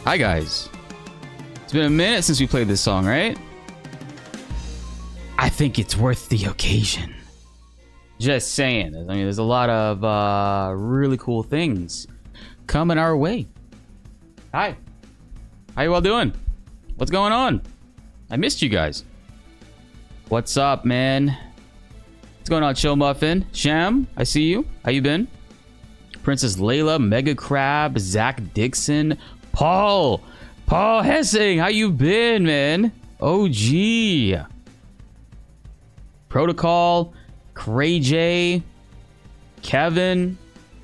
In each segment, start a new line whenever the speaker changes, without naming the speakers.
Hi guys. It's been a minute since we played this song, right? I think it's worth the occasion. Just saying. I mean, there's a lot of really cool things coming our way. Hi. How you all doing? What's going on? I missed you guys. What's up, man? What's going on, Chill Muffin? Sham, I see you. How you been? Princess Layla, Mega Crab, Zach Dixon, Paul Hessing, how you been, man? OG. Protocol, Cray J, Kevin.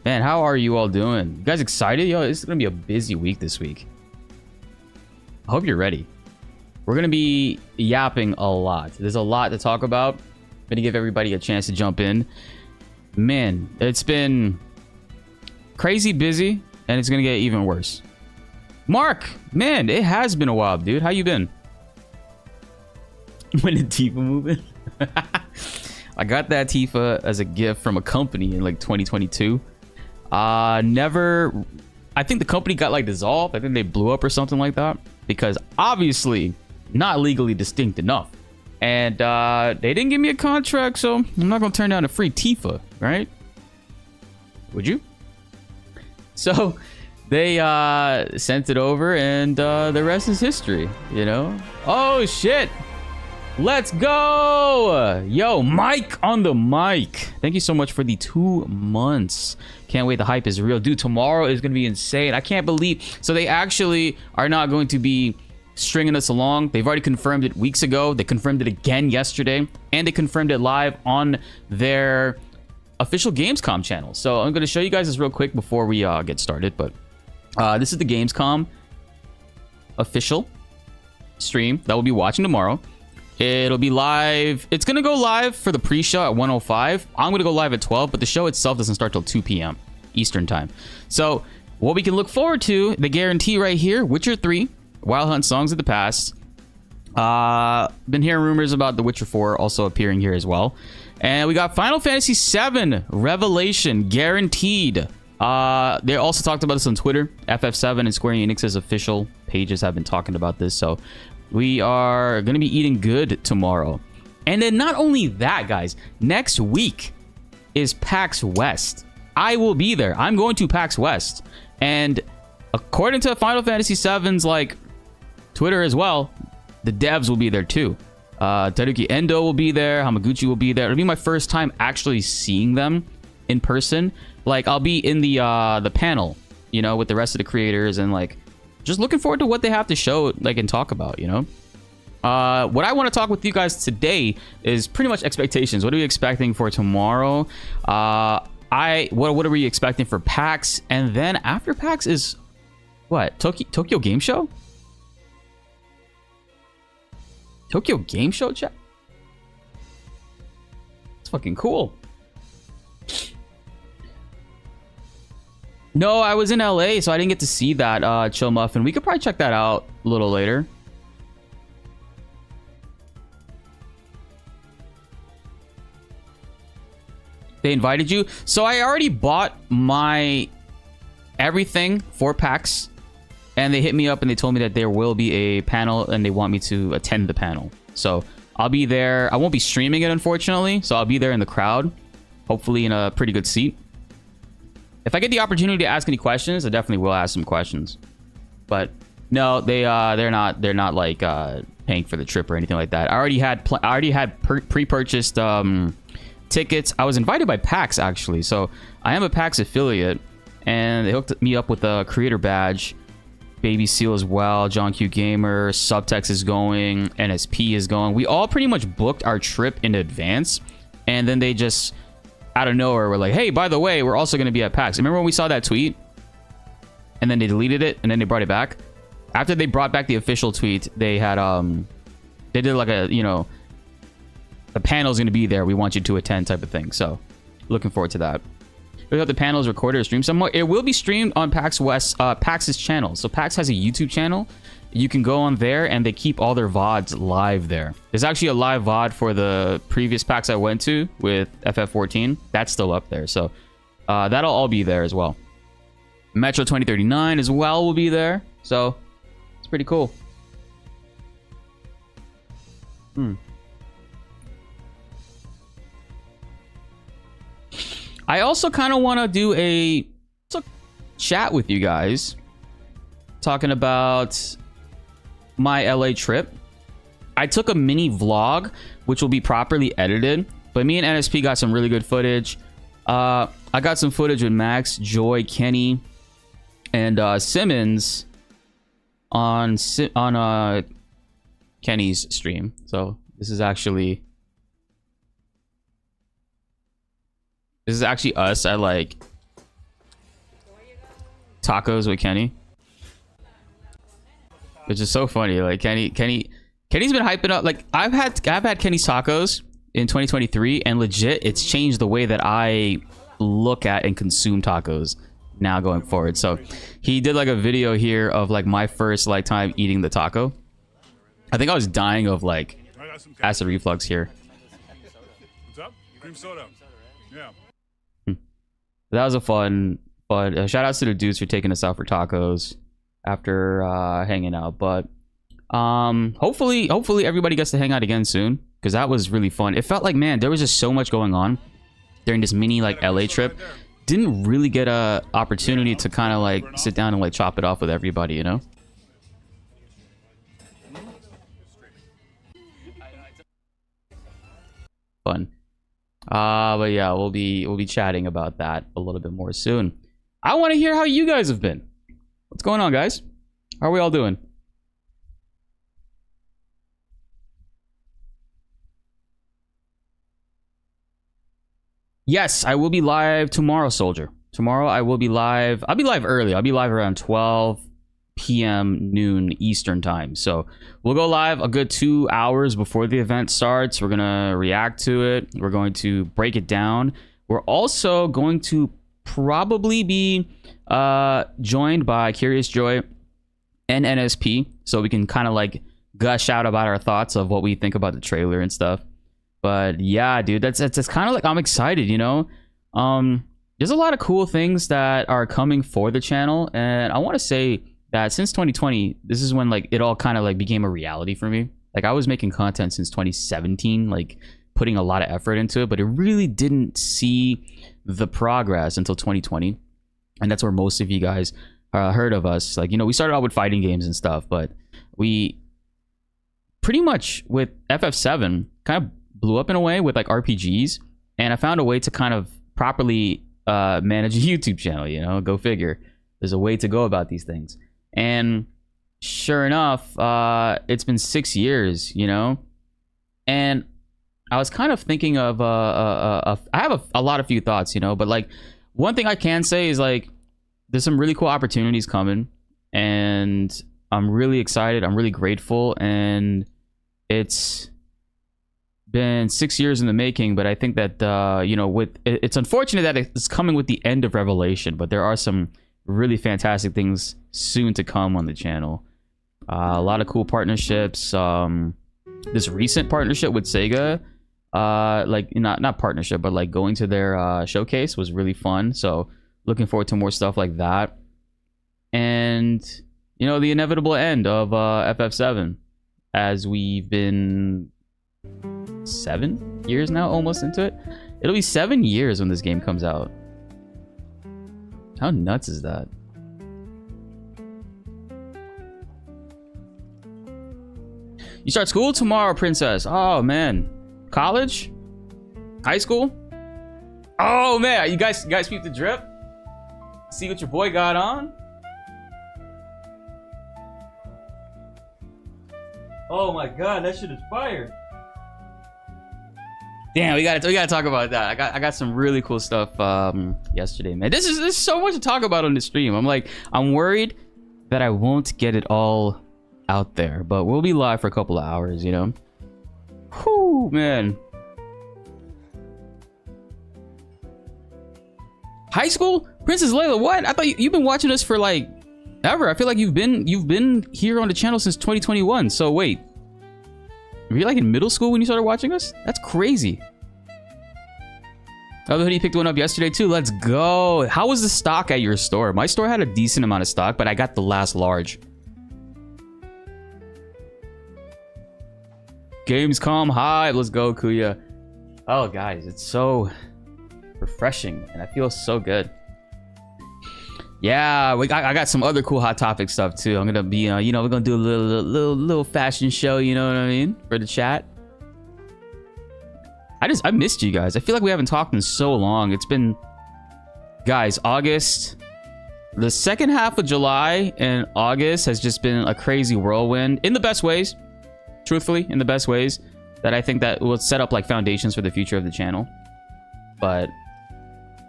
Man, how are you all doing? You guys excited? Yo, this is gonna be a busy week this week. I hope you're ready. We're gonna be yapping a lot. There's a lot to talk about. I'm gonna give everybody a chance to jump in. Man, it's been crazy busy, and it's gonna get even worse. Mark, man, it has been a while, dude. How you been? When did Tifa move in? I got that Tifa as a gift from a company in like 2022. I think the company got like dissolved. I think they blew up or something like that, because obviously not legally distinct enough. And they didn't give me a contract, so I'm not gonna turn down a free Tifa, right? Would you? So they sent it over, and the rest is history, you know? Oh shit, let's go. Yo, Mike on the mic, thank you so much for the 2 months. Can't wait, the hype is real, dude. Tomorrow is gonna be insane. I can't believe, so they actually are not going to be stringing us along. They've already confirmed it weeks ago. They confirmed it again yesterday, and they confirmed it live on their official Gamescom channel. So I'm going to show you guys this real quick before we get started. But this is the Gamescom official stream that we'll be watching tomorrow. It'll be live. It's going to go live for the pre-show at 1:05. I'm going to go live at 12, but the show itself doesn't start till 2 p.m. Eastern time. So what we can look forward to, the guarantee right here, Witcher 3, Wild Hunt Songs of the Past. Been hearing rumors about The Witcher 4 also appearing here as well. And we got Final Fantasy 7 Revelation guaranteed. They also talked about this on Twitter. FF7 and Square Enix's official pages have been talking about this. So we are going to be eating good tomorrow. And then not only that, guys, next week is PAX West. I will be there. I'm going to PAX West. And according to Final Fantasy 7's like Twitter as well, the devs will be there too. Teruki Endo will be there. Hamaguchi will be there. It'll be my first time actually seeing them in person. Like, I'll be in the panel, you know, with the rest of the creators, and like just looking forward to what they have to show, like, and talk about, you know. What I want to talk with you guys today is pretty much expectations. What are we expecting for tomorrow? What are we expecting for PAX? And then after PAX is what? Tokyo Game Show? Tokyo Game Show, chat? It's fucking cool. No, I was in LA, so I didn't get to see that, Chill Muffin. We could probably check that out a little later. They invited you? So I already bought my everything for PAX. And they hit me up and they told me that there will be a panel and they want me to attend the panel. So I'll be there. I won't be streaming it, unfortunately. So I'll be there in the crowd, hopefully in a pretty good seat. If I get the opportunity to ask any questions, I definitely will ask some questions. But no, they're not like paying for the trip or anything like that. I already had pre-purchased tickets. I was invited by PAX actually, so I am a PAX affiliate, and they hooked me up with a creator badge. Baby Seal as well, John Q Gamer, Subtext is going, NSP is going. We all pretty much booked our trip in advance, and then they just out of nowhere were like, hey, by the way, we're also going to be at PAX. Remember when we saw that tweet and then they deleted it and then they brought it back? After they brought back the official tweet, they had they did like a, you know, the panel's going to be there, we want you to attend type of thing. So looking forward to that. We have the panels recorded or streamed somewhere. It will be streamed on PAX West, PAX's channel. So PAX has a YouTube channel. You can go on there and they keep all their VODs live there. There's actually a live VOD for the previous PAX I went to with FF14. That's still up there. So that'll all be there as well. Metro 2039 as well will be there. So It's pretty cool. I also kind of want to do a chat with you guys, talking about my LA trip. I took a mini vlog, which will be properly edited, but me and NSP got some really good footage. I got some footage with Max, Joy, Kenny, and Simmons on Kenny's stream. So this is actually us at like tacos with Kenny, which is so funny. Like Kenny's been hyping up. Like I've had Kenny's tacos in 2023, and legit it's changed the way that I look at and consume tacos now going forward. So he did like a video here of like my first like time eating the taco. I think I was dying of like acid reflux here.
What's up? Cream soda. Yeah.
That was a fun shout outs to the dudes for taking us out for tacos after hanging out. But hopefully everybody gets to hang out again soon, because that was really fun. It felt like, man, there was just so much going on during this mini like LA trip. Didn't really get a opportunity to kind of like sit down and like chop it off with everybody, you know. Fun. But yeah, we'll be chatting about that a little bit more soon. I want to hear how you guys have been. What's going on, guys? How are we all doing? Yes, I will be live tomorrow, Soldier. Tomorrow I will be live. I'll be live early. I'll be live around 12 p.m. noon Eastern time. So we'll go live a good 2 hours before the event starts. We're going to react to it. We're going to break it down. We're also going to probably be joined by Curious Joy and NSP, so we can kind of like gush out about our thoughts of what we think about the trailer and stuff. But yeah, dude, that's kind of like, I'm excited, you know. There's a lot of cool things that are coming for the channel, and I want to say that since 2020, this is when like it all kind of like became a reality for me. Like I was making content since 2017, like putting a lot of effort into it, but it really didn't see the progress until 2020, and that's where most of you guys heard of us. Like, you know, we started out with fighting games and stuff, but we pretty much with FF7 kind of blew up in a way with like RPGs, and I found a way to kind of properly manage a YouTube channel, you know. Go figure. There's a way to go about these things. And sure enough, it's been 6 years, you know. And I was kind of thinking of I have a lot of few thoughts, you know, but like one thing I can say is like there's some really cool opportunities coming, and I'm really excited. I'm really grateful, and it's been 6 years in the making. But I think that you know, with it's unfortunate that it's coming with the end of Revelation, but there are some really fantastic things soon to come on the channel. A lot of cool partnerships. This recent partnership with Sega, like not partnership, but like going to their showcase was really fun. So looking forward to more stuff like that. And you know, the inevitable end of FF7, as we've been 7 years now almost into it. It'll be 7 years when this game comes out. How nuts is that? You start school tomorrow, Princess. Oh man. College? High school? Oh man, you guys peep the drip? See what your boy got on? Oh my god, that shit is fire. Damn, we gotta talk about that. I got some really cool stuff yesterday, man. There's so much to talk about on the stream. I'm worried that I won't get it all out there, but we'll be live for a couple of hours, you know. Whew, man. High school? Princess Layla, what? I thought you've been watching us for like ever. I feel like you've been here on the channel since 2021. So wait, were you like in middle school when you started watching us? That's crazy. Oh, the hoodie picked one up yesterday too. Let's go. How was the stock at your store? My store had a decent amount of stock, but I got the last large. Gamescom hype. Let's go, Kuya. Oh, guys, it's so refreshing, and I feel so good. Yeah, I got some other cool hot topic stuff too. I'm gonna be, you know, we're gonna do a little fashion show. You know what I mean, for the chat. I missed you guys. I feel like we haven't talked in so long. It's been, guys, August. The second half of July and August has just been a crazy whirlwind in the best ways. Truthfully, in the best ways that I think that will set up like foundations for the future of the channel. But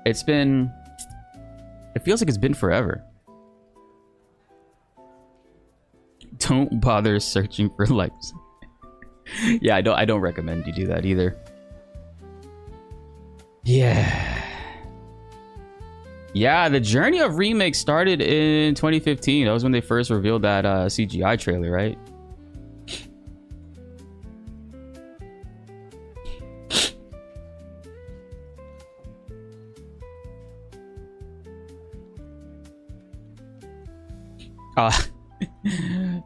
it's been, it feels like it's been forever. Don't bother searching for likes. Yeah, I don't recommend you do that either. Yeah. Yeah, the journey of remake started in 2015. That was when they first revealed that CGI trailer, right?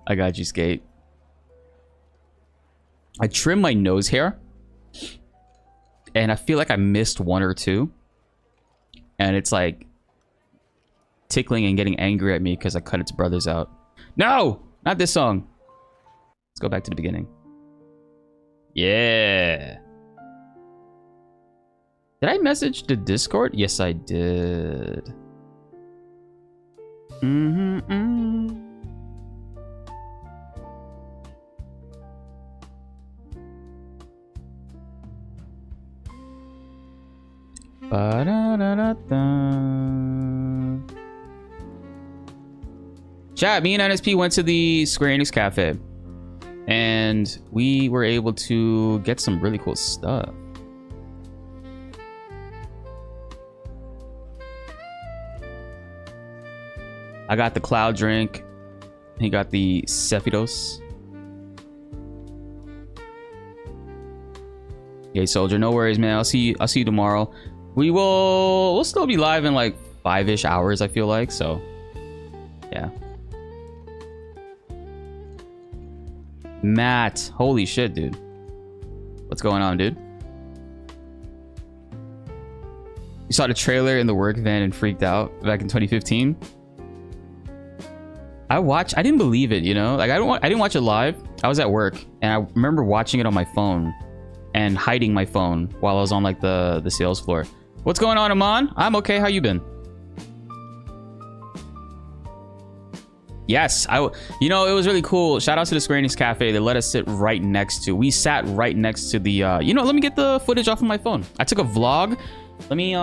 I got you, Skate. I trimmed my nose hair, and I feel like I missed one or two, and it's like tickling and getting angry at me because I cut its brothers out. No, not this song. Let's go back to the beginning. Yeah. Did I message the Discord? Yes, I did. Chat, me and NSP went to the Square Enix Cafe, and we were able to get some really cool stuff. I got the Cloud drink. He got the Sephiros. Okay, Soldier, no worries, man. I'll see you tomorrow. We'll still be live in like 5-ish hours, I feel like, so yeah. Matt, holy shit, dude. What's going on, dude? You saw the trailer in the work van and freaked out back in 2015? I didn't believe it, you know? Like I didn't watch it live. I was at work and I remember watching it on my phone and hiding my phone while I was on like the sales floor. What's going on, Aman? I'm okay. How you been? Yes, you know, it was really cool. Shout out to the Square Enix Cafe. They let us sit right next to. We sat right next to the. You know, let me get the footage off of my phone. I took a vlog. Let me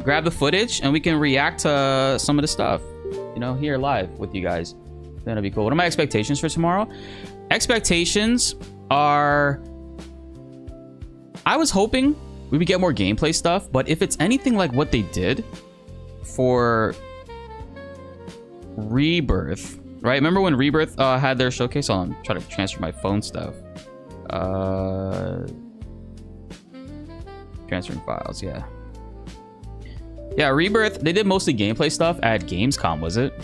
grab the footage and we can react to some of the stuff. You know, here live with you guys. That'll be cool. What are my expectations for tomorrow? Expectations are, I was hoping we would get more gameplay stuff, but if it's anything like what they did for Rebirth, right? Remember when Rebirth had their showcase? On, try to transfer my phone stuff. Transferring files, yeah. Yeah, Rebirth, they did mostly gameplay stuff at Gamescom, was it?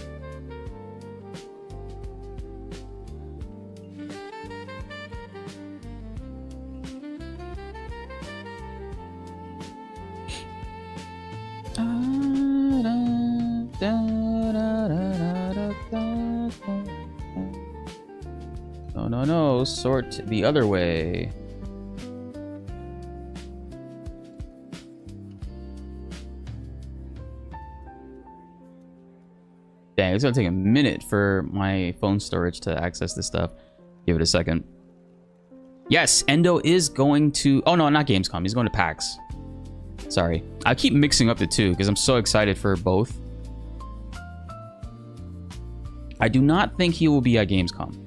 No, sort the other way. Dang, it's gonna take a minute for my phone storage to access this stuff. Give it a second. Yes, Endo is going to... Oh, no, not Gamescom. He's going to PAX. Sorry. I keep mixing up the two because I'm so excited for both. I do not think he will be at Gamescom.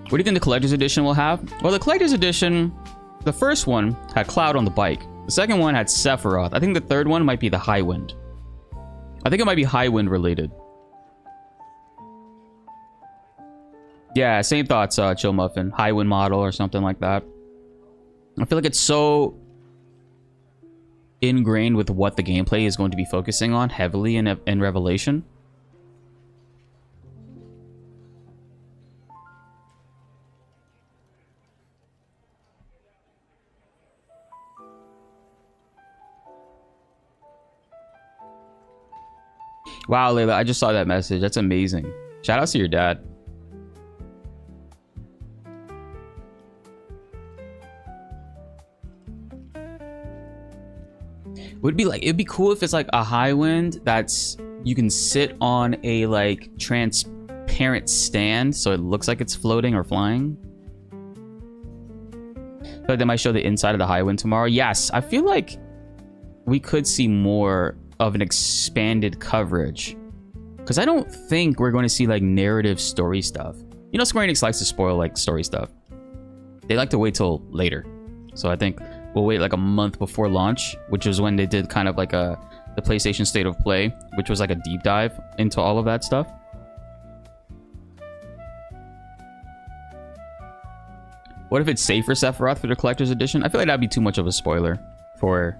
What do you think the Collector's Edition will have? Well, the Collector's Edition, the first one had Cloud on the bike. The second one had Sephiroth. I think the third one might be the Highwind. I think it might be Highwind related. Yeah, same thoughts, Chill Muffin. Highwind model or something like that. I feel like it's so ingrained with what the gameplay is going to be focusing on heavily in Revelation. Wow, Layla, I just saw that message. That's amazing. Shout out to your dad. It'd be cool if it's like a high wind that's you can sit on a like transparent stand so it looks like it's floating or flying. I feel like they might show the inside of the high wind tomorrow. Yes, I feel like we could see more of an expanded coverage, because I don't think we're going to see like narrative story stuff. You know, Square Enix likes to spoil like story stuff. They like to wait till later. So I think we'll wait like a month before launch, which is when they did kind of like the PlayStation State of Play, which was like a deep dive into all of that stuff. What if it's safe for Sephiroth for the collector's edition? I feel like that'd be too much of a spoiler for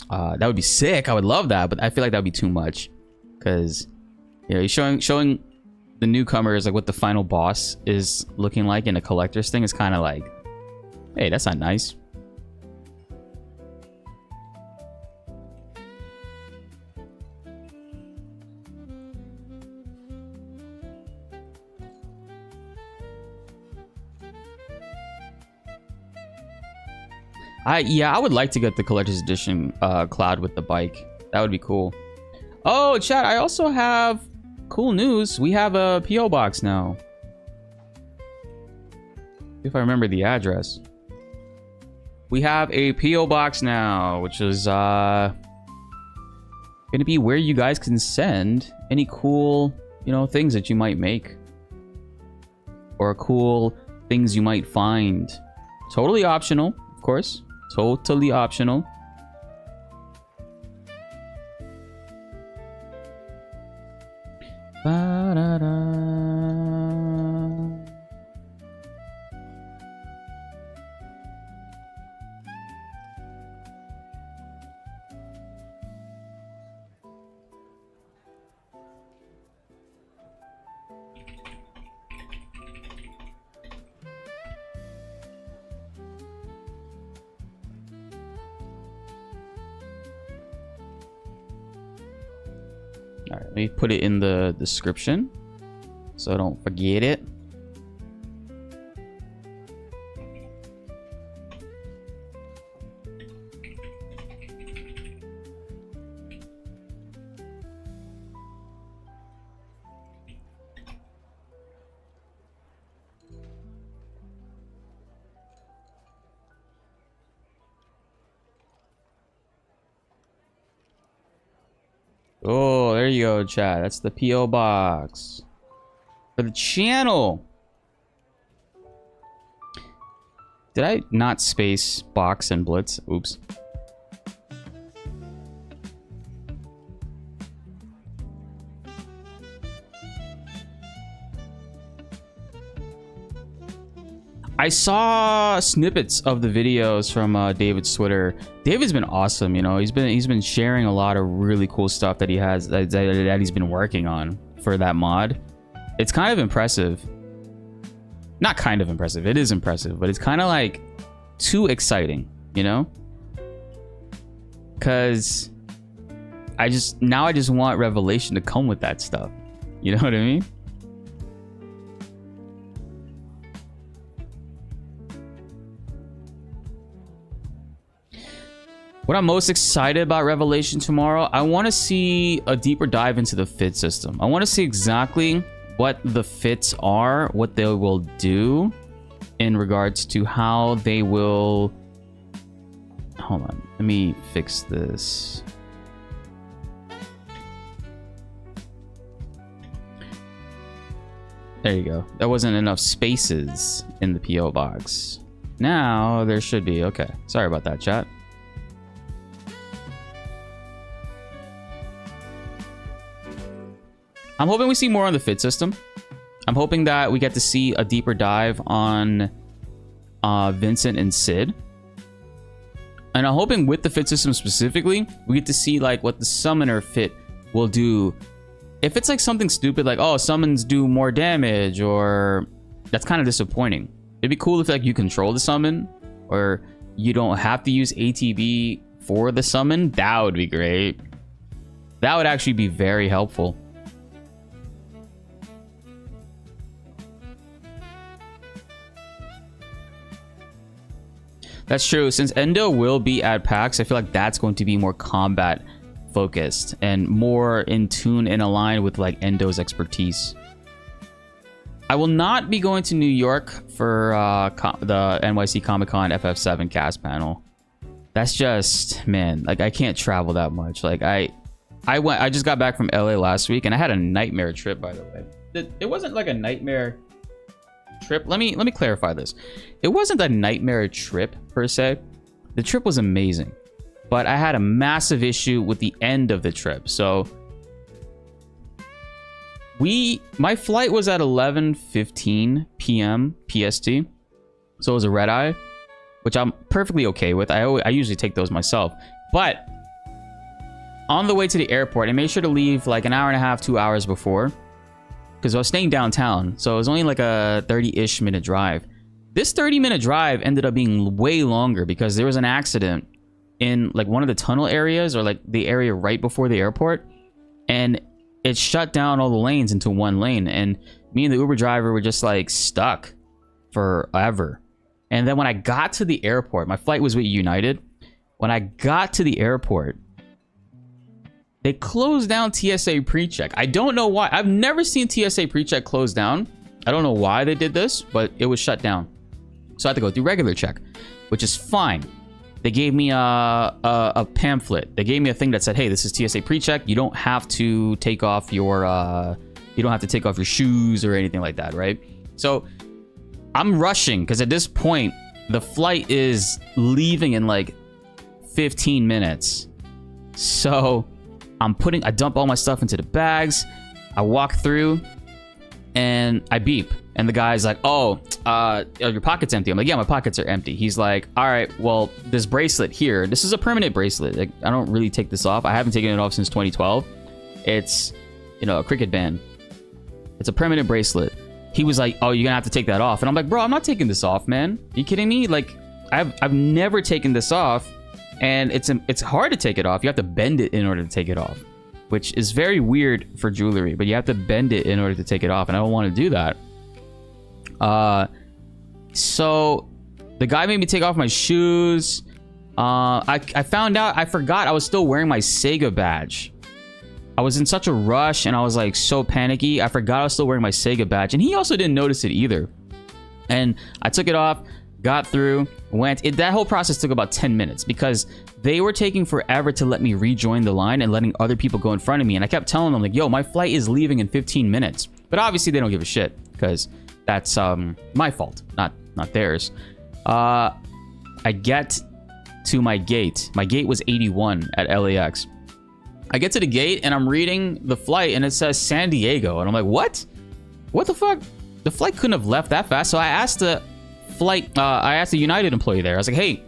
that would be sick. I would love that, but I feel like that'd be too much, because you know, showing the newcomers like what the final boss is looking like in a collector's thing is kind of like, hey, that's not nice. Yeah, I would like to get the collector's edition Cloud with the bike. That would be cool. Oh, chat, I also have cool news. We have a PO box now. If I remember the address. We have a PO box now, which is gonna be where you guys can send any cool, you know, things that you might make, or cool things you might find. Totally optional, of course. Totally optional. All right, let me put it in the description so I don't forget it. Oh, there you go, chat. That's the PO box for the channel. Did I not space box and blitz? Oops. I saw snippets of the videos from David's Twitter. David's been awesome, you know. He's been sharing a lot of really cool stuff that he has that he's been working on for that mod. It's kind of impressive. Not kind of impressive. It is impressive, but it's kind of like too exciting, you know? Cuz I just want Revelation to come with that stuff. You know what I mean? What I'm most excited about Revelation tomorrow, I want to see a deeper dive into the fit system. I want to see exactly what the fits are, what they will do in regards to how they will... Hold on, let me fix this. There you go. There wasn't enough spaces in the PO box. Now there should be. Okay, sorry about that, chat. I'm hoping we see more on the fit system. I'm hoping that we get to see a deeper dive on Vincent and Sid. And I'm hoping with the fit system specifically, we get to see like what the summoner fit will do. If it's like something stupid like, oh, summons do more damage, or that's kind of disappointing. It'd be cool if like you control the summon, or you don't have to use ATB for the summon. That would be great. That would actually be very helpful. That's true. Since Endo will be at PAX, I feel like that's going to be more combat focused and more in tune and aligned with like Endo's expertise. I will not be going to New York for the NYC Comic-Con FF7 cast panel. That's just, man, like I can't travel that much. Like I just got back from LA last week and I had a nightmare trip, by the way. It wasn't like a nightmare trip. Let me clarify this. It wasn't a nightmare trip per se. The trip was amazing, but I had a massive issue with the end of the trip. So my flight was at 11:15 p.m. PST, so it was a red eye, which I'm perfectly okay with. I usually take those myself, but on the way to the airport, I made sure to leave like an hour and a half, 2 hours before, because I was staying downtown, so it was only like a 30-ish minute drive. This 30-minute drive ended up being way longer because there was an accident in like one of the tunnel areas, or like the area right before the airport, and it shut down all the lanes into one lane, and me and the Uber driver were just like stuck forever. And then when I got to the airport, my flight was with United. When I got to the airport, they closed down TSA pre-check. I don't know why. I've never seen TSA pre-check closed down. I don't know why they did this, but it was shut down. So I had to go through regular check, which is fine. They gave me a pamphlet. They gave me a thing that said, "Hey, this is TSA pre-check. You don't have to take off your shoes or anything like that, right?" So I'm rushing because at this point the flight is leaving in like 15 minutes. So I dump all my stuff into the bags. I walk through and I beep. And the guy's like, "Oh, your pocket's empty." I'm like, "Yeah, my pockets are empty." He's like, "All right, well, this bracelet here, this is a permanent bracelet. Like, I don't really take this off. I haven't taken it off since 2012. It's, a cricket band. It's a permanent bracelet." He was like, "Oh, you're gonna have to take that off." And I'm like, "Bro, I'm not taking this off, man. Are you kidding me? Like, I've never taken this off, and it's hard to take it off. You have to bend it in order to take it off, which is very weird for jewelry, but you have to bend it in order to take it off, and I don't want to do that." So the guy made me take off my shoes. I found out, I forgot I was still wearing my Sega badge. I was in such a rush and I was like so panicky. I forgot I was still wearing my Sega badge, and he also didn't notice it either. And I took it off, got through, that whole process took about 10 minutes because they were taking forever to let me rejoin the line and letting other people go in front of me. And I kept telling them like, "Yo, my flight is leaving in 15 minutes. But obviously they don't give a shit because that's my fault, not theirs. I get to my gate. My gate was 81 at LAX. I get to the gate and I'm reading the flight and it says San Diego. And I'm like, what? What the fuck? The flight couldn't have left that fast. So I asked the United employee there. I was like, "Hey,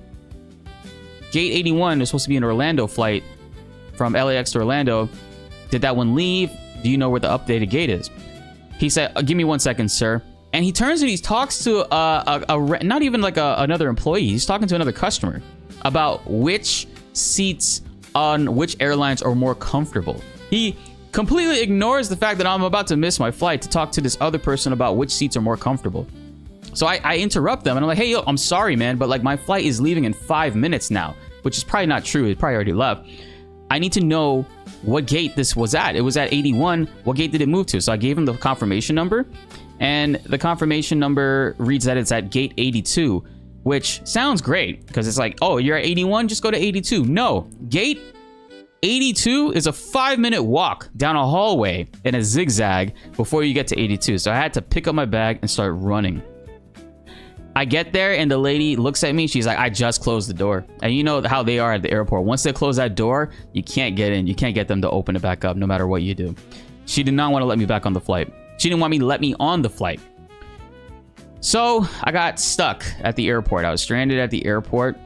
gate 81 is supposed to be an Orlando flight from LAX to Orlando. Did that one leave? Do you know where the updated gate is?" He said, "Give me 1 second, sir." And he turns and he talks to not even like another employee. He's talking to another customer about which seats on which airlines are more comfortable. He completely ignores the fact that I'm about to miss my flight to talk to this other person about which seats are more comfortable. So I interrupt them and I'm like, "Hey, yo, I'm sorry, man, but like my flight is leaving in 5 minutes now," which is probably not true. It probably already left. "I need to know what gate this was at. It was at 81. What gate did it move to?" So I gave him the confirmation number, and the confirmation number reads that it's at gate 82, which sounds great because it's like, "Oh, you're at 81, just go to 82. No, gate 82 is a 5-minute walk down a hallway in a zigzag before you get to 82. So I had to pick up my bag and start running. I get there and the lady looks at me. She's like, "I just closed the door." And you know how they are at the airport. Once they close that door, you can't get in. You can't get them to open it back up no matter what you do. She did not want to let me back on the flight. She didn't want me to let me on the flight. So I got stuck at the airport. I was stranded at the airport.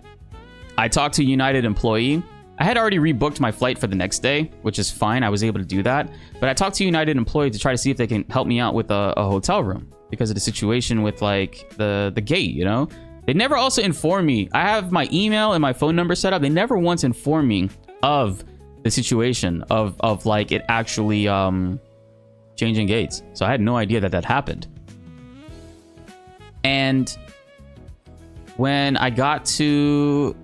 I talked to a United employee. I had already rebooked my flight for the next day, which is fine. I was able to do that. But I talked to a United employee to try to see if they can help me out with a hotel room because of the situation with like the gate, you know? They never also informed me. I have my email and my phone number set up. They never once informed me of the situation of like it actually changing gates. So I had no idea that that happened. And when I got to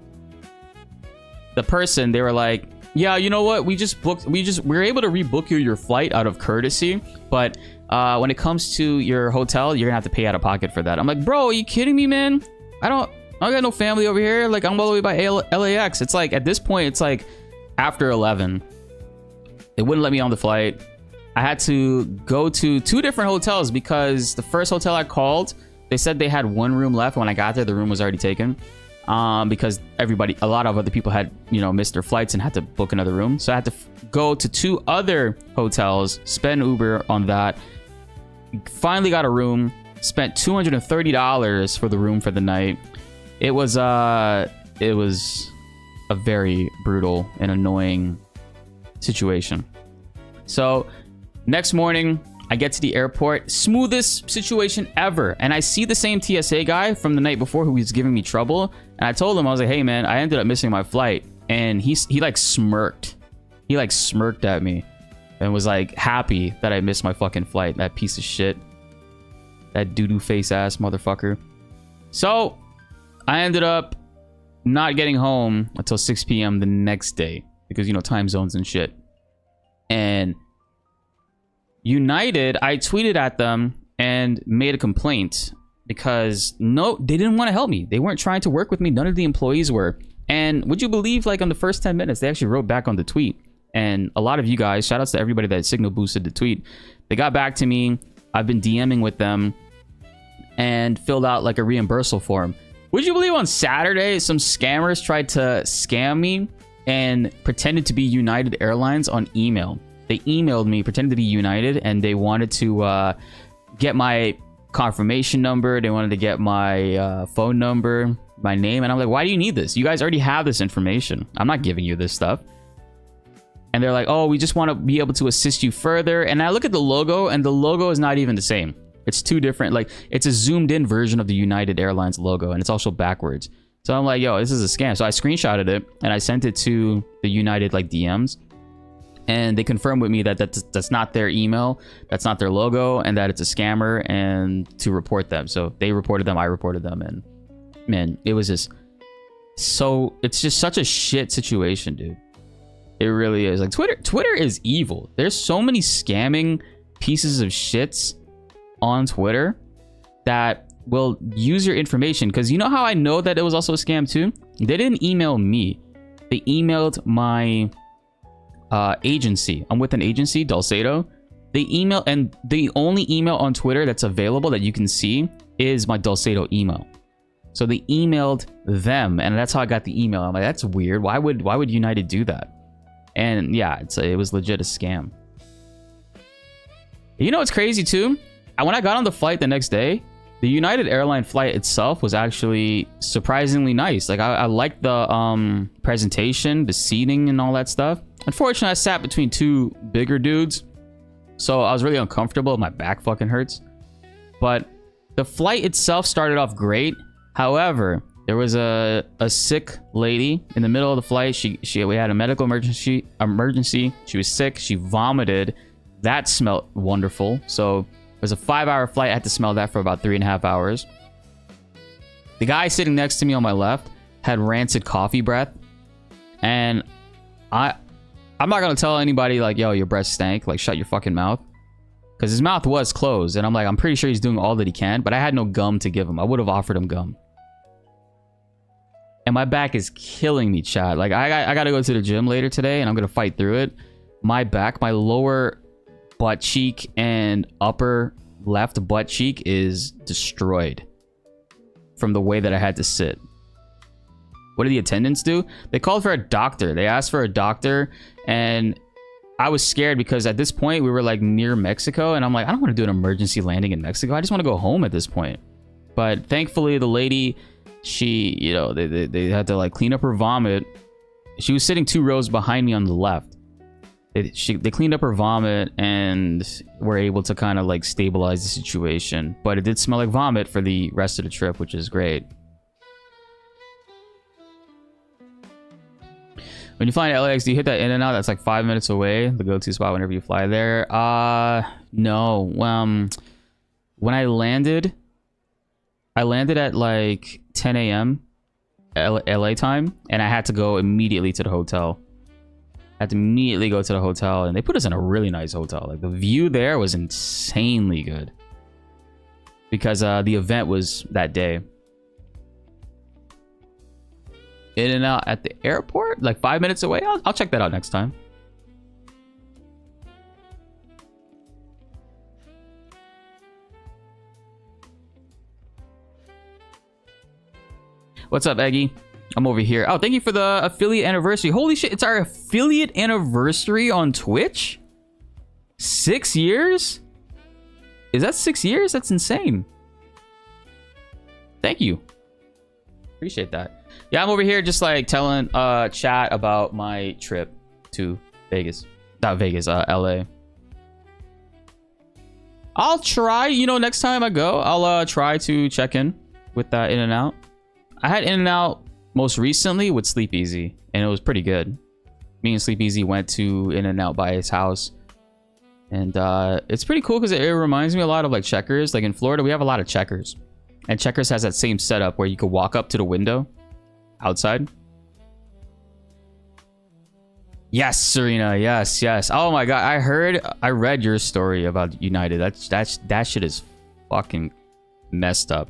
the person, they were like, yeah, you know what, we were able to rebook your flight out of courtesy, but when it comes to your hotel, you're gonna have to pay out of pocket for that. I'm like, bro, are you kidding me, man? I got no family over here. Like, I'm all the way by LAX. It's like, at this point, it's like after 11. They wouldn't let me on the flight. I had to go to 2 different hotels because the first hotel I called, they said they had 1 room left. When I got there, the room was already taken. Because a lot of other people had, you know, missed their flights and had to book another room. So I had to go to 2 other hotels, spend Uber on that. Finally got a room, spent $230 for the room for the night. It was a very brutal and annoying situation. So next morning, I get to the airport, smoothest situation ever, and I see the same TSA guy from the night before who was giving me trouble, and I told him, I was like, hey man, I ended up missing my flight, and he like smirked. He like smirked at me and was like happy that I missed my fucking flight. That piece of shit. That doo-doo face ass motherfucker. So I ended up not getting home until 6 p.m. the next day because, you know, time zones and shit. And United, I tweeted at them and made a complaint because no, they didn't want to help me. They weren't trying to work with me. None of the employees were. And would you believe, like, on the first 10 minutes, they actually wrote back on the tweet. And a lot of you guys, shout outs to everybody that signal boosted the tweet. They got back to me. I've been DMing with them and filled out like a reimbursal form. Would you believe on Saturday, some scammers tried to scam me and pretended to be United Airlines on email. They emailed me, pretended to be United, and they wanted to get my confirmation number. They wanted to get my phone number, my name. And I'm like, why do you need this? You guys already have this information. I'm not giving you this stuff. And they're like, oh, we just want to be able to assist you further. And I look at the logo, and the logo is not even the same. It's 2 different, like, it's a zoomed in version of the United Airlines logo, and it's also backwards. So I'm like, yo, this is a scam. So I screenshotted it, and I sent it to the United, like, DMs. And they confirmed with me that that's not their email, that's not their logo, and that it's a scammer, and to report them. So they reported them, I reported them, and man, it was just so, it's just such a shit situation, dude. It really is. Like, Twitter is evil. There's so many scamming pieces of shits on Twitter that will use your information. Because you know how I know that it was also a scam too? They didn't email me. They emailed my agency. I'm with an agency, BltzZ. They email, and the only email on Twitter that's available that you can see is my BltzZ email. So they emailed them, and that's how I got the email. I'm like, that's weird. Why would United do that? And yeah, it was legit a scam. You know what's crazy too? When I got on the flight the next day, the United Airline flight itself was actually surprisingly nice. Like, I liked the presentation, the seating, and all that stuff. Unfortunately, I sat between 2 bigger dudes, so I was really uncomfortable. My back fucking hurts. But the flight itself started off great. However, there was a sick lady in the middle of the flight. We had a medical emergency. She was sick. She vomited. That smelled wonderful. So it was a 5-hour flight. I had to smell that for about 3.5 hours. The guy sitting next to me on my left had rancid coffee breath, and I'm not gonna tell anybody like, yo, your breath stank. Like, shut your fucking mouth, because his mouth was closed, and I'm like, I'm pretty sure he's doing all that he can, but I had no gum to give him. I would have offered him gum. And my back is killing me, chat. Like, I gotta go to the gym later today, and I'm gonna fight through it. My back, my lower butt cheek and upper left butt cheek is destroyed from the way that I had to sit. What did the attendants do? They called for a doctor. They asked for a doctor, and I was scared because at this point we were like near Mexico, and I'm like, I don't want to do an emergency landing in Mexico. I just want to go home at this point. But thankfully the lady, she, you know, they had to like clean up her vomit. She was sitting 2 rows behind me on the left. They cleaned up her vomit and were able to kind of like stabilize the situation. But it did smell like vomit for the rest of the trip, which is great. When you fly to LAX, do you hit that in and out? That's like 5 minutes away. The go-to spot whenever you fly there. No. When I landed at like 10 a.m. LA time, and I had to go immediately to the hotel. I had to immediately go to the hotel, and they put us in a really nice hotel. Like the view there was insanely good because the event was that day. In and out at the airport, like 5 minutes away. I'll check that out next time. What's up, Eggy? I'm over here. Oh, thank you for the affiliate anniversary. Holy shit, it's our affiliate anniversary on Twitch? 6 years? Is that 6 years? That's insane. Thank you. Appreciate that. Yeah, I'm over here just like telling chat about my trip to Vegas. Not Vegas, LA. I'll try, you know, next time I go, I'll try to check in with that In and Out. I had In and Out most recently with Sleep Easy, and it was pretty good. Me and Sleep Easy went to In and Out by his house. And it's pretty cool because it reminds me a lot of like Checkers. Like in Florida, we have a lot of Checkers. And Checkers has that same setup where you could walk up to the window outside. Yes, Serena. Yes, yes. Oh my god, I read your story about United. That shit is fucking messed up.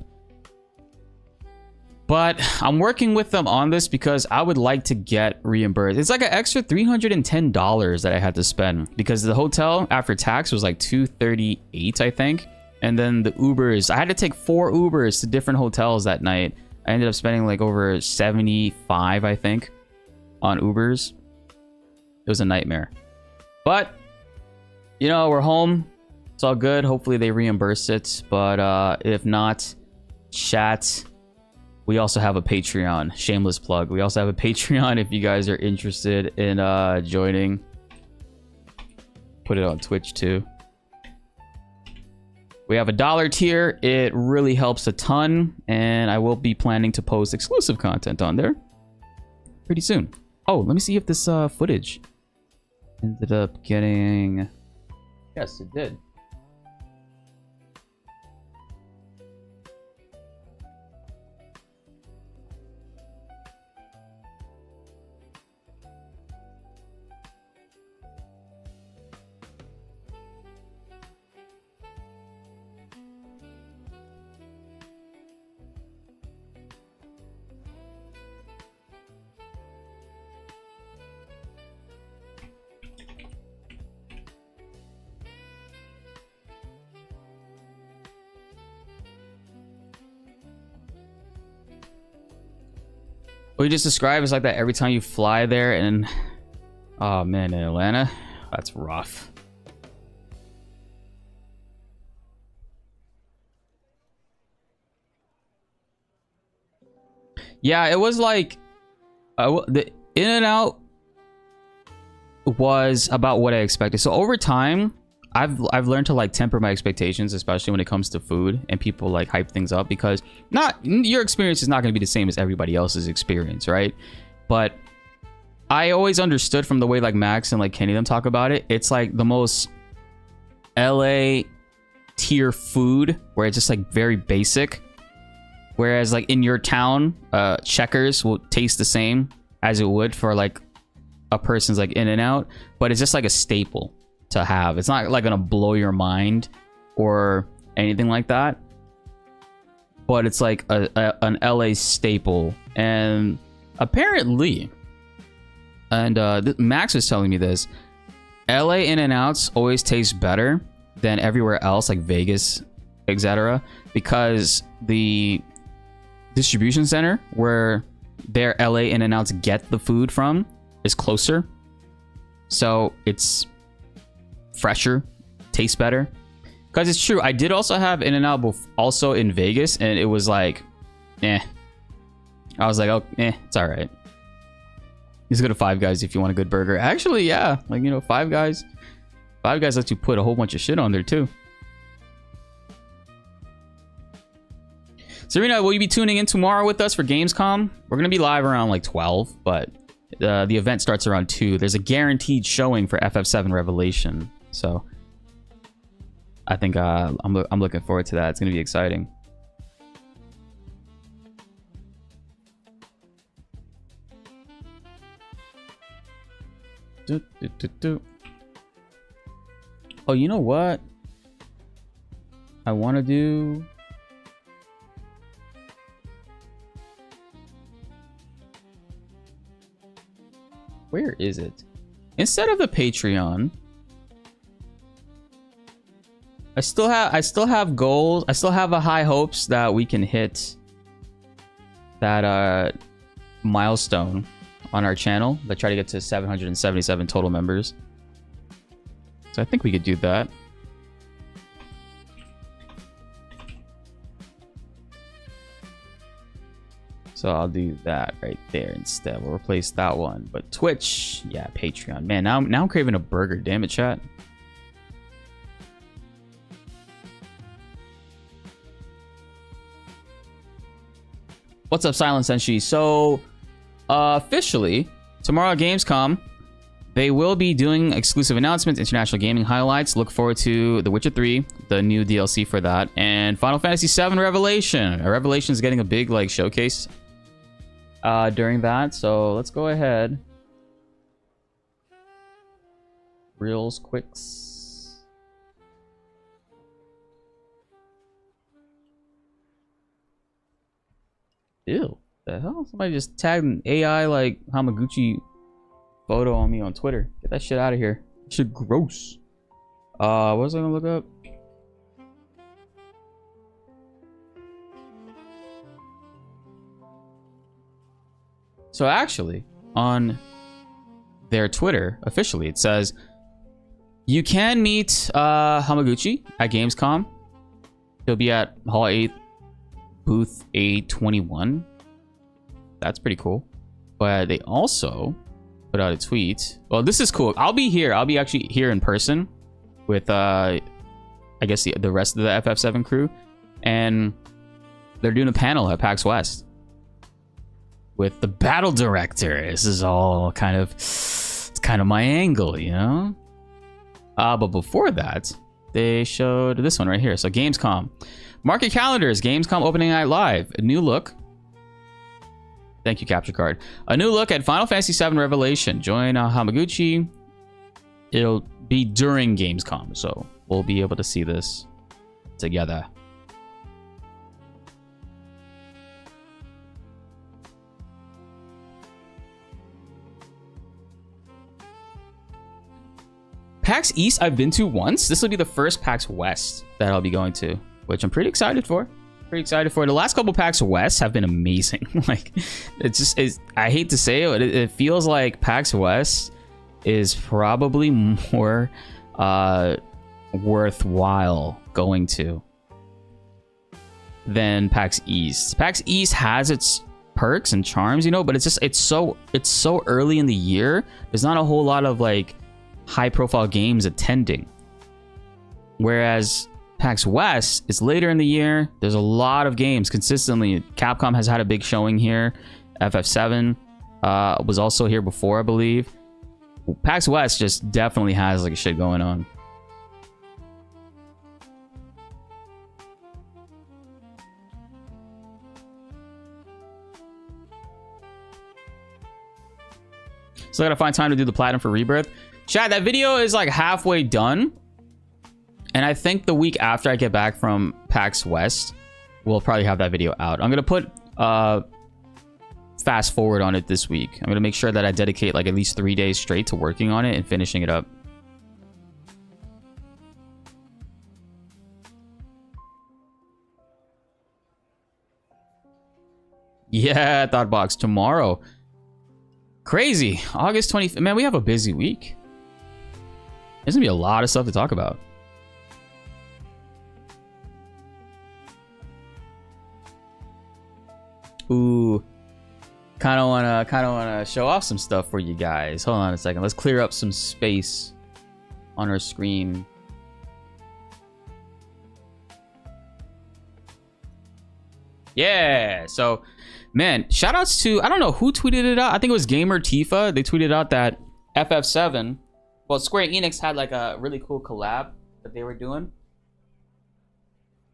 But I'm working with them on this because I would like to get reimbursed. It's like an extra $310 that I had to spend because the hotel after tax was like $238, I think. And then the Ubers, I had to take 4 Ubers to different hotels that night. I ended up spending like over 75, I think, on Ubers. It was a nightmare. But, you know, we're home. It's all good. Hopefully they reimburse it. But if not, chat. We also have a Patreon. Shameless plug. We also have a Patreon if you guys are interested in joining. Put it on Twitch too. We have a $1 tier. It really helps a ton. And I will be planning to post exclusive content on there pretty soon. Oh, let me see if this footage ended up getting... Yes, it did. What you just described is like that every time you fly there, and oh man, in Atlanta, that's rough. Yeah, it was like the In and Out was about what I expected. So over time, I've learned to like temper my expectations, especially when it comes to food and people like hype things up, because your experience is not going to be the same as everybody else's experience, right? But I always understood from the way like Max and like Kenny them talk about it, it's like the most LA tier food where it's just like very basic, whereas like in your town, Checkers will taste the same as it would for like a person's like In and Out, but it's just like a staple to have. It's not like gonna blow your mind or anything like that, but it's like an LA staple. And apparently, and Max was telling me this, LA In and Outs always taste better than everywhere else, like Vegas, etc., because the distribution center where their LA In and Outs get the food from is closer, so it's fresher, tastes better. Because it's true, I did also have In and Out also in Vegas, and it was like, I was like, oh, it's all right. Just go to Five Guys if you want a good burger. Actually, yeah, like, you know, Five Guys lets you put a whole bunch of shit on there too. Serena, will you be tuning in tomorrow with us for Gamescom? We're gonna be live around like 12, but The event starts around 2. There's a guaranteed showing for FF7 Revelation. So I think I'm looking forward to that. It's going to be exciting. Oh, you know what? I want to do... Where is it? Instead of the Patreon, I still have goals. I still have a high hopes that we can hit that milestone on our channel. But try to get to 777 total members. So I think we could do that. So I'll do that right there instead. We'll replace that one. But Twitch, yeah, Patreon. Man, now I'm craving a burger. Damn it, chat. What's up, Silent Senshi? So, officially, tomorrow at Gamescom, they will be doing exclusive announcements, international gaming highlights. Look forward to The Witcher 3, the new DLC for that, and Final Fantasy 7 Revelation. Revelation is getting a big like showcase during that. So let's go ahead. Reels quicks. Ew, the hell? Somebody just tagged an AI like Hamaguchi photo on me on Twitter. Get that shit out of here. Shit gross. What was I gonna look up? So actually, on their Twitter, officially, it says you can meet Hamaguchi at Gamescom. He'll be at Hall 8, booth A21. That's pretty cool. But they also put out a tweet. Well, this is cool. I'll be here. I'll be actually here in person with, I guess, the rest of the FF7 crew. And they're doing a panel at PAX West with the battle director. This is all kind of, it's kind of my angle, you know? But before that, they showed this one right here. So Gamescom. Mark your calendars. Gamescom opening night live. A new look. Thank you, capture card. A new look at Final Fantasy 7 Revelation. Join Hamaguchi. It'll be during Gamescom, so we'll be able to see this together. PAX East I've been to once. This will be the first PAX West that I'll be going to, which I'm pretty excited for. Pretty excited for. The last couple PAX West have been amazing. Like, it's just, I hate to say it, it feels like PAX West is probably more worthwhile going to than PAX East. PAX East has its perks and charms, you know, but it's just, it's so early in the year. There's not a whole lot of like high profile games attending, whereas PAX West is later in the year. There's a lot of games consistently. Capcom has had a big showing here. FF7 was also here before, I believe. PAX West just definitely has like shit going on. Still gotta find time to do the platinum for Rebirth. Chat, that video is like halfway done. And I think the week after I get back from PAX West, we'll probably have that video out. I'm going to put fast forward on it this week. I'm going to make sure that I dedicate like at least 3 days straight to working on it and finishing it up. Yeah, Thoughtbox, tomorrow. Crazy. August 20th. Man, we have a busy week. There's going to be a lot of stuff to talk about. Ooh, kind of wanna show off some stuff for you guys. Hold on a second. Let's clear up some space on our screen. Yeah. So Man, shout outs to, I don't know who tweeted it out. I think it was Gamer Tifa. They tweeted out that FF7, well, Square Enix had like a really cool collab that they were doing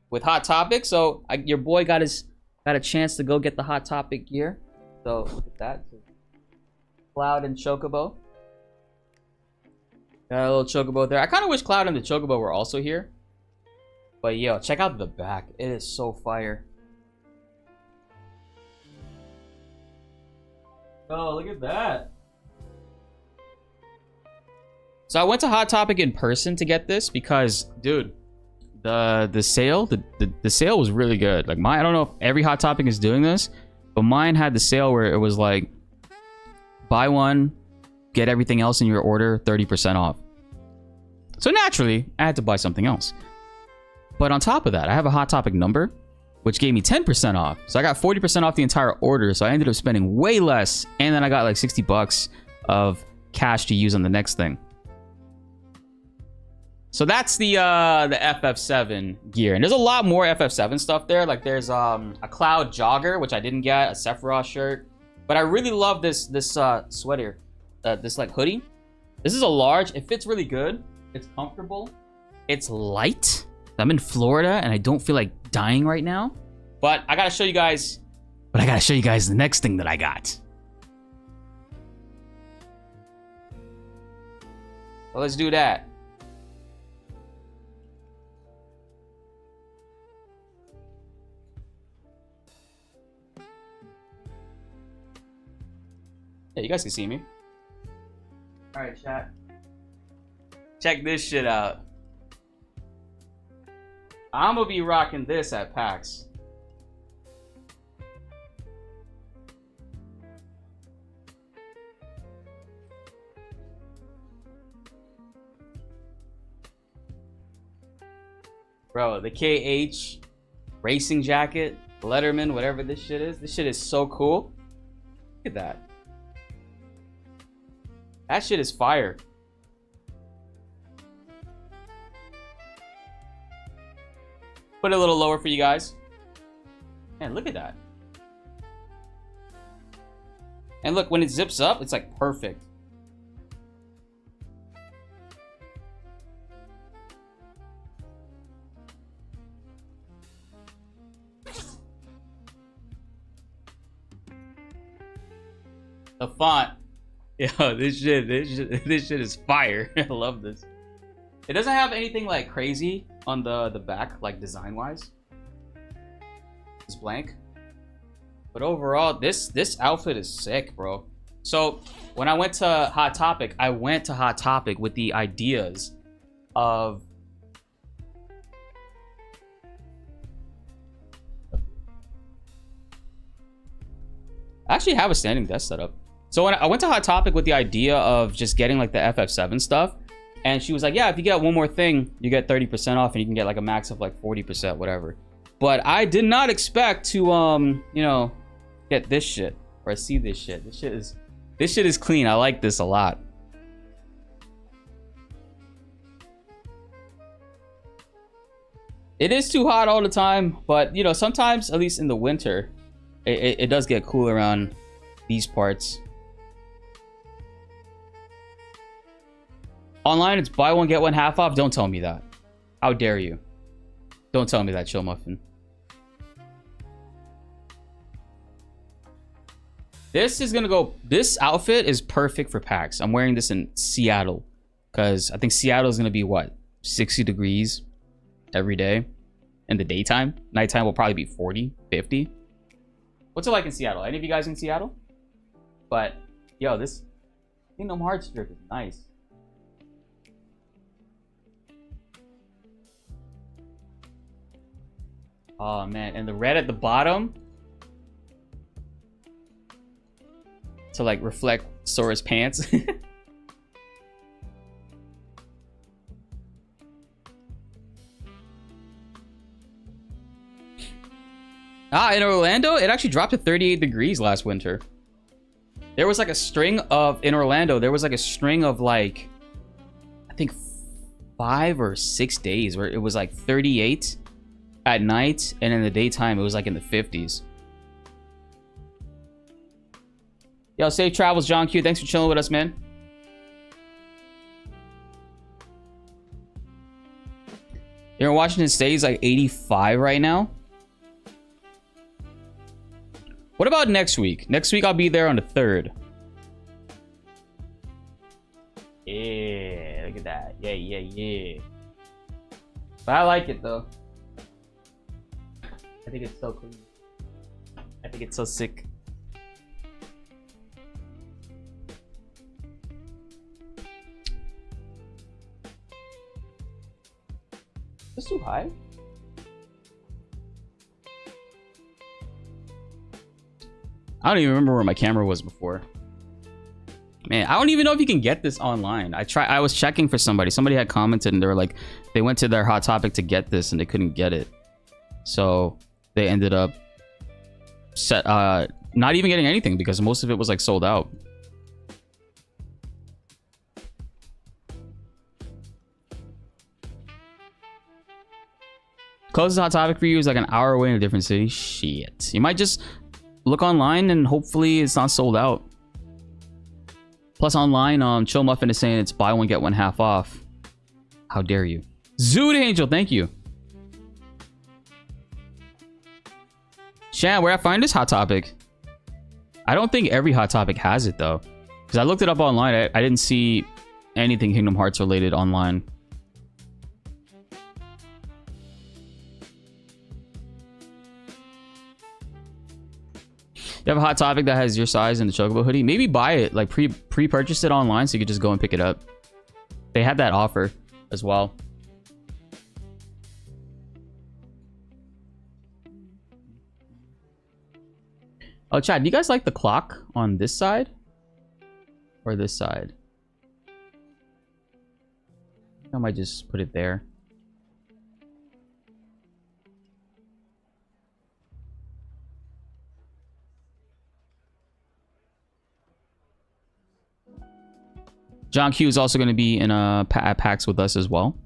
with Hot Topic. So your boy got a chance to go get the Hot Topic gear. So look at that. Cloud and Chocobo. Got a little Chocobo there. I kind of wish Cloud and the Chocobo were also here. But yo, check out the back. It is so fire. Oh, look at that. So I went to Hot Topic in person to get this because, dude, the sale was really good. Like I don't know if every Hot Topic is doing this, but mine had the sale where it was like buy one, get everything else in your order 30% off. So naturally, I had to buy something else. But on top of that, I have a Hot Topic number, which gave me 10% off. So I got 40% off the entire order. So I ended up spending way less. And then I got like 60 bucks of cash to use on the next thing. So that's the FF7 gear. And there's a lot more FF7 stuff there. Like there's a Cloud jogger, which I didn't get, a Sephiroth shirt. But I really love this sweater, this like hoodie. This is a large. It fits really good. It's comfortable. It's light. I'm in Florida and I don't feel like dying right now. But I gotta show you guys. But I gotta show you guys the next thing that I got. Well, let's do that. Yeah, you guys can see me. All right, chat. Check this shit out. I'm gonna be rocking this at PAX. Bro, the KH racing jacket, Letterman, whatever this shit is. This shit is so cool. Look at that. That shit is fire. Put it a little lower for you guys. Man, look at that. And look, when it zips up, it's like perfect. The font. Yo, this shit is fire. I love this. It doesn't have anything like crazy on the back, like design wise. It's blank. But overall, this outfit is sick, bro. So when I went to Hot Topic, I went to Hot Topic with the ideas of I actually have a standing desk setup. So when I went to Hot Topic with the idea of just getting like the FF7 stuff, and she was like, yeah, if you get one more thing, you get 30% off and you can get like a max of like 40%, whatever. But I did not expect to, you know, get this shit or see this shit. This shit is clean. I like this a lot. It is too hot all the time, but you know, sometimes, at least in the winter, it does get cool around these parts. Online, it's buy one, get one half off. Don't tell me that. How dare you? Don't tell me that, Chill Muffin. This is gonna go. This outfit is perfect for PAX. I'm wearing this in Seattle because I think Seattle is gonna be what, 60 degrees every day in the daytime. Nighttime will probably be 40, 50. What's it like in Seattle? Any of you guys in Seattle? But yo, this Kingdom Hearts strip is nice. Oh man, and the red at the bottom to like reflect Sora's pants. In Orlando, it actually dropped to 38 degrees last winter. There was like a string of, in Orlando, there was like a string of like, I think 5 or 6 days where it was like 38 at night, and in the daytime it was like in the 50s. Yo, safe travels, John Q. Thanks for chilling with us, man. Here in Washington State is like 85 right now. What about next week? Next week I'll be there on the 3rd. Yeah, look at that. Yeah. But I like it though. I think it's so clean. I think it's so sick. Is this too high? I don't even remember where my camera was before. Man, I don't even know if you can get this online. I was checking for somebody. Somebody had commented and they were like, they went to their Hot Topic to get this and they couldn't get it. So they ended up not even getting anything because most of it was like sold out. Closest Hot Topic for you is like an hour away in a different city. Shit. You might just look online and hopefully it's not sold out. Plus online, Chill Muffin is saying it's buy one get one half off. How dare you? Zoot Angel, thank you. Shan, where I find this Hot Topic? I don't think every Hot Topic has it though. Because I looked it up online. I didn't see anything Kingdom Hearts related online. You have a Hot Topic that has your size in the Chocobo hoodie? Maybe buy it, like pre-purchase it online so you could just go and pick it up. They had that offer as well. Oh, Chad, do you guys like the clock on this side? Or this side? I might just put it there. John Q is also going to be in at PAX with us as well.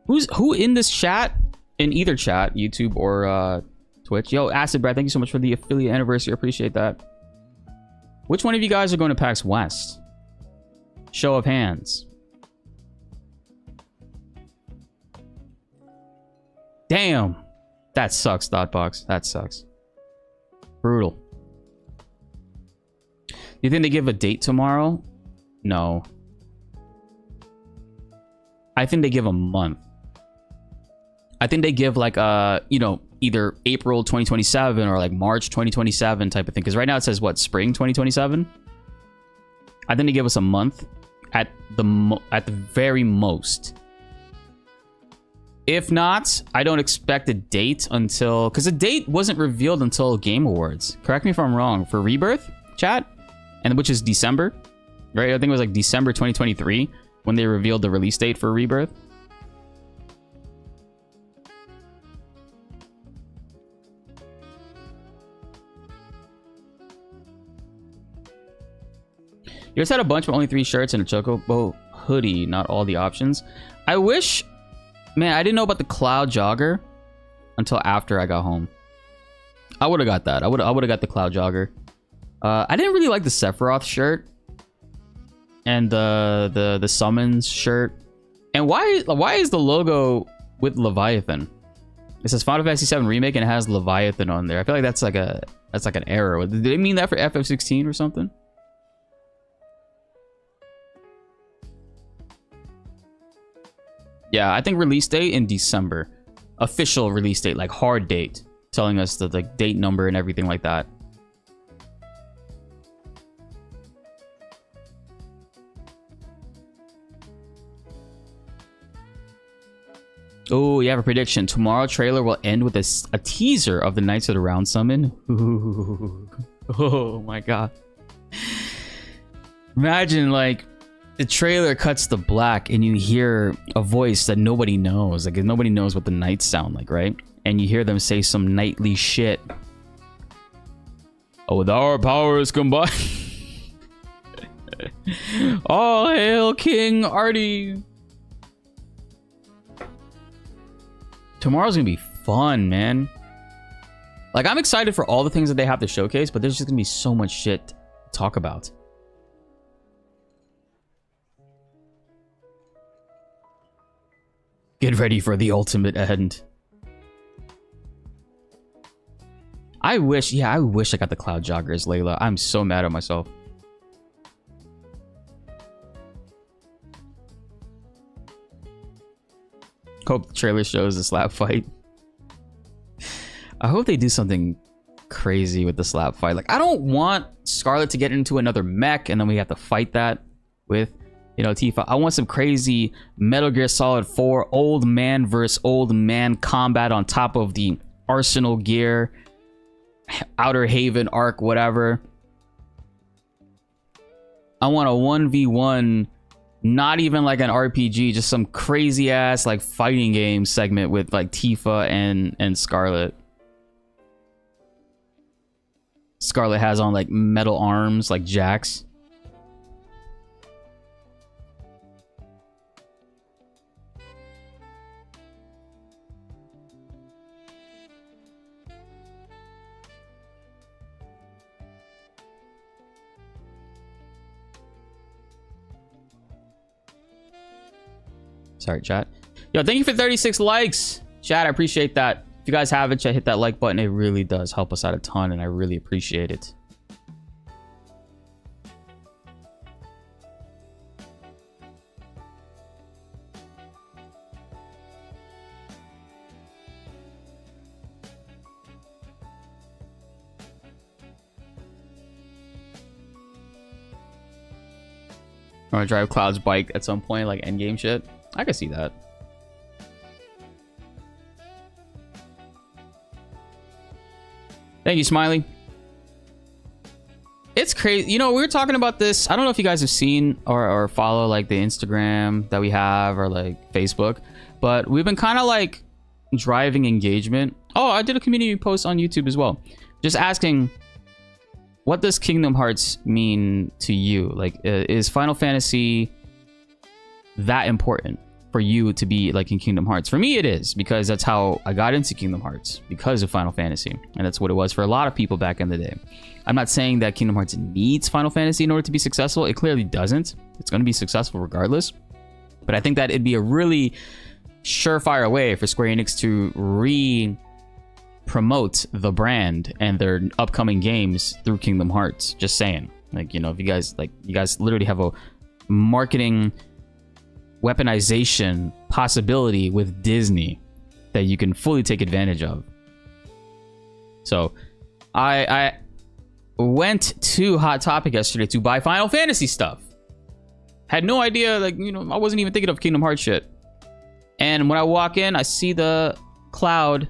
Who in this chat? In either chat, YouTube or Twitch? Yo, Acid Brad, thank you so much for the affiliate anniversary. Appreciate that. Which one of you guys are going to PAX West? Show of hands. Damn. That sucks, Thoughtbox. That sucks. Brutal. You think they give a date tomorrow? No. I think they give a month. I think they give like you know, either April 2027 or like March 2027 type of thing. Because right now it says what, spring 2027? I think they give us a month at the very most. If not, I don't expect a date until, because the date wasn't revealed until Game Awards. Correct me if I'm wrong. For Rebirth, chat? And which is December, right? I think it was like December 2023 when they revealed the release date for Rebirth. You guys had a bunch, but only 3 shirts and a Chocobo hoodie, not all the options. I wish, man, I didn't know about the Cloud Jogger until after I got home. I would have got that. I would have got the Cloud Jogger. I didn't really like the Sephiroth shirt and the Summons shirt. And why is the logo with Leviathan? It says Final Fantasy 7 Remake and it has Leviathan on there. I feel like that's like an error. Did they mean that for FF16 or something? Yeah, I think release date in December. Official release date, like hard date, telling us the like date number and everything like that. Oh, you have a prediction. Tomorrow trailer will end with a teaser of the Knights of the Round summon. Ooh. Oh my god. Imagine like the trailer cuts to black and you hear a voice that nobody knows. Like nobody knows what the knights sound like, right? And you hear them say some knightly shit. Oh, with our powers combined. All hail King Artie. Tomorrow's gonna be fun, man. Like, I'm excited for all the things that they have to showcase, but there's just gonna be so much shit to talk about. Get ready for the ultimate end. I wish I got the Cloud Joggers, Layla. I'm so mad at myself. Hope the trailer shows the slap fight. I hope they do something crazy with the slap fight. Like, I don't want Scarlet to get into another mech and then we have to fight that with, you know, Tifa. I want some crazy Metal Gear Solid 4 old man versus old man combat on top of the Arsenal gear, Outer Haven arc, whatever. I want a 1v1, not even like an RPG, just some crazy ass like fighting game segment with like Tifa and Scarlet. Scarlet has on like metal arms like Jax. Sorry, chat. Yo, thank you for 36 likes. Chat, I appreciate that. If you guys haven't, chat, hit that like button. It really does help us out a ton, and I really appreciate it. I want to drive Cloud's bike at some point, like endgame shit. I can see that. Thank you, Smiley. It's crazy. You know, we were talking about this. I don't know if you guys have seen or follow like the Instagram that we have or like Facebook, but we've been kind of like driving engagement. Oh, I did a community post on YouTube as well. Just asking, what does Kingdom Hearts mean to you? Like, is Final Fantasy that important for you to be like in Kingdom Hearts? For me, it is, because that's how I got into Kingdom Hearts, because of Final Fantasy, and that's what it was for a lot of people back in the day. I'm not saying that Kingdom Hearts needs Final Fantasy in order to be successful. It clearly doesn't. It's going to be successful regardless, but I think that it'd be a really surefire way for Square Enix to promote the brand and their upcoming games through Kingdom Hearts. Just saying, like, you know, if you guys literally have a marketing weaponization possibility with Disney that you can fully take advantage of. So I went to Hot Topic yesterday to buy Final Fantasy stuff. Had no idea, like, you know, I wasn't even thinking of Kingdom Hearts shit. And when I walk in, I see the Cloud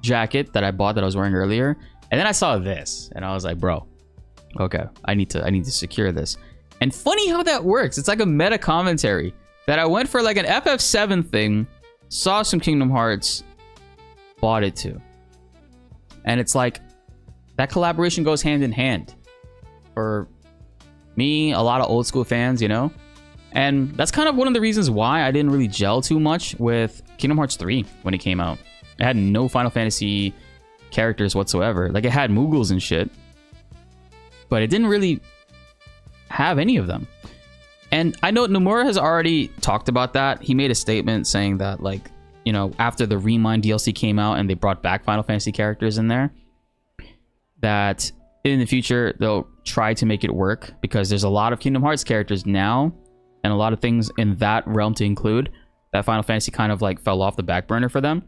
jacket that I bought that I was wearing earlier, and then I saw this and I was like, bro, okay, I need to secure this. And funny how that works. It's like a meta commentary that I went for like an FF7 thing, saw some Kingdom Hearts, bought it too. And it's like that collaboration goes hand in hand for me, a lot of old school fans, you know. And that's kind of one of the reasons why I didn't really gel too much with Kingdom Hearts 3 when it came out. It had no Final Fantasy characters whatsoever. Like, it had Moogles and shit, but it didn't really have any of them. And I know Nomura has already talked about that. He made a statement saying that, like, you know, after the Remind DLC came out and they brought back Final Fantasy characters in there, that in the future they'll try to make it work, because there's a lot of Kingdom Hearts characters now and a lot of things in that realm to include that Final Fantasy kind of like fell off the back burner for them.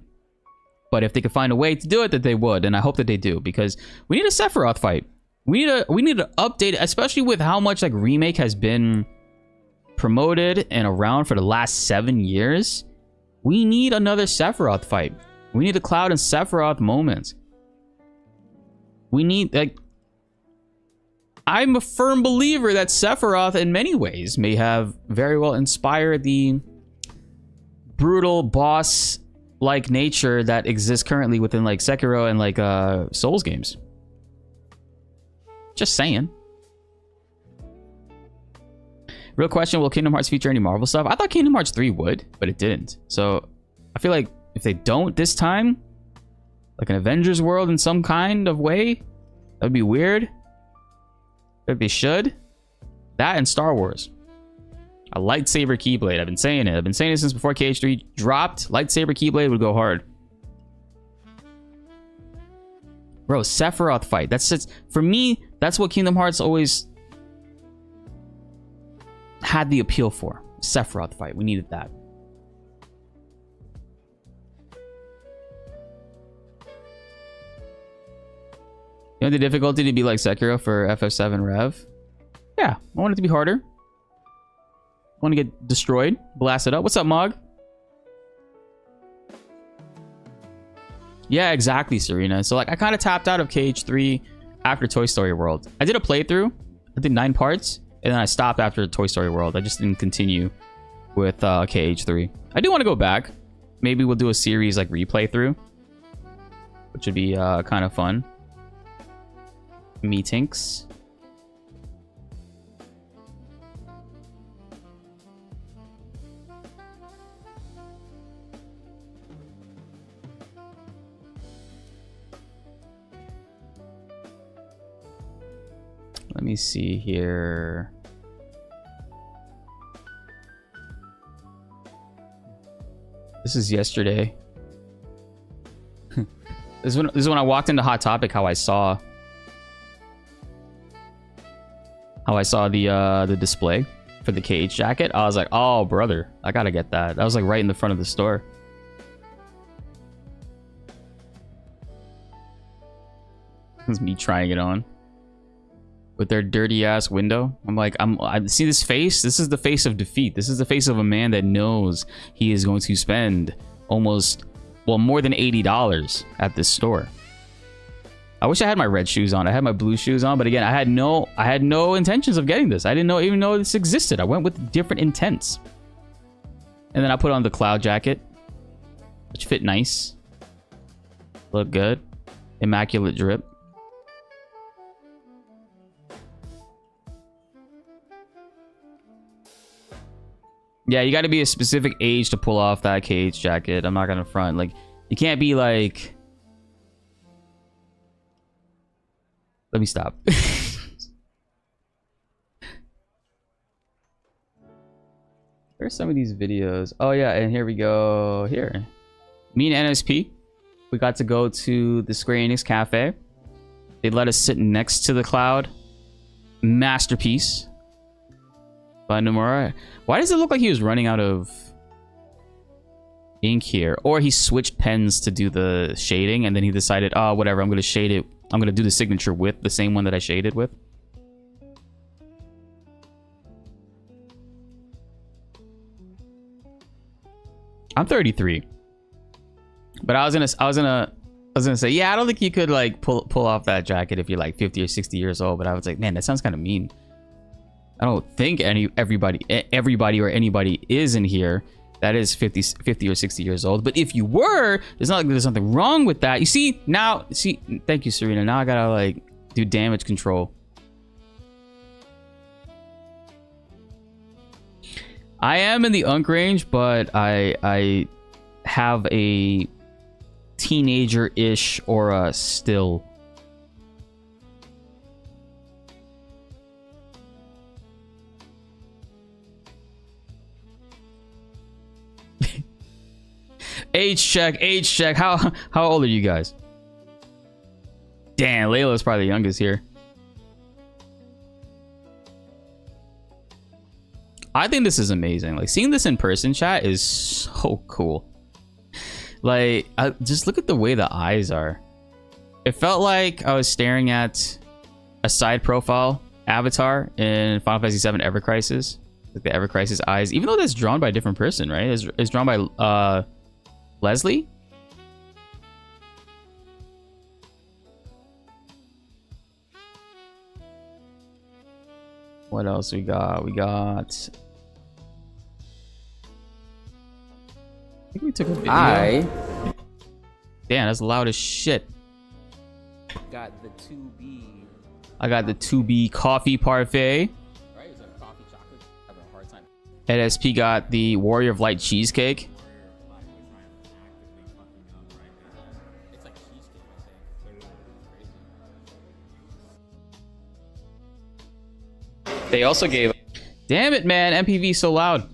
But if they could find a way to do it, that they would, and I hope that they do, because we need a Sephiroth fight. We need to update, especially with how much like Remake has been promoted and around for the last 7 years. We need another Sephiroth fight. We need a Cloud and Sephiroth moment. We need, like, I'm a firm believer that Sephiroth in many ways may have very well inspired the brutal boss like nature that exists currently within like Sekiro and like Souls games. Just saying. Real question, will Kingdom Hearts feature any Marvel stuff? I thought Kingdom Hearts 3 would, but it didn't. So I feel like if they don't this time, Like an Avengers world in some kind of way. That'd be weird. If they should. That and Star Wars. A lightsaber Keyblade. I've been saying it. I've been saying it since before KH3 dropped. Lightsaber Keyblade would go hard. Bro, Sephiroth fight. That's just, for me, that's what Kingdom Hearts always had the appeal for. Sephiroth fight. We needed that. You want the difficulty to be like Sekiro for FF7 Rev? Yeah, I want it to be harder. I want to get destroyed, blast it up. What's up, Mog? Yeah, exactly, Serena. So like, I kind of tapped out of KH3 after Toy Story World. I did a playthrough. I did 9 parts, and then I stopped after Toy Story World. I just didn't continue with KH3. I do want to go back. Maybe we'll do a series like replay through, which would be kind of fun. Meetinks. Let me see here. This is yesterday. This is when I walked into Hot Topic. How I saw the display for the KH jacket. I was like, oh brother, I gotta get that. That was like right in the front of the store. It's me trying it on with their dirty ass window. I'm like, I see this face. This is the face of defeat. This is the face of a man that knows he is going to spend almost, well, more than $80 at this store. I wish I had my red shoes on. I had my blue shoes on, but again, I had no intentions of getting this. I didn't even know this existed. I went with different intents. And then I put on the cloud jacket, which fit nice. Look good. Immaculate drip. Yeah, you got to be a specific age to pull off that KH jacket. I'm not gonna front. Like, you can't be like... Let me stop. Where's some of these videos? Oh yeah, and here we go. Here, me and NSP, we got to go to the Square Enix cafe. They let us sit next to the cloud. Masterpiece by Nomura. Why does it look like he was running out of ink here? Or he switched pens to do the shading, and then he decided, oh, whatever, I'm gonna shade it. I'm gonna do the signature with the same one that I shaded with. I'm 33, but I was gonna say, yeah, I don't think you could like pull off that jacket if you're like 50 or 60 years old. But I was like, man, that sounds kind of mean. I don't think everybody or anybody is in here that is 50 or 60 years old. But if you were, it's not like there's something wrong with that. You see, now, thank you, Serena. Now I gotta like do damage control. I am in the Unk range, but I have a teenager-ish aura still. Age check. How old are you guys? Damn, Layla's probably the youngest here. I think this is amazing. Like, seeing this in person, chat, is so cool. Like, just look at the way the eyes are. It felt like I was staring at a side profile avatar in Final Fantasy VII Ever Crisis. Like the Ever Crisis eyes, even though that's drawn by a different person, right? It's drawn by Leslie. What else we got? I think we took a video. Damn, that's loud as shit.
Got the 2B.
I got the 2B coffee parfait.
Right? Is that coffee chocolate? Having a hard time.
NSP got the Warrior of Light cheesecake.
It's like cheesecake. They also gave
Damn it, man. MPV so loud.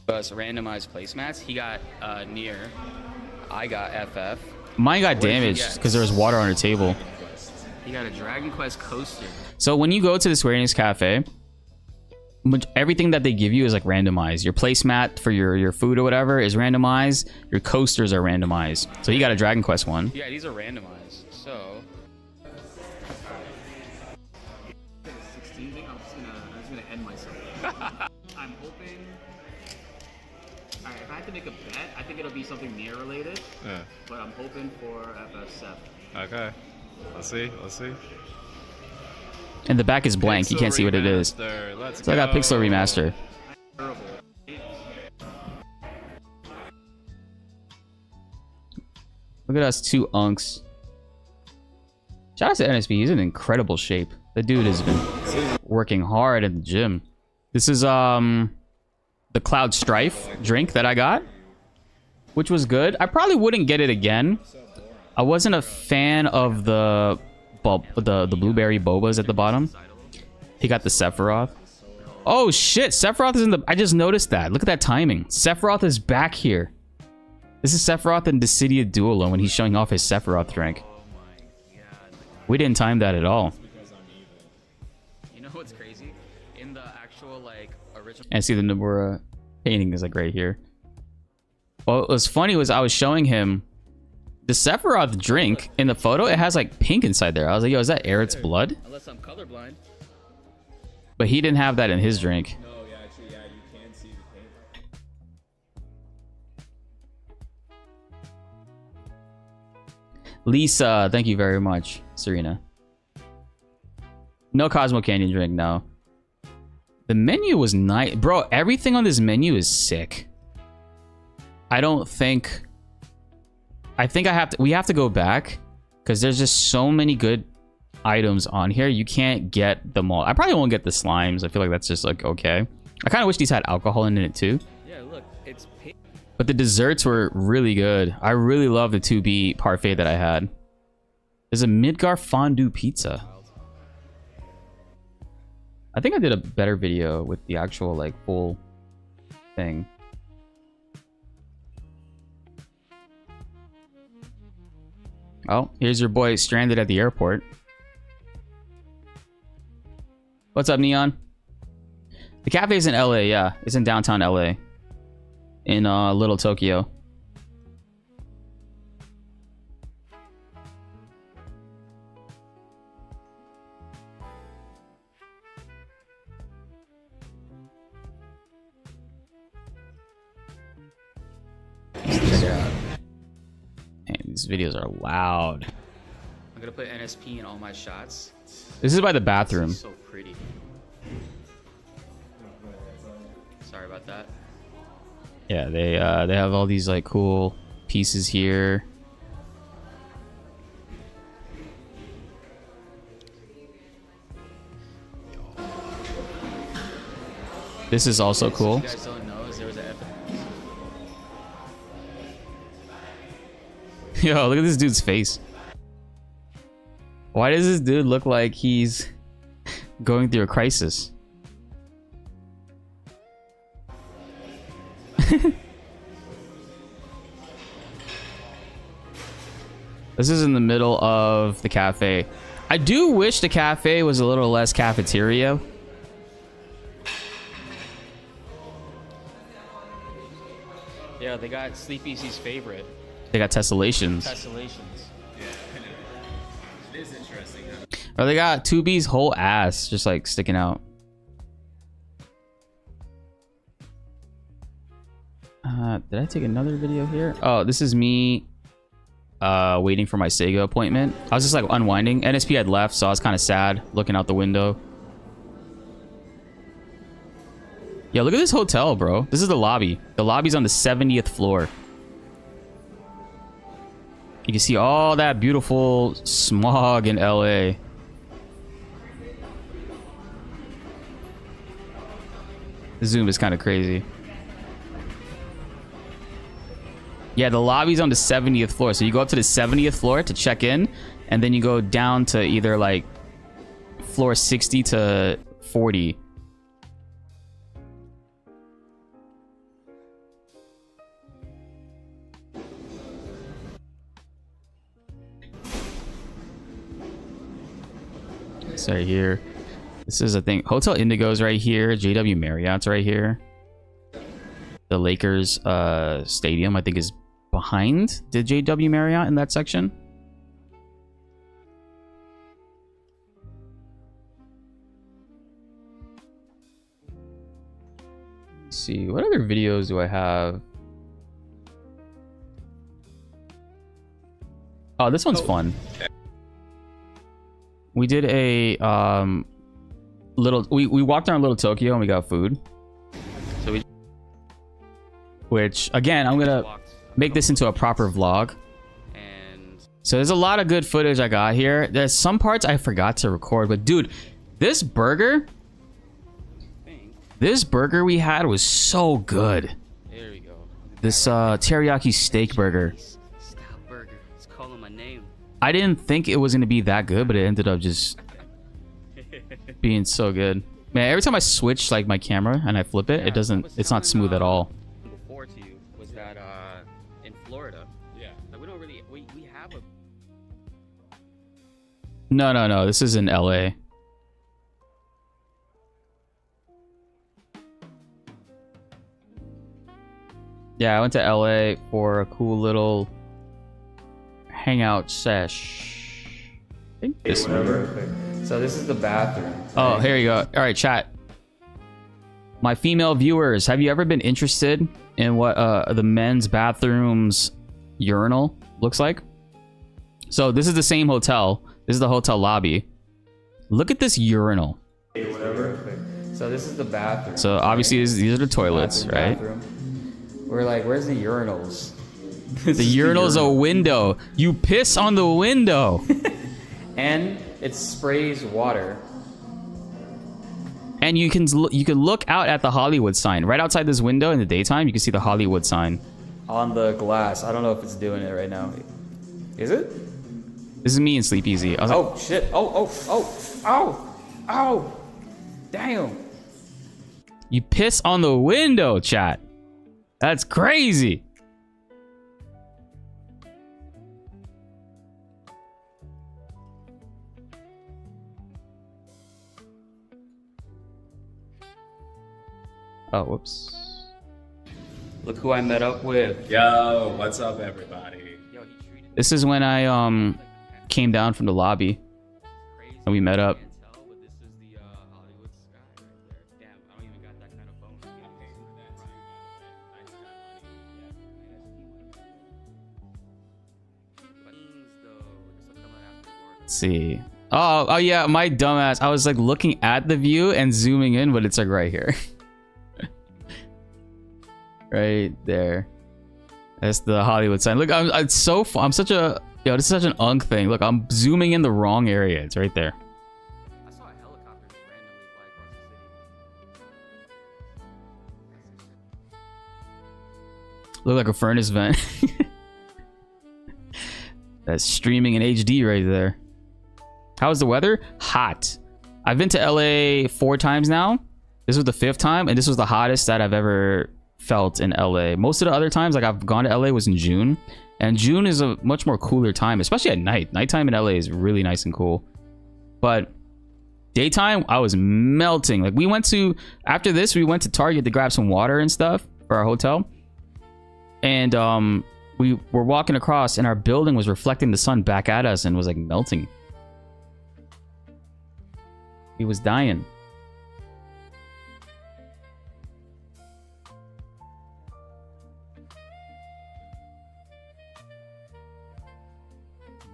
us randomized placemats. He got near. I got FF.
Mine got
What did you
damaged
get?
because there was water on her table.
He got a Dragon Quest coaster.
So when you go to the Square Enix Cafe, everything that they give you is like randomized. Your placemat for your food or whatever is randomized. Your coasters are randomized. So you got a Dragon Quest one.
Yeah, these are randomized. So. 16 thing. I'm just gonna end myself. I'm hoping. All right, if I had to make a bet, I think it'll be something near related.
Yeah.
But I'm hoping for FF7.
Okay. Let's see. Let's see.
And the back is blank. You can't see what it is.
Let's
So I got Pixel Remaster.
Terrible.
Look at us, two unks. Shout out to NSB. He's in incredible shape. The dude has been working hard at the gym. This is the Cloud Strife drink that I got, which was good. I probably wouldn't get it again. I wasn't a fan of the blueberry bobas at the bottom. He got the Sephiroth. Oh shit, Sephiroth is in the... I just noticed that. Look at that timing. Sephiroth is back here. This is Sephiroth in Dissidia Duolo when he's showing off his Sephiroth drink. We didn't time that at all.
You know what's crazy? In the actual like original.
And see the Nomura painting is like right here. What was funny was I was showing him the Sephiroth drink in the photo. It has like pink inside there. I was like, yo, is that Aerith's blood?
Unless I'm colorblind.
But he didn't have that in his drink.
No, yeah, actually, yeah, you can see the paint.
Lisa, thank you very much, Serena. No Cosmo Canyon drink, no. The menu was nice. Bro, everything on this menu is sick. I think we have to go back because there's just so many good items on here. You can't get them all. I probably won't get the slimes. I feel like that's just like okay. I kind of wish these had alcohol in it too.
Yeah, look, it's pink.
But the desserts were really good. I really love the 2B parfait that I had. There's a Midgar fondue pizza. I think I did a better video with the actual like full thing. Oh, here's your boy stranded at the airport. What's up, Neon? The cafe's in LA, yeah. It's in downtown LA. In Little Tokyo. Man, these videos are loud.
I'm gonna put NSP in all my shots.
This is by the bathroom.
This is so pretty. Sorry about that.
Yeah, they have all these like cool pieces here. This is also cool.
What you guys don't know is there was a
Yo, look at this dude's face. Why does this dude look like he's going through a crisis? This is in the middle of the cafe. I do wish the cafe was a little less cafeteria.
Yeah, they got Sleep Easy's favorite.
They got tessellations.
Tessellations.
It is interesting.
Or they got 2B's whole ass just like sticking out. Did I take another video here? Oh, this is me waiting for my Sega appointment. I was just like unwinding. NSP had left, so I was kind of sad looking out the window. Yeah, look at this hotel, bro. This is the lobby. The lobby's on the 70th floor. You can see all that beautiful smog in LA. The zoom is kind of crazy. Yeah, the lobby's on the 70th floor. So you go up to the 70th floor to check in, and then you go down to either like floor 60 to 40. It's right here. This is, I think, Hotel Indigo's right here. JW Marriott's right here. The Lakers stadium, I think, is behind the JW Marriott in that section. Let's see, what other videos do I have? Oh, this one's fun. We did a little we walked around Little Tokyo and we got food. So we, which again, I'm gonna make this into a proper vlog. And so there's a lot of good footage I got here. There's some parts I forgot to record, but dude, this burger we had was so good.
There we go.
This teriyaki steak burger.
Stop burger. It's calling my name.
I didn't think it was gonna be that good, but it ended up just being so good. Man, every time I switch like my camera and I flip it, it's not smooth at all.
Before to you was that in Florida. Yeah. Like we don't really we have a
No. This is in LA. Yeah, I went to LA for a cool little hangout sesh. I think this one.
So this is the bathroom.
Oh, here you go. All right, chat. My female viewers, have you ever been interested in what the men's bathrooms urinal looks like? So this is the same hotel. This is the hotel lobby. Look at this urinal.
So this is the bathroom.
So obviously these are the toilets, right?
We're like, where's the urinals?
The urinal's a window. You piss on the window.
And it sprays water.
And you can look out at the Hollywood sign. Right outside this window in the daytime, you can see the Hollywood sign.
On the glass. I don't know if it's doing it right now. Is it?
This is me in Sleep Easy. I was
oh, shit. Oh. Damn.
You piss on the window, chat. That's crazy. Oh, whoops.
Look who I met up with.
Yo, what's up, everybody?
This is when I came down from the lobby and we met up. Let's see. Oh yeah, my dumbass. I was like looking at the view and zooming in, but it's like right here. Right there. That's the Hollywood sign. Look, I'm such a this is such an unk thing. Look, I'm zooming in the wrong area. It's right there.
I saw a helicopter randomly fly across the city.
Look like a furnace vent. That's streaming in HD right there. How's the weather? Hot. I've been to LA 4 times now. This was the 5th time, and this was the hottest that I've ever felt in LA. Most of the other times like I've gone to LA was in June, and June is a much more cooler time, especially at night. Nighttime in LA is really nice and cool, but daytime I was melting. Like after this we went to Target to grab some water and stuff for our hotel, and we were walking across and our building was reflecting the sun back at us and was like melting. He was dying.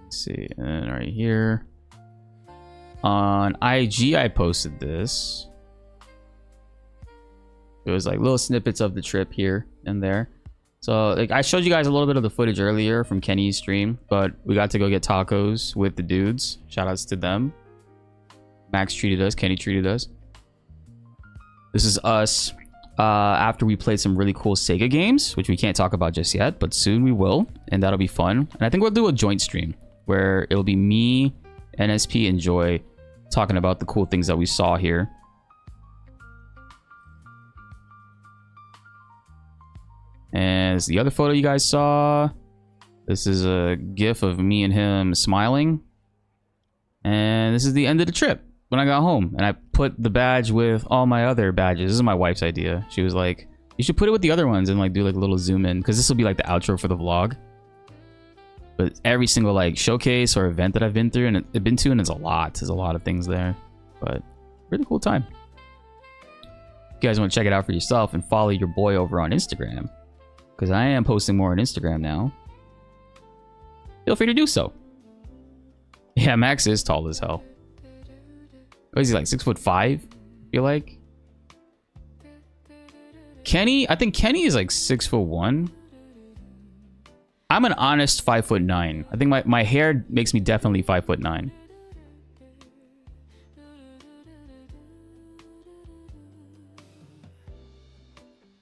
See, and then right here on IG I posted this. It was like little snippets of the trip here and there. So like I showed you guys a little bit of the footage earlier from Kenny's stream, but we got to go get tacos with the dudes. Shout outs to them. Max treated us, Kenny treated us. This is us after we played some really cool Sega games, which we can't talk about just yet, but soon we will, and that'll be fun. And I think we'll do a joint stream where it'll be me, NSP, and Joy talking about the cool things that we saw here. And it's the other photo you guys saw. This is a gif of me and him smiling. And this is the end of the trip when I got home. And I put the badge with all my other badges. This is my wife's idea. She was like, you should put it with the other ones and like do like a little zoom in, because this will be like the outro for the vlog. But every single like showcase or event that I've been through and it's a lot. There's a lot of things there. But really cool time. If you guys want to check it out for yourself and follow your boy over on Instagram, because I am posting more on Instagram now, feel free to do so. Yeah, Max is tall as hell. What is he, like 6'5"? I feel like. Kenny, I think Kenny is like 6'1". I'm an honest 5'9". I think my hair makes me definitely 5'9".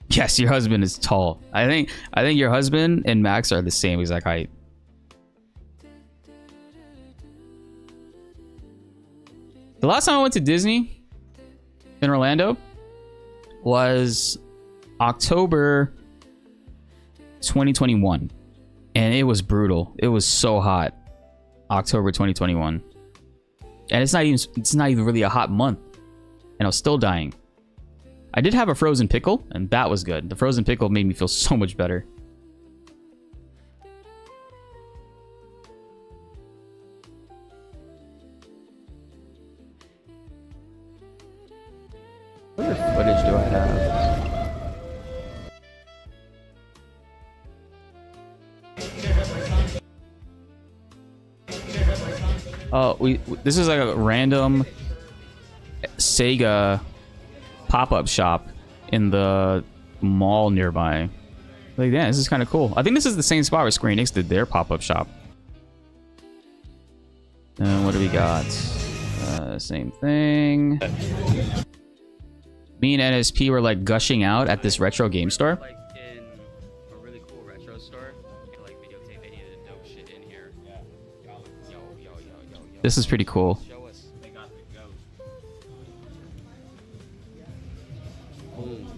Yes, your husband is tall. I think your husband and Max are the same exact height. The last time I went to Disney in Orlando was October 2021. And it was brutal. It was so hot. October 2021. And it's not even really a hot month. And I was still dying. I did have a frozen pickle, and that was good. The frozen pickle made me feel so much better. What other footage do I have? Oh, this is like a random Sega pop-up shop in the mall nearby. Like, yeah, this is kind of cool. I think this is the same spot where Square Enix did their pop-up shop. And what do we got? Same thing. Me and NSP were like gushing out at this retro game store.
Like in a really cool retro store, you can like videotape any of the dope shit in here. Yo.
This is pretty cool.
Show us. They got the goat.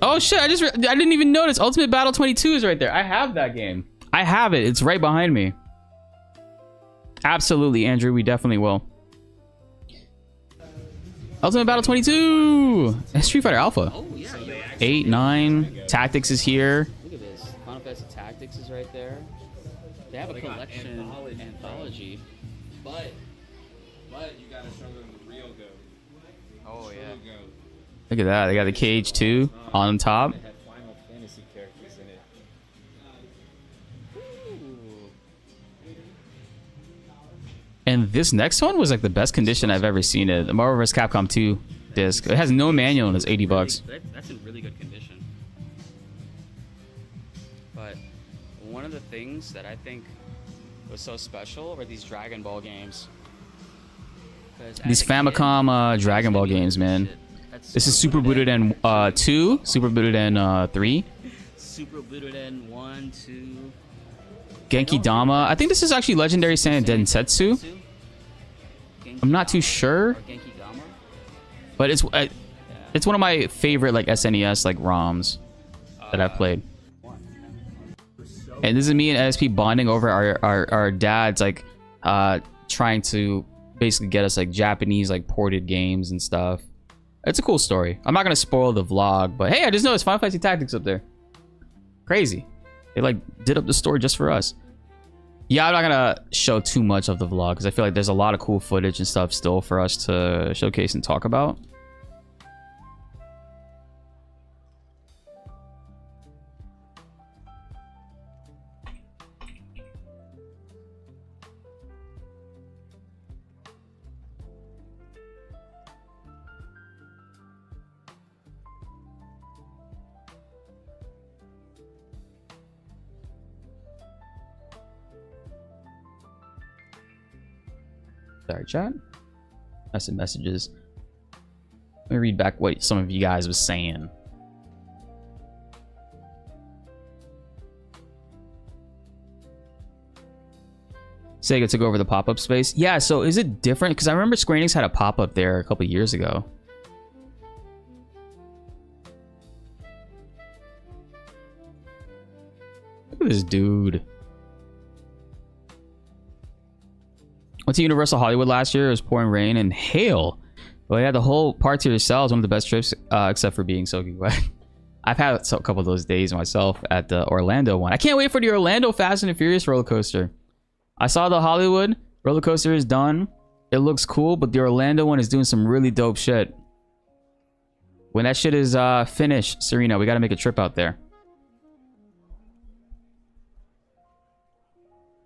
Oh shit, I didn't even notice. Ultimate Battle 22 is right there. I have that game. I have it. It's right behind me. Absolutely, Andrew. We definitely will. Ultimate Battle 22! And Street Fighter Alpha.
Oh, yeah.
8, 9. Tactics is here.
Look at this. Final Fantasy Tactics is right there. They have a collection anthology.
But you gotta show them the real goat.
Oh, yeah.
Look at that. They got the cage too on top.
They had Final Fantasy characters in it.
And this next one was like the best condition I've ever seen it. The Marvel vs. Capcom 2 disc. It has no manual and it's $80.
That's in really good condition. But one of the things that I think was so special were these Dragon Ball games.
These Famicom Dragon Ball games, man. This is Super Butoden 2, Super Butoden 3.
Super Butoden 1, 2.
Genki Dama. I think this is actually Legendary Saiyan Densetsu. I'm not too sure, but it's one of my favorite like SNES like ROMs that I've played. And this is me and NSP bonding over our dads like trying to basically get us like Japanese like ported games and stuff. It's a cool story. I'm not gonna spoil the vlog, but hey, I just noticed Final Fantasy Tactics up there. Crazy. They like did up the store just for us. Yeah, I'm not gonna show too much of the vlog because I feel like there's a lot of cool footage and stuff still for us to showcase and talk about. Sorry, chat. That's some messages. Let me read back what some of you guys was saying. Sega took over the pop-up space. Yeah, so is it different? Because I remember Square Enix had a pop-up there a couple years ago. at this dude. Went to Universal Hollywood last year. It was pouring rain and hail. Well, yeah, the whole park to yourself is one of the best trips, except for being soaking wet. I've had a couple of those days myself at the Orlando one. I can't wait for the Orlando Fast and Furious roller coaster. I saw the Hollywood roller coaster is done. It looks cool, but the Orlando one is doing some really dope shit. When that shit is finished, Serena, we got to make a trip out there.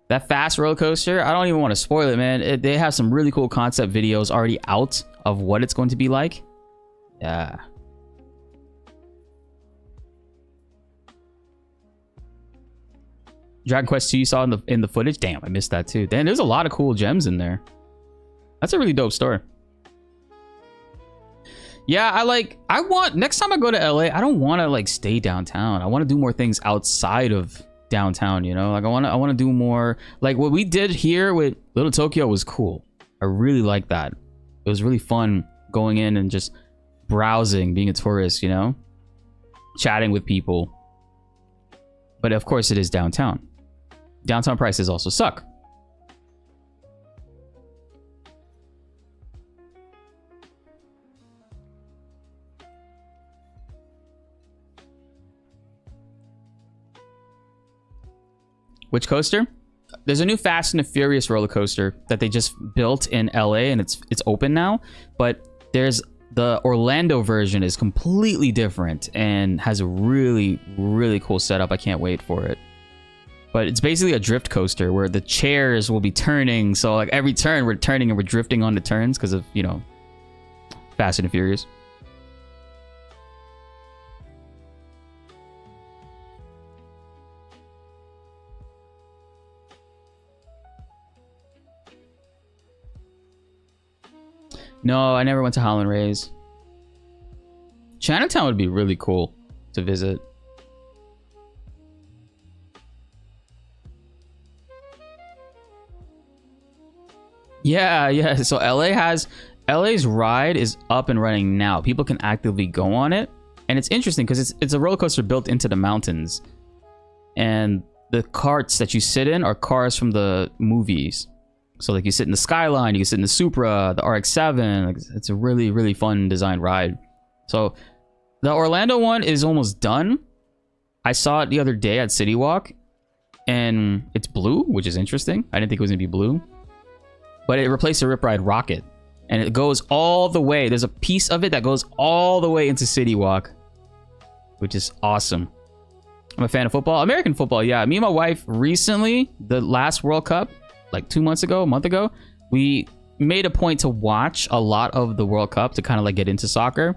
That Fast roller coaster, I don't even want to spoil it, man. They have some really cool concept videos already out of what it's going to be like. Yeah. Dragon Quest 2 you saw in the footage? Damn, I missed that too. Damn, there's a lot of cool gems in there. That's a really dope story. Yeah, I want, next time I go to LA, I don't want to like stay downtown. I want to do more things outside of downtown, you know? Like I want to do more, like what we did here with Little Tokyo was cool. I really like that. It was really fun going in and just browsing, being a tourist, you know? Chatting with people. But of course it is downtown. Downtown prices also suck. Which coaster? There's a new Fast and the Furious roller coaster that they just built in LA and it's open now. But there's the Orlando version is completely different and has a really, really cool setup. I can't wait for it. But it's basically a drift coaster where the chairs will be turning. So like every turn we're turning and we're drifting on the turns because of, you know, Fast and the Furious. No, I never went to Holland Rays. Chinatown would be really cool to visit. Yeah. So LA's ride is up and running now. People can actively go on it. And it's interesting because it's a roller coaster built into the mountains. And the carts that you sit in are cars from the movies. So like you sit in the Skyline, you can sit in the Supra, the RX-7. Like, it's a really, really fun design ride. So the Orlando one is almost done. I saw it the other day at City Walk. And it's blue, which is interesting. I didn't think it was going to be blue. But it replaced the Rip Ride Rocket. And it goes all the way. There's a piece of it that goes all the way into City Walk. Which is awesome. I'm a fan of football. American football, yeah. Me and my wife recently, the last World Cup, like 2 months ago, a month ago, we made a point to watch a lot of the World Cup to kind of like get into soccer.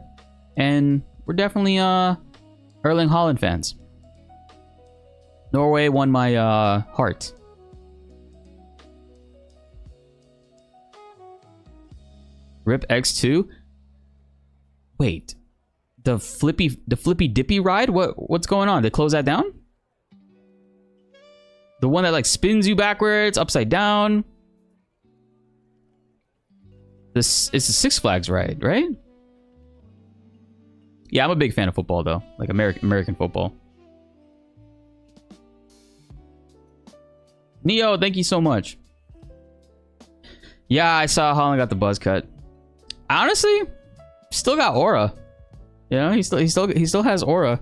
And we're definitely Erling Haaland fans. Norway won my heart. Rip X2. Wait, the flippy dippy ride? What's going on? They close that down? The one that like spins you backwards, upside down. This is the Six Flags ride, right? Yeah, I'm a big fan of football though, like American football. Neo, thank you so much. Yeah, I saw Holland got the buzz cut. Honestly, still got aura. You know, he still has aura.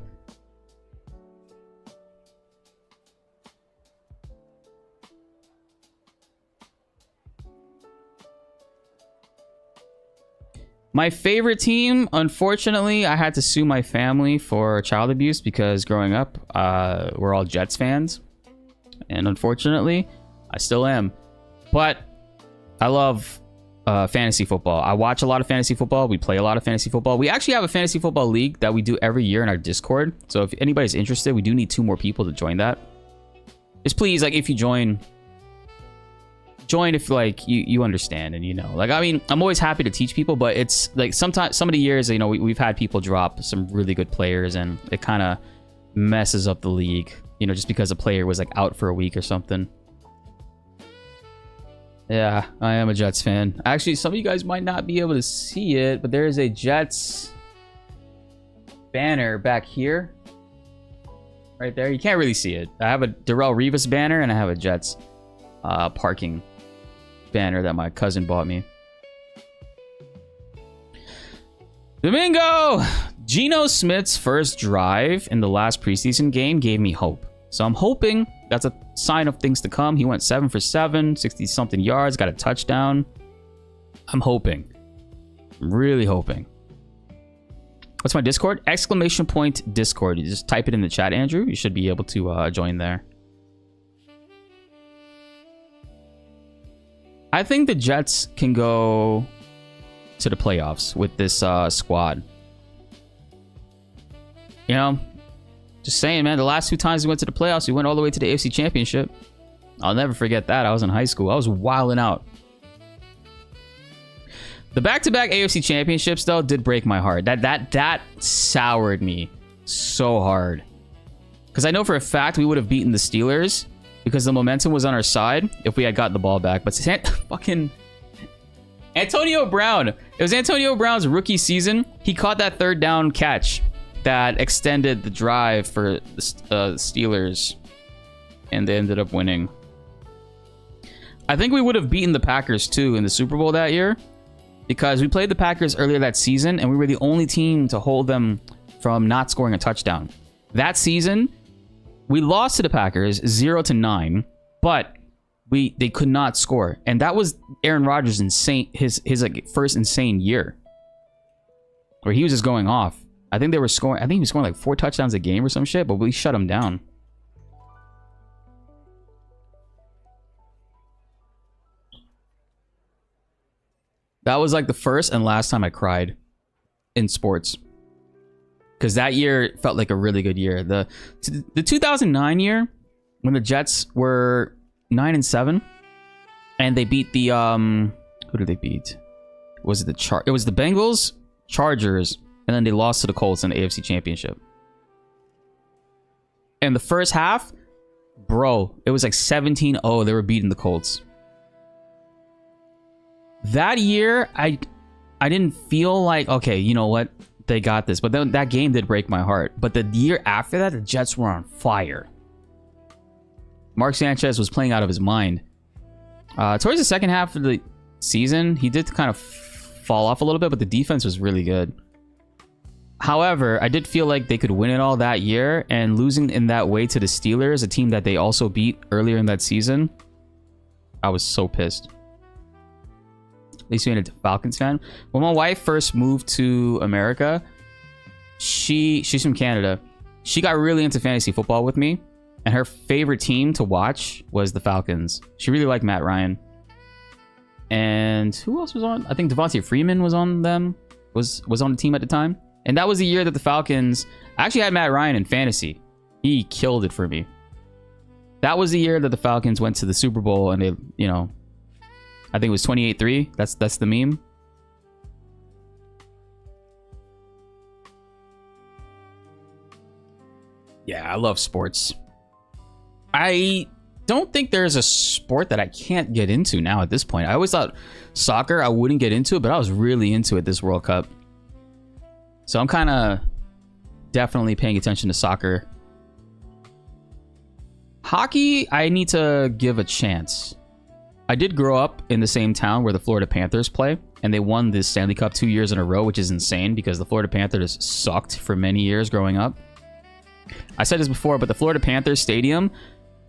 My favorite team, unfortunately, I had to sue my family for child abuse because growing up, we're all Jets fans. And unfortunately, I still am. But I love fantasy football. I watch a lot of fantasy football. We play a lot of fantasy football. We actually have a fantasy football league that we do every year in our Discord. So if anybody's interested, we do need 2 more people to join that. Just please, like, if you join if like you understand and you know, like, I mean, I'm always happy to teach people, but it's like sometimes some of the years, you know, we've had people drop some really good players and it kind of messes up the league, you know, just because a player was like out for a week or something. Yeah, I am a Jets fan. Actually, some of you guys might not be able to see it, but there is a Jets banner back here. right there. You can't really see it. I have a Darrell Rivas banner and I have a Jets parking banner that my cousin bought me. Domingo! Geno Smith's first drive in the last preseason game gave me hope. So I'm hoping that's a sign of things to come. He went 7 for 7, 60-something yards, got a touchdown. I'm hoping. I'm really hoping. What's my Discord? Exclamation point Discord. You just type it in the chat, Andrew. You should be able to join there. I think the Jets can go to the playoffs with this squad. You know, just saying, man. The last 2 times we went to the playoffs, we went all the way to the AFC Championship. I'll never forget that. I was in high school. I was wilding out. The back-to-back AFC Championships, though, did break my heart. That soured me so hard. Because I know for a fact we would have beaten the Steelers because the momentum was on our side if we had gotten the ball back. But fucking Antonio Brown. It was Antonio Brown's rookie season. He caught that 3rd down catch that extended the drive for the Steelers. And they ended up winning. I think we would have beaten the Packers, too, in the Super Bowl that year. Because we played the Packers earlier that season, and we were the only team to hold them from not scoring a touchdown. That season, we lost to the Packers 0-9, but they could not score. And that was Aaron Rodgers' his like first insane year. Where he was just going off. I think he was scoring like 4 touchdowns a game or some shit, but we shut him down. That was like the first and last time I cried in sports. Because that year felt like a really good year. The 2009 year, when the Jets were 9-7, and they beat the who did they beat? Was it it was the Bengals, Chargers, and then they lost to the Colts in the AFC Championship. And the first half, bro, it was like 17-0. They were beating the Colts. That year, I didn't feel like, okay, you know what? They got this. But then that game did break my heart. But the year after that, the Jets were on fire. Mark Sanchez was playing out of his mind. Towards the second half of the season, he did kind of fall off a little bit, but the defense was really good. However, I did feel like they could win it all that year, and losing in that way to the Steelers, a team that they also beat earlier in that season, I was so pissed. At least you ain't a Falcons fan. When my wife first moved to America, she's from Canada. She got really into fantasy football with me, and her favorite team to watch was the Falcons. She really liked Matt Ryan. And who else was on? I think Devontae Freeman was on them. Was on the team at the time. And that was the year that the Falcons actually had Matt Ryan in fantasy. He killed it for me. That was the year that the Falcons went to the Super Bowl, and they, you know, I think it was 28-3. That's the meme. Yeah, I love sports. I don't think there's a sport that I can't get into now at this point. I always thought soccer, I wouldn't get into it, but I was really into it this World Cup. So I'm kind of definitely paying attention to soccer. Hockey, I need to give a chance. I did grow up in the same town where the Florida Panthers play, and they won the Stanley Cup 2 years in a row, which is insane because the Florida Panthers sucked for many years growing up. I said this before, but the Florida Panthers stadium,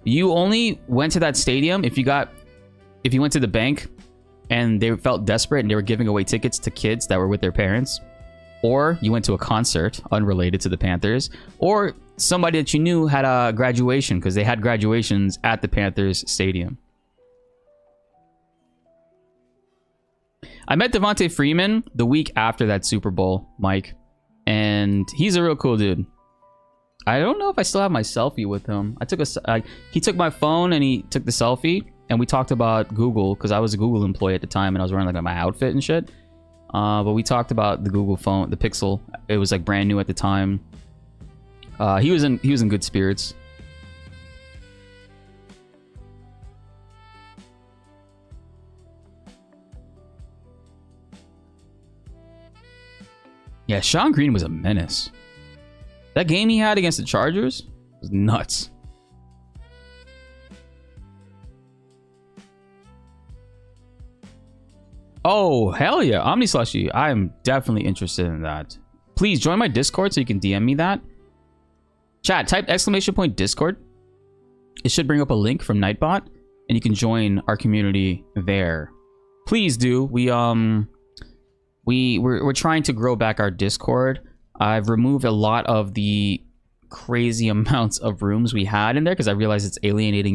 you only went to that stadium if you went to the bank and they felt desperate and they were giving away tickets to kids that were with their parents, or you went to a concert unrelated to the Panthers, or somebody that you knew had a graduation because they had graduations at the Panthers stadium. I met Devontae Freeman the week after that Super Bowl, Mike, and he's a real cool dude. I don't know if I still have my selfie with him. He took my phone and he took the selfie, and we talked about Google because I was a Google employee at the time and I was wearing like my outfit and shit. But we talked about the Google phone, the Pixel. It was like brand new at the time. He was in good spirits. Yeah, Sean Green was a menace. That game he had against the Chargers, It was nuts. Oh, hell yeah. Omni Slushy. I am definitely interested in that. Please join my Discord so you can DM me that. Chat, type !Discord. It should bring up a link from Nightbot, and you can join our community there. Please do. We're trying to grow back our Discord. I've removed a lot of the crazy amounts of rooms we had in there because I realized it's alienating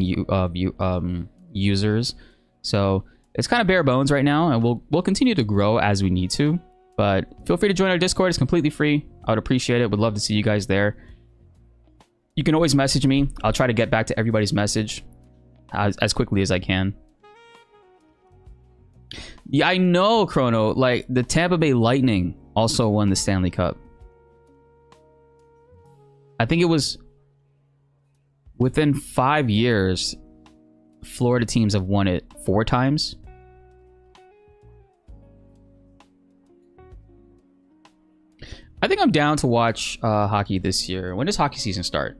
users. So it's kind of bare bones right now, and we'll continue to grow as we need to. But feel free to join our Discord. It's completely free. I would appreciate it. Would love to see you guys there. You can always message me. I'll try to get back to everybody's message as quickly as I can. Yeah, I know, Chrono. Like, the Tampa Bay Lightning also won the Stanley Cup. I think it was within 5 years, Florida teams have won it 4 times. I think I'm down to watch hockey this year. When does hockey season start?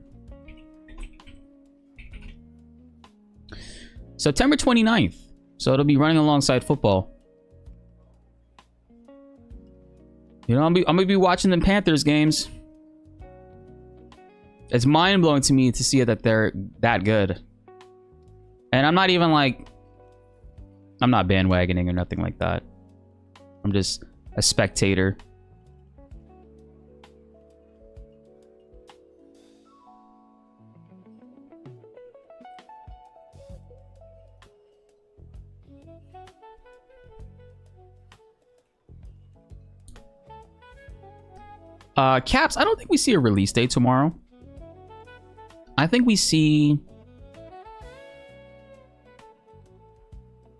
September 29th. So it'll be running alongside football. You know, I'm gonna be watching the Panthers games. It's mind-blowing to me to see that they're that good. And I'm not even like... I'm not bandwagoning or nothing like that. I'm just a spectator. Caps, I don't think we see a release date tomorrow. I think we see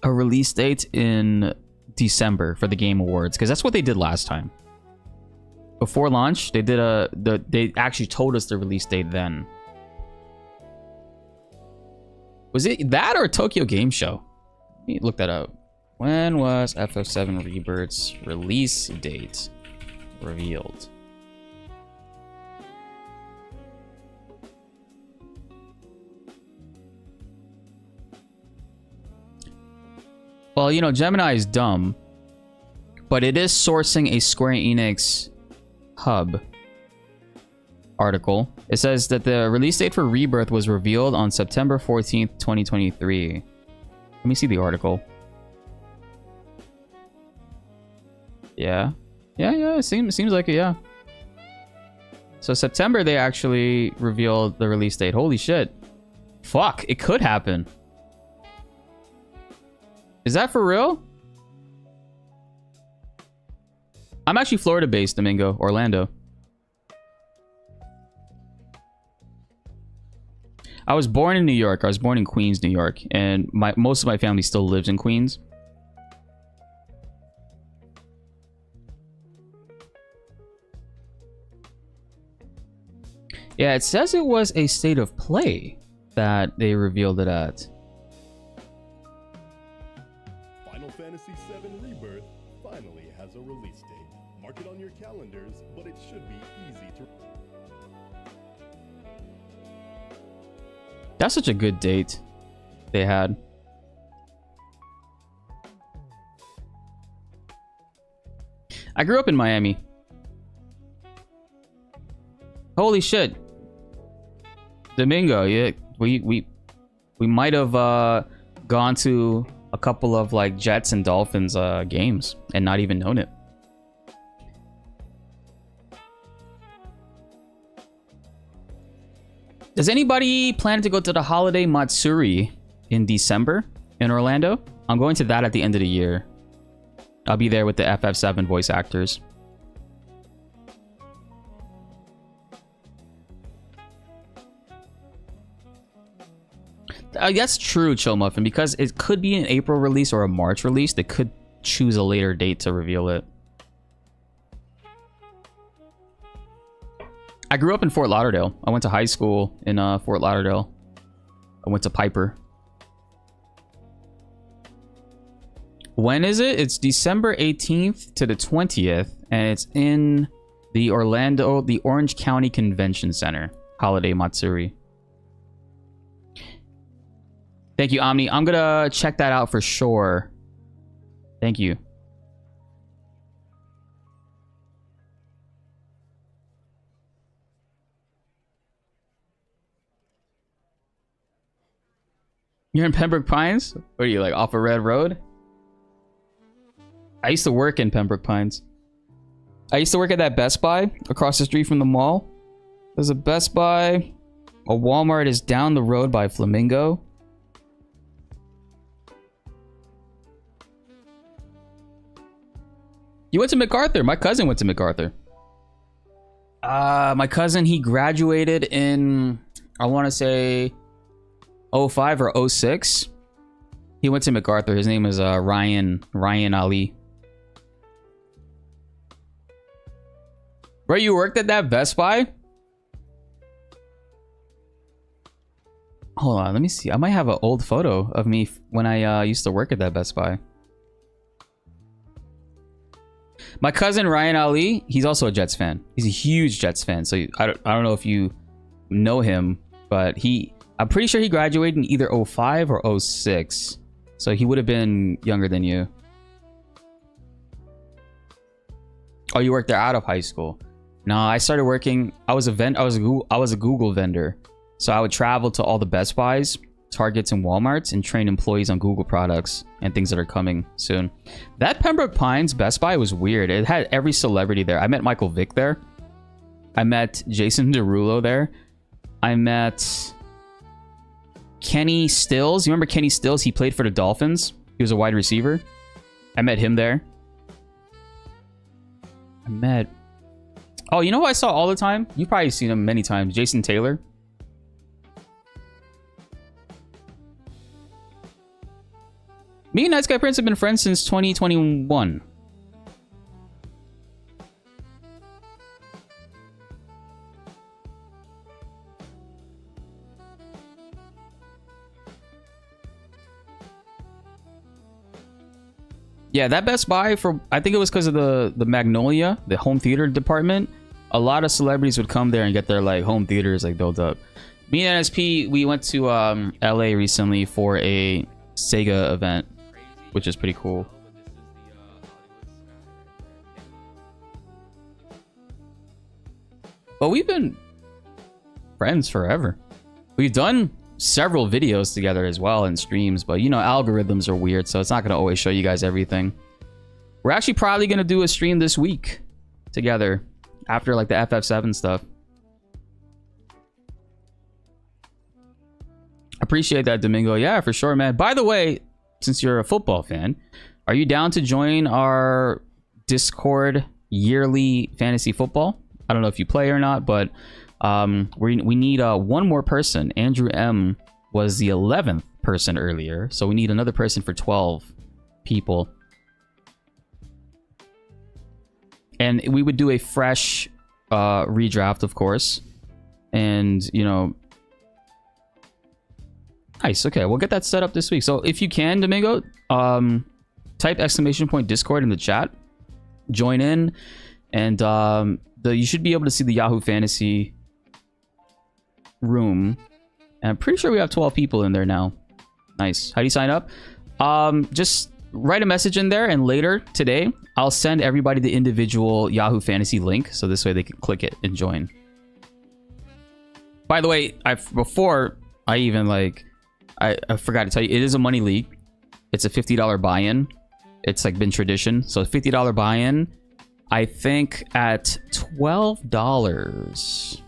a release date in December for the Game Awards, because that's what they did last time. Before launch, they did they actually told us the release date then. Was it that or a Tokyo Game Show? Let me look that up. When was FF7 Rebirth's release date revealed? Well, you know, Gemini is dumb, but it is sourcing a Square Enix hub article. It says that the release date for Rebirth was revealed on September 14th, 2023. Let me see the article. Yeah. Yeah, it seems like it, yeah. So September, they actually revealed the release date. Holy shit. Fuck, it could happen. Is that for real? I'm actually Florida-based, Domingo. Orlando. I was born in New York. I was born in Queens, New York. And most of my family still lives in Queens. Yeah, it says it was a state of play that they revealed it at.
Final Fantasy VII Rebirth finally has a release date. Mark it on your calendars, but it should be easy to...
That's such a good date they had. I grew up in Miami. Holy shit. Domingo, yeah, we might have gone to a couple of like Jets and Dolphins games and not even known it. Does anybody plan to go to the holiday Matsuri in December in Orlando? I'm going to that at the end of the year. I'll be there with the FF7 voice actors. That's true, Chill Muffin, because it could be an April release or a March release. They could choose a later date to reveal it. I grew up in Fort Lauderdale. I went to high school in Fort Lauderdale. I went to Piper. When is it? It's December 18th to the 20th, and it's in the Orange County Convention Center. Holiday Matsuri. Thank you, Omni. I'm gonna check that out for sure. Thank you. You're in Pembroke Pines? What are you, like, off a Red Road? I used to work in Pembroke Pines. I used to work at that Best Buy across the street from the mall. There's a Best Buy. A Walmart is down the road by Flamingo. You went to MacArthur. My cousin went to MacArthur. My cousin, he graduated in, I want to say, 05 or 06. He went to MacArthur. His name is Ryan Ali. Bro, you worked at that Best Buy? Hold on, let me see. I might have an old photo of me when I used to work at that Best Buy. My cousin Ryan Ali, he's also a Jets fan. He's a huge Jets fan. So I don't know if you know him, but I'm pretty sure he graduated in either 05 or 06. So he would have been younger than you. Oh, you worked there out of high school? No, I started working. I was a Google vendor. So I would travel to all the Best Buys, Targets, and Walmarts and train employees on Google products and things that are coming soon. That Pembroke Pines Best Buy was weird. It had every celebrity there. I met Michael Vick there. I met Jason Derulo there. I met Kenny Stills. You remember Kenny Stills? He played for the Dolphins. He was a wide receiver. I met him there. Oh, you know who I saw all the time? You've probably seen him many times. Jason Taylor. Me and Nice Guy Prince have been friends since 2021. Yeah, that Best Buy, I think it was because of the Magnolia, the home theater department. A lot of celebrities would come there and get their like home theaters like built up. Me and NSP, we went to LA recently for a Sega event, which is pretty cool. But we've been friends forever. We've done several videos together as well and streams, but you know, algorithms are weird, so it's not going to always show you guys everything. We're actually probably going to do a stream this week together after like the FF7 stuff. Appreciate that, Domingo. Yeah, for sure, man. By the way, since you're a football fan, are you down to join our Discord yearly fantasy football? I don't know if you play or not, but we need one more person. Andrew M was the 11th person earlier, so we need another person for 12 people. And we would do a fresh redraft, of course. And, you know... Nice, okay, we'll get that set up this week. So if you can, Domingo, type !Discord in the chat. Join in. And you should be able to see the Yahoo Fantasy room. And I'm pretty sure we have 12 people in there now. Nice. How do you sign up? Just write a message in there, and later today I'll send everybody the individual Yahoo Fantasy link, so this way they can click it and join. By the way, before I even like I forgot to tell you, it is a money league. It's a $50 buy-in. It's like been tradition. So $50 buy-in, I think at $12,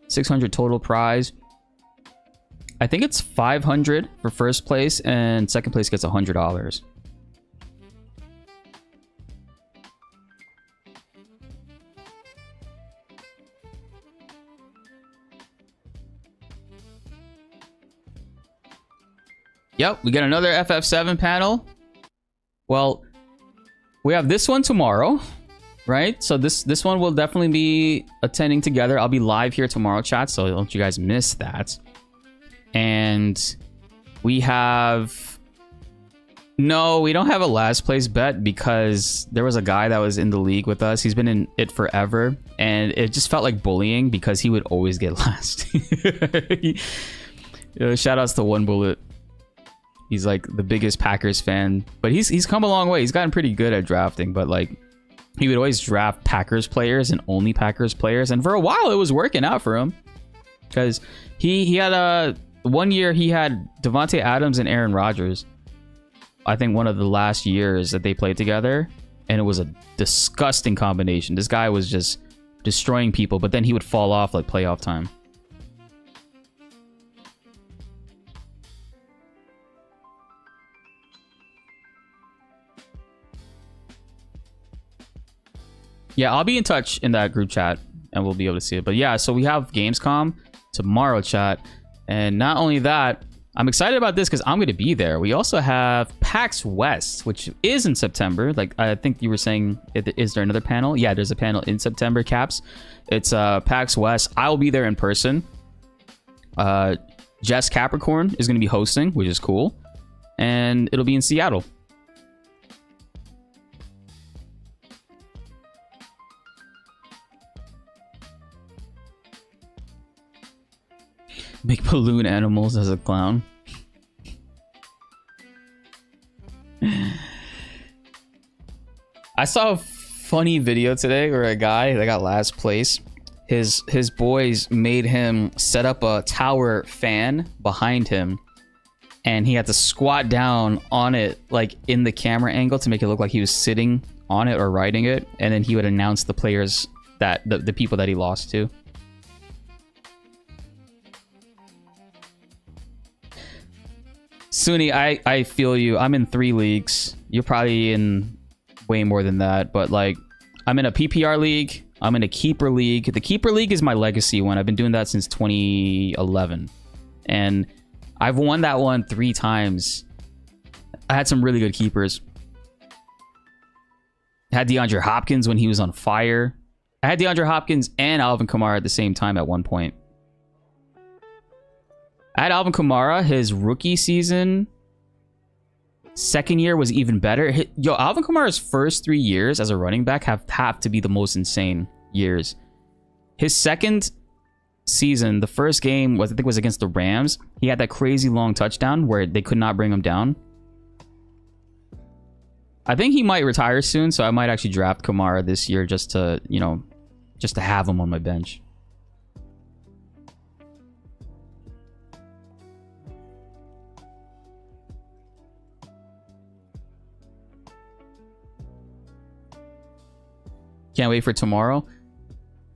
600 total prize. I think it's 500 for first place, and second place gets $100. Yep, we got another FF7 panel. Well, we have this one tomorrow, right? So this one will definitely be attending together. I'll be live here tomorrow, chat, so don't you guys miss that. And we have... No, we don't have a last place bet because there was a guy that was in the league with us. He's been in it forever, and it just felt like bullying because he would always get last. Shout outs to One Bullet. He's like the biggest Packers fan, but he's come a long way. He's gotten pretty good at drafting, but like he would always draft Packers players and only Packers players, and for a while it was working out for him because he had a 1 year he had Devontae Adams and Aaron Rodgers. I think one of the last years that they played together, and it was a disgusting combination. This guy was just destroying people, but then he would fall off like playoff time. Yeah, I'll be in touch in that group chat and we'll be able to see it. But yeah, so we have Gamescom tomorrow, chat. And not only that, I'm excited about this because I'm going to be there. We also have PAX West, which is in September. Like, I think you were saying, is there another panel? Yeah, there's a panel in September, Caps. It's PAX West. I will be there in person. Jess Capricorn is going to be hosting, which is cool. And it'll be in Seattle. Make balloon animals as a clown. I saw a funny video today where a guy that got last place, his boys made him set up a tower fan behind him, and he had to squat down on it, like in the camera angle, to make it look like he was sitting on it or riding it, and then he would announce the players that the people that he lost to. Suni, I feel you. I'm in 3 leagues. You're probably in way more than that. But like, I'm in a PPR league. I'm in a keeper league. The keeper league is my legacy one. I've been doing that since 2011. And I've won that one 3 times. I had some really good keepers. I had DeAndre Hopkins when he was on fire. I had DeAndre Hopkins and Alvin Kamara at the same time at one point. I had Alvin Kamara, his rookie season, second year was even better. Yo, Alvin Kamara's first 3 years as a running back have to be the most insane years. His second season, the first game was, I think, was against the Rams. He had that crazy long touchdown where they could not bring him down. I think he might retire soon, so I might actually draft Kamara this year just to, you know, just to have him on my bench. Can't wait for tomorrow.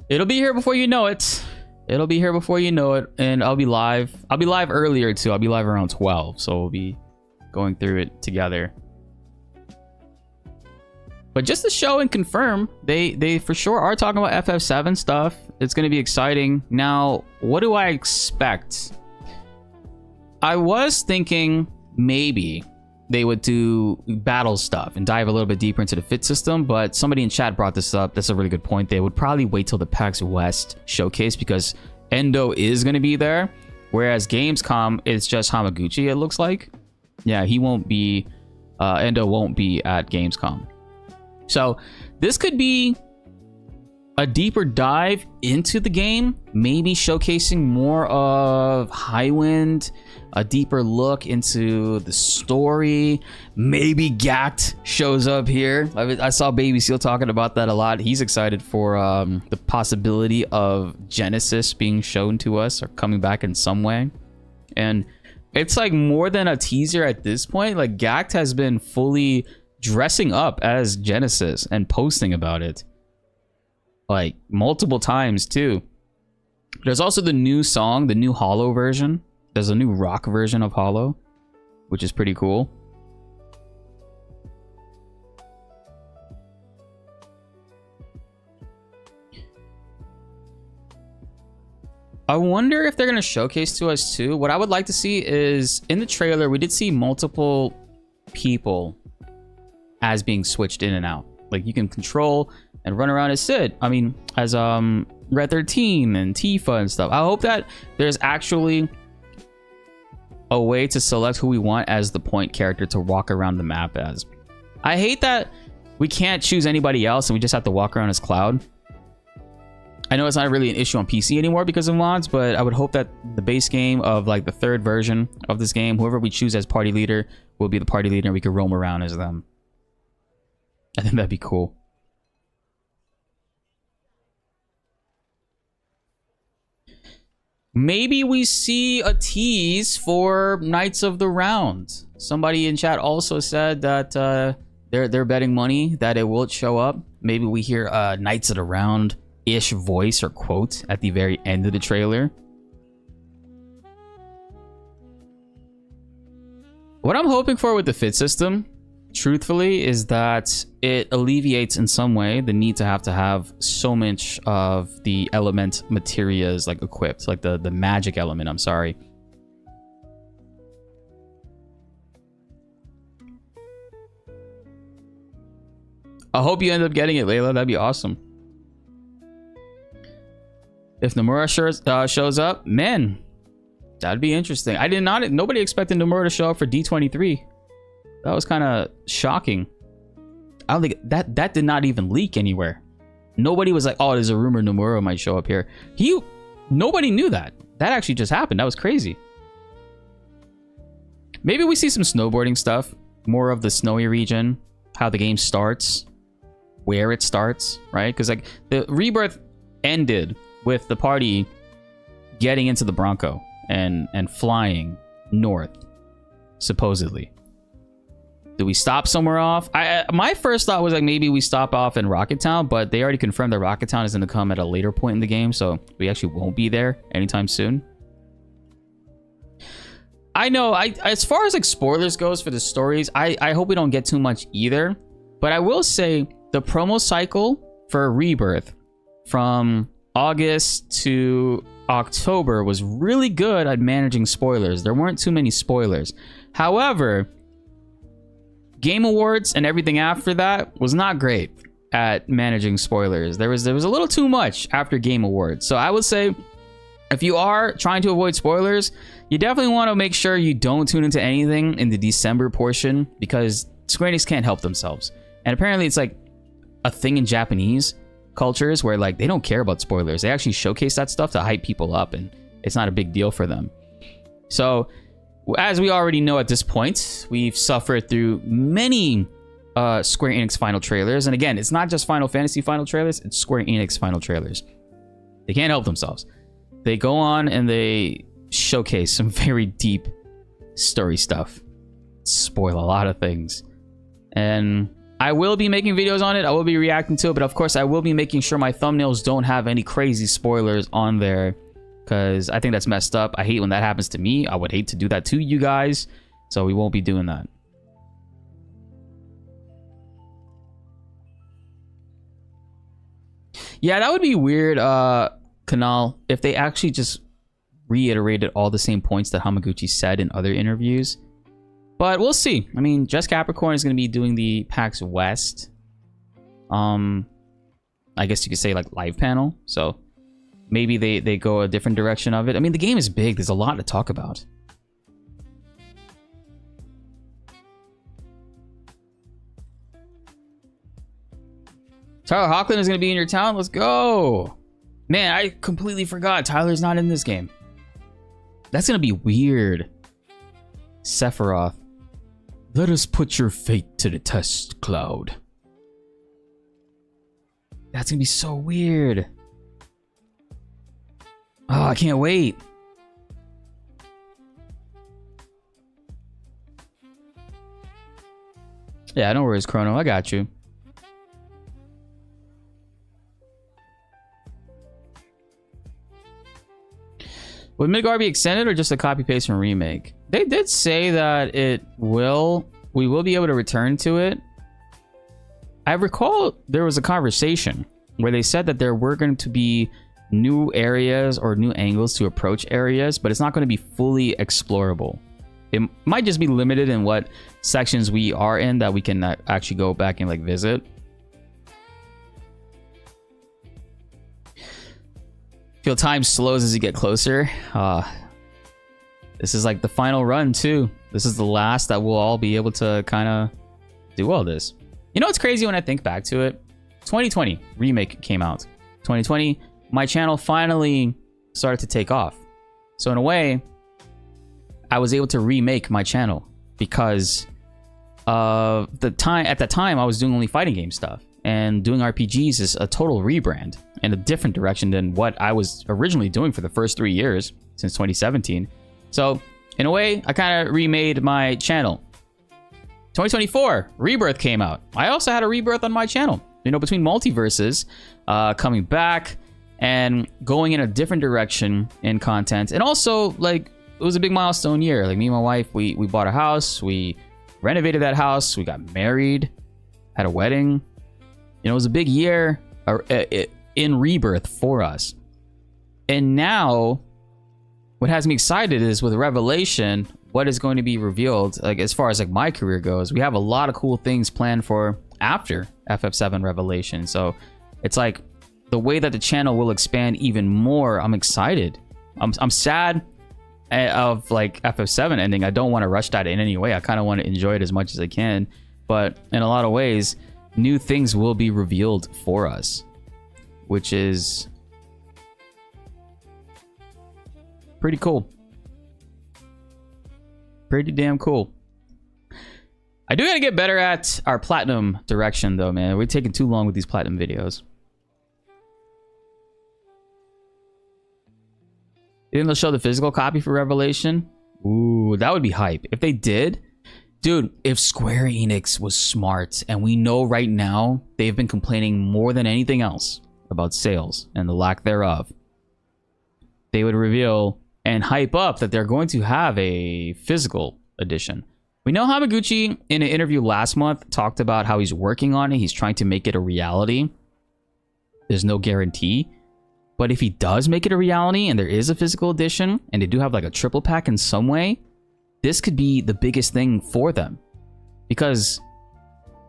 It'll be here before you know it. It'll be here before you know it. And I'll be live. I'll be live earlier too. I'll be live around 12. So we'll be going through it together. But just to show and confirm, they for sure are talking about FF7 stuff. It's going to be exciting. Now, what do I expect? I was thinking maybe they would do battle stuff and dive a little bit deeper into the fit system, but somebody in chat brought this up. That's a really good point. They would probably wait till the PAX West showcase because Endo is going to be there, whereas Gamescom, it's just Hamaguchi, it looks like. Yeah, he won't be, Endo won't be at Gamescom. So this could be a deeper dive into the game, maybe showcasing more of Highwind, a deeper look into the story. Maybe Gact shows up here. I saw Baby Seal talking about that a lot. He's excited for the possibility of Genesis being shown to us or coming back in some way. And it's like more than a teaser at this point. Like, Gact has been fully dressing up as Genesis and posting about it, like, multiple times too. There's also the new song, the new Hollow version. There's a new rock version of Hollow, which is pretty cool. I wonder if they're going to showcase to us too. What I would like to see is, in the trailer, we did see multiple people as being switched in and out. Like, you can control and run around as Sid. I mean, as Red 13 and Tifa and stuff. I hope that there's actually a way to select who we want as the point character to walk around the map as. I hate that we can't choose anybody else and we just have to walk around as Cloud. I know it's not really an issue on PC anymore because of mods, but I would hope that the base game of like the third version of this game, whoever we choose as party leader will be the party leader and we could roam around as them. I think that'd be cool. Maybe we see a tease for Knights of the Round. Somebody in chat also said that they're betting money that it will show up. Maybe we hear a Knights of the Round-ish voice or quote at the very end of the trailer. What I'm hoping for with the fit system, truthfully, is that it alleviates in some way the need to have so much of the element materias like equipped, like the magic element, I'm sorry. I hope you end up getting it, Layla. That'd be awesome. If Nomura shows up, man, that'd be interesting. Nobody expected Nomura to show up for D23. That was kind of shocking. I don't think that did not even leak anywhere. Nobody was like, oh, there's a rumor Nomura might show up here. Nobody knew that. That actually just happened. That was crazy. Maybe we see some snowboarding stuff. More of the snowy region. How the game starts. Where it starts, right? Because like the Rebirth ended with the party getting into the Bronco and flying north, supposedly. Do we stop somewhere off? My first thought was like maybe we stop off in Rocket Town, but they already confirmed that Rocket Town is going to come at a later point in the game, so we actually won't be there anytime soon. I know, as far as like spoilers goes for the stories, I hope we don't get too much either, but I will say the promo cycle for Rebirth from August to October was really good at managing spoilers. There weren't too many spoilers. However, Game Awards and everything after that was not great at managing spoilers. There was a little too much after Game Awards. So I would say if you are trying to avoid spoilers, you definitely want to make sure you don't tune into anything in the December portion because Square Enix can't help themselves. And apparently it's like a thing in Japanese cultures where like they don't care about spoilers. They actually showcase that stuff to hype people up and it's not a big deal for them. So as we already know at this point, we've suffered through many Square Enix final trailers. And again, it's not just Final Fantasy final trailers, it's Square Enix final trailers. They can't help themselves. They go on and they showcase some very deep story stuff. Spoil a lot of things. And I will be making videos on it. I will be reacting to it. But of course, I will be making sure my thumbnails don't have any crazy spoilers on there. Because I think that's messed up. I hate when that happens to me. I would hate to do that to you guys. So we won't be doing that. Yeah, that would be weird, Kanal, if they actually just reiterated all the same points that Hamaguchi said in other interviews. But we'll see. I mean, Just Capricorn is going to be doing the PAX West. I guess you could say like live panel. So maybe they go a different direction of it. I mean, the game is big. There's a lot to talk about. Tyler Hoechlin is going to be in your town. Let's go. Man, I completely forgot. Tyler's not in this game. That's going to be weird. Sephiroth. Let us put your fate to the test, Cloud. That's going to be so weird. Oh, I can't wait. Yeah, no worries, Chrono. I got you. Would Midgar be extended or just a copy paste from remake? They did say that we will be able to return to it. I recall there was a conversation where they said that there were going to be new areas or new angles to approach areas, but it's not going to be fully explorable. It might just be limited in what sections we are in that we can actually go back and like visit. Feel time slows as you get closer. This is like the final run too. This is the last that we'll all be able to kind of do all this. You know what's crazy when I think back to it? 2020 remake came out. 2020 my channel finally started to take off. So in a way, I was able to remake my channel because at the time I was doing only fighting game stuff, and doing RPGs is a total rebrand in a different direction than what I was originally doing for the first 3 years since 2017. So in a way, I kind of remade my channel. 2024, Rebirth came out. I also had a rebirth on my channel. You know, between multiverses coming back and going in a different direction in content. And also, like, it was a big milestone year. Like, me and my wife, we bought a house. We renovated that house. We got married. Had a wedding. You know, it was a big year in Rebirth for us. And now, what has me excited is with Revelation, what is going to be revealed, like, as far as like my career goes. We have a lot of cool things planned for after FF7 Revelation. So it's like the way that the channel will expand even more. I'm excited. I'm sad of like FF7 ending. I don't want to rush that in any way. I kind of want to enjoy it as much as I can. But in a lot of ways, new things will be revealed for us, which is pretty cool. Pretty damn cool. I do gotta get better at our platinum direction though, man. We're taking too long with these platinum videos. Didn't they show the physical copy for Revelation? Ooh, that would be hype. If they did, dude, if Square Enix was smart, and we know right now they've been complaining more than anything else about sales and the lack thereof, they would reveal and hype up that they're going to have a physical edition. We know Hamaguchi in an interview last month talked about how he's working on it. He's trying to make it a reality. There's no guarantee. But if he does make it a reality and there is a physical edition and they do have like a triple pack in some way, this could be the biggest thing for them. Because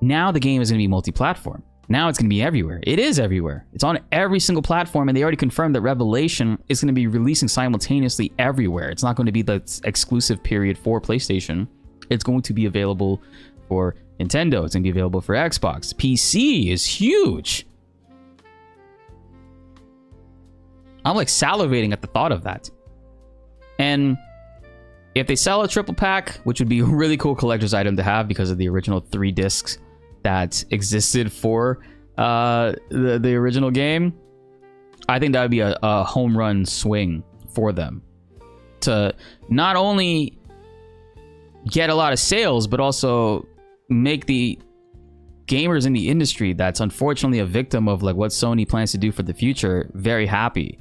now the game is going to be multi-platform. Now it's going to be everywhere. It is everywhere. It's on every single platform, and they already confirmed that Revelation is going to be releasing simultaneously everywhere. It's not going to be the exclusive period for PlayStation. It's going to be available for Nintendo. It's going to be available for Xbox. PC is huge. I'm like salivating at the thought of that. And if they sell a triple pack, which would be a really cool collector's item to have because of the original 3 discs that existed for the original game, I think that would be a home run swing for them to not only get a lot of sales, but also make the gamers in the industry that's unfortunately a victim of like what Sony plans to do for the future very happy,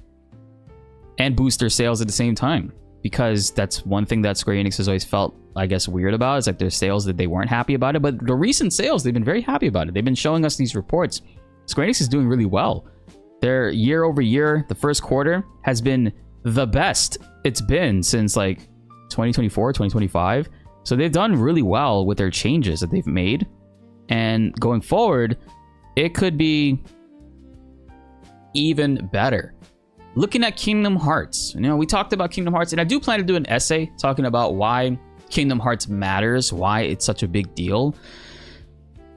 and boost their sales at the same time. Because that's one thing that Square Enix has always felt, I guess, weird about, is like their sales, that they weren't happy about it. But the recent sales, they've been very happy about it. They've been showing us these reports. Square Enix is doing really well. Their year over year, the first quarter has been the best it's been since like 2024, 2025. So they've done really well with their changes that they've made. And going forward, it could be even better. Looking at Kingdom Hearts, you know, we talked about Kingdom Hearts, and I do plan to do an essay talking about why Kingdom Hearts matters, why it's such a big deal.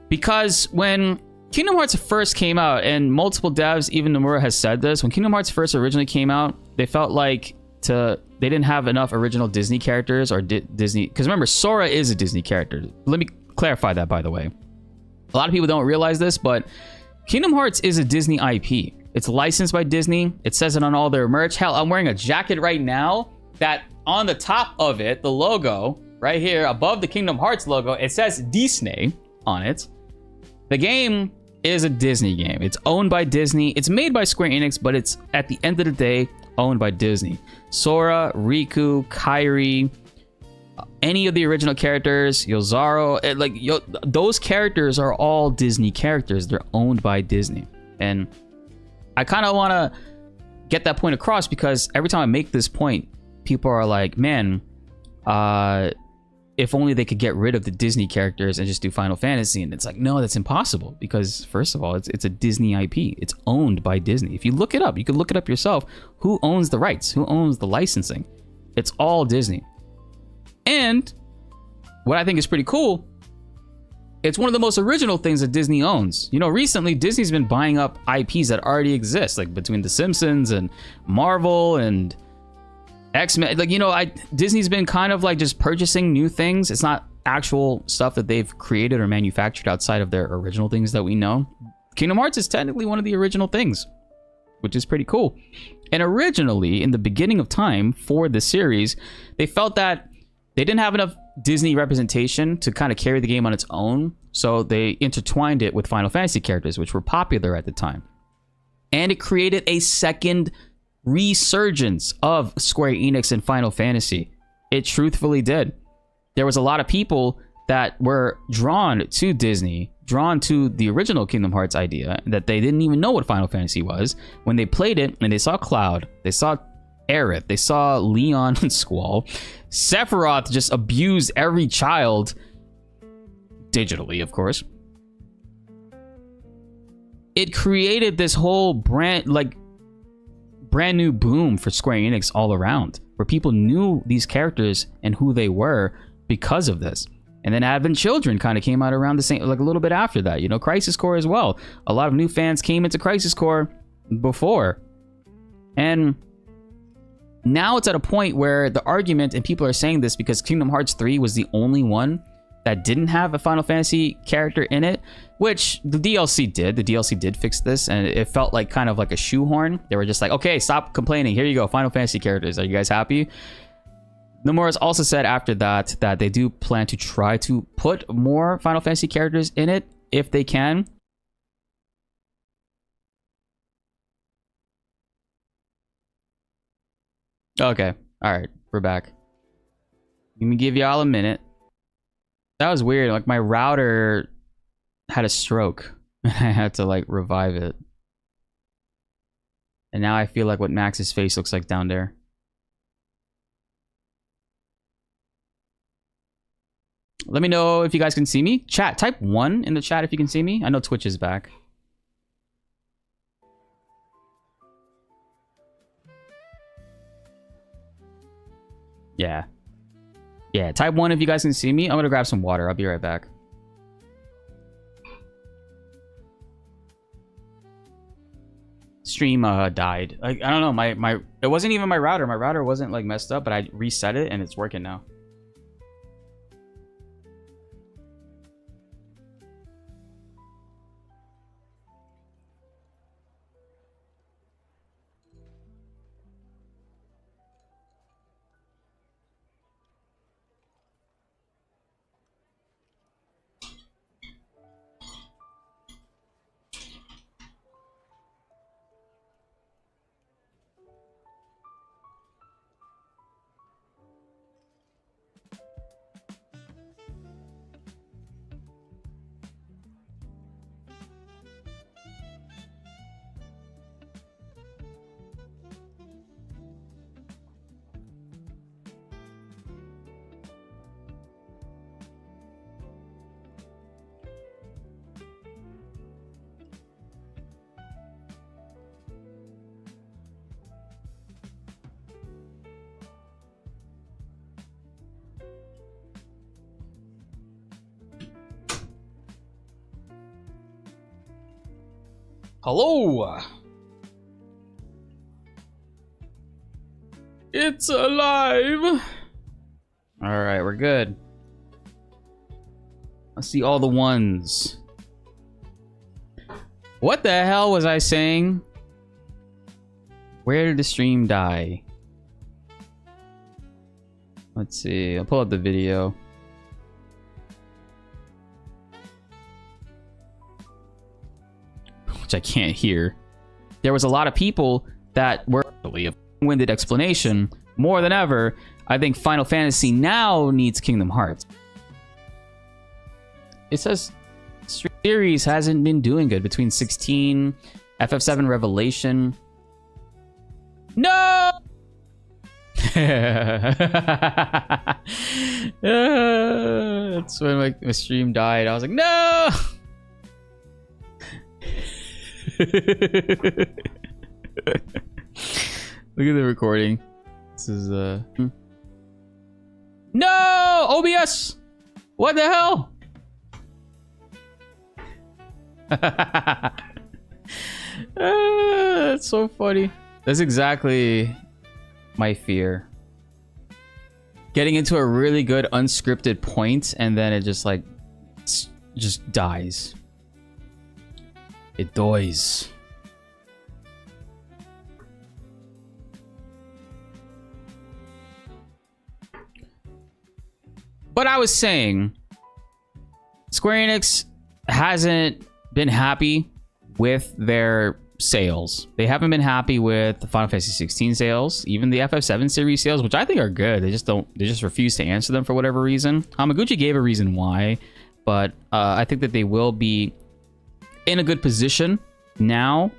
Because when Kingdom Hearts first came out, and multiple devs, even Nomura has said this, when Kingdom Hearts first originally came out, they felt like they didn't have enough original Disney characters, or Disney, because remember, Sora is a Disney character. Let me clarify that, by the way. A lot of people don't realize this, but Kingdom Hearts is a Disney IP. It's licensed by Disney. It says it on all their merch. Hell, I'm wearing a jacket right now that on the top of it, the logo right here above the Kingdom Hearts logo, it says Disney on it. The game is a Disney game. It's owned by Disney. It's made by Square Enix, but it's at the end of the day owned by Disney. Sora, Riku, Kairi, any of the original characters, Yozaro, those characters are all Disney characters. They're owned by Disney. And I kind of want to get that point across, because every time I make this point, people are like, man, if only they could get rid of the Disney characters and just do Final Fantasy. And it's like, no, that's impossible, because first of all, it's a Disney IP. It's owned by Disney. If you look it up, you can look it up yourself. Who owns the rights? Who owns the licensing? It's all Disney. And what I think is pretty cool it's one of the most original things that Disney owns. You know, recently Disney's been buying up IPs that already exist, like between The Simpsons and Marvel and X-Men. Like, you know, Disney's been kind of like just purchasing new things. It's not actual stuff that they've created or manufactured outside of their original things that we know. Kingdom Hearts is technically one of the original things, which is pretty cool. And originally, in the beginning of time for the series, they felt that they didn't have enough Disney representation to kind of carry the game on its own, so they intertwined it with Final Fantasy characters, which were popular at the time. And it created a second resurgence of Square Enix and Final Fantasy. It truthfully did. There was a lot of people that were drawn to Disney, drawn to the original Kingdom Hearts idea, that they didn't even know what Final Fantasy was. When they played it and they saw Cloud, they saw Aerith, they saw Leon and Squall, Sephiroth just abused every child, digitally, of course. It created this whole brand new boom for Square Enix all around, where people knew these characters and who they were because of this. And then Advent Children kind of came out around the same, like a little bit after that. You know, Crisis Core as well. A lot of new fans came into Crisis Core before. And now it's at a point where the argument, and people are saying this because Kingdom Hearts 3 was the only one that didn't have a Final Fantasy character in it, which the DLC did. The DLC did fix this, and it felt like kind of like a shoehorn. They were just like, okay, stop complaining. Here you go, Final Fantasy characters. Are you guys happy? Nomura's also said after that that they do plan to try to put more Final Fantasy characters in it if they can. Okay, all right, we're back. Let me give y'all a minute. That was weird. Like, my router had a stroke. I had to like revive it. And now I feel like what Max's face looks like down there. Let me know if you guys can see me. Chat, type 1 in the chat if you can see me. I know Twitch is back. Yeah. Yeah, type 1 if you guys can see me. I'm gonna grab some water. I'll be right back. Stream died. I don't know, my it wasn't even my router. My router wasn't like messed up, but I reset it and it's working now. Hello! It's alive! Alright, we're good. Let's see all the ones. What the hell was I saying? Where did the stream die? Let's see, I'll pull up the video. Which I can't hear. There was a lot of people that were really a winded explanation. More than ever, I think Final Fantasy now needs Kingdom Hearts. It says series hasn't been doing good between 16, FF7 Revelation. No! That's when my stream died. I was like, no! Look at the recording. This is No! OBS! What the hell? That's so funny. That's exactly my fear. Getting into a really good unscripted point and then it just like just dies. It dies. But I was saying, Square Enix hasn't been happy with their sales. They haven't been happy with the Final Fantasy 16 sales, even the FF7 series sales, which I think are good. They just refuse to answer them for whatever reason. Hamaguchi gave a reason why, but I think that they will be in a good position now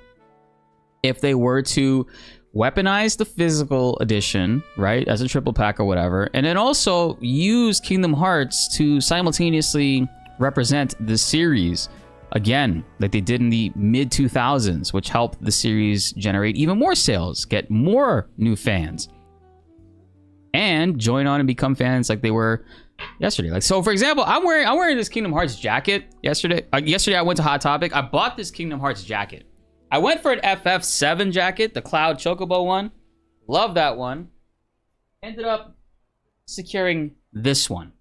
if they were to weaponize the physical edition, right, as a triple pack or whatever, and then also use Kingdom Hearts to simultaneously represent the series again, like they did in the mid 2000s, which helped the series generate even more sales, get more new fans, and join on and become fans like they were yesterday. Like, so for example, I'm wearing this Kingdom Hearts jacket yesterday. Yesterday I went to Hot Topic. I bought this Kingdom Hearts jacket. I went for an FF7 jacket, the Cloud Chocobo one. Love that one. Ended up securing this one.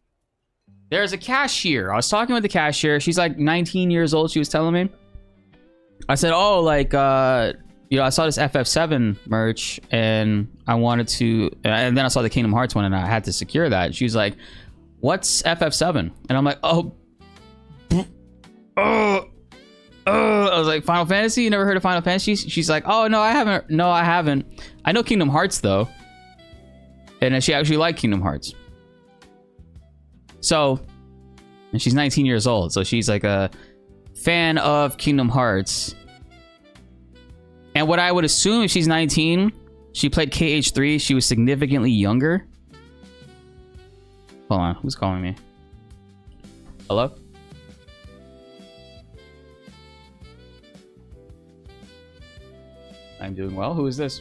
There's a cashier. I was talking with the cashier. She's like 19 years old, she was telling me. I said, oh, like, you know, I saw this FF7 merch and I wanted to, and then I saw the Kingdom Hearts one and I had to secure that. She was like, what's FF7? And I'm like, I was like, Final Fantasy? You never heard of Final Fantasy? She's like, oh, no, I haven't. No, I haven't. I know Kingdom Hearts, though. And she actually liked Kingdom Hearts. So, and she's 19 years old. So she's like a fan of Kingdom Hearts. And what I would assume if she's 19, she played KH3, she was significantly younger. Hold on, who's calling me? Hello? I'm doing well. Who is this?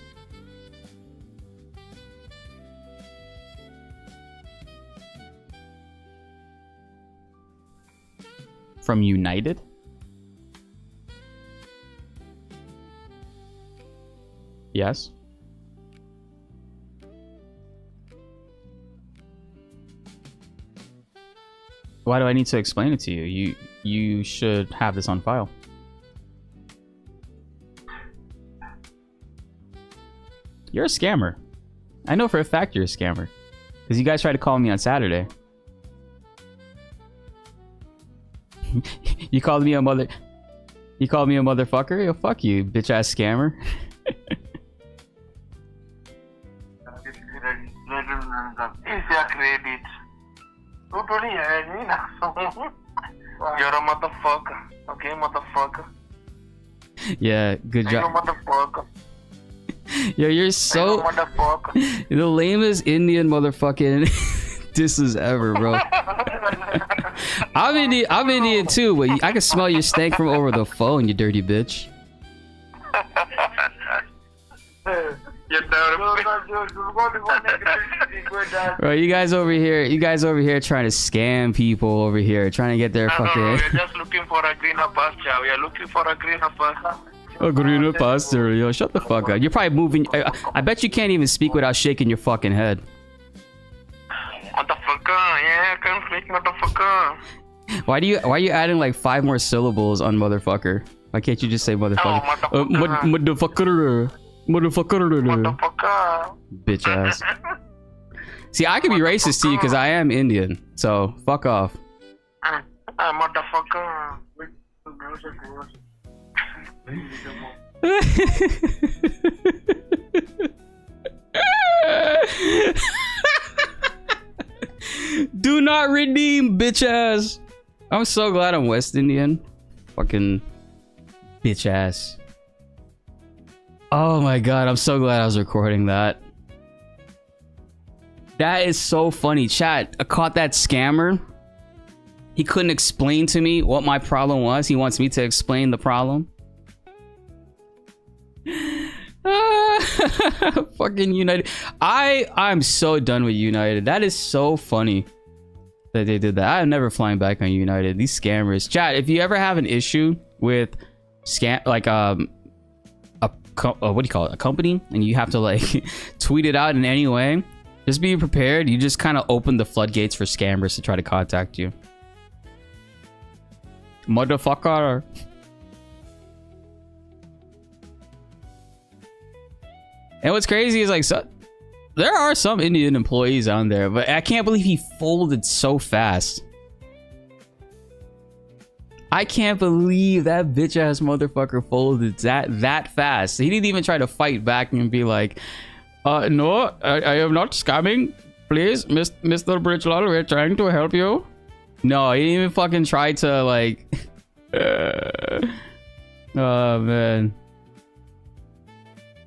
From United? Yes. Why do I need to explain it to you? You should have this on file. You're a scammer. I know for a fact you're a scammer. Because you guys tried to call me on Saturday. You called me a mother... You called me a motherfucker? Yo, fuck you, bitch ass scammer.
You're a motherfucker. Okay, motherfucker.
Yeah, good job.
Motherfucker.
Yo, you're so... The lamest Indian motherfucking disses ever, bro. I'm Indian too, but I can smell your stank from over the phone, you dirty bitch. Bro, you guys over here trying to scam people over here, trying to get their fucking...
No, we're just looking for a greener pasture. We are looking for a greener pasture.
A greener pasture, yo, shut the fuck up. You're probably moving... I bet you can't even speak without shaking your fucking head.
Motherfucker, yeah, I can speak, motherfucker.
Why are you adding like 5 more syllables on motherfucker? Why can't you just say motherfucker?
Oh, motherfucker.
Motherfucker. Bitch ass. See, I could be racist to you because I am Indian. So, fuck off.
Motherfucker.
Do not redeem, bitch ass. I'm so glad I'm West Indian. Fucking bitch ass. Oh my god, I'm so glad I was recording that. That is so funny. Chat, I caught that scammer. He couldn't explain to me what my problem was. He wants me to explain the problem. Fucking United. I'm so done with United. That is so funny that they did that. I'm never flying back on United. These scammers. Chat, if you ever have an issue with scam, like what do you call it, a company, and you have to like tweet it out in any way, just be prepared. You just kind of open the floodgates for scammers to try to contact you. Motherfucker. And what's crazy is like, so there are some Indian employees on there, but I can't believe he folded so fast. I can't believe that bitch ass motherfucker folded that fast. He didn't even try to fight back and be like, no, I am not scamming. Please, Mr. Bridgelall, we're trying to help you. No, he didn't even fucking try to like... oh, man.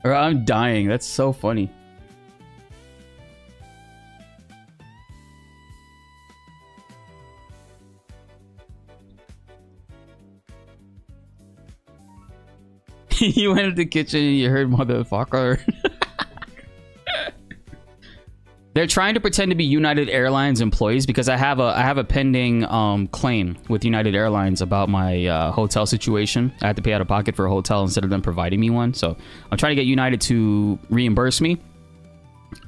Or I'm dying. That's so funny. You went into the kitchen and you heard motherfucker. They're trying to pretend to be United Airlines employees because I have a pending claim with United Airlines about my hotel situation. I had to pay out of pocket for a hotel instead of them providing me one. So I'm trying to get United to reimburse me.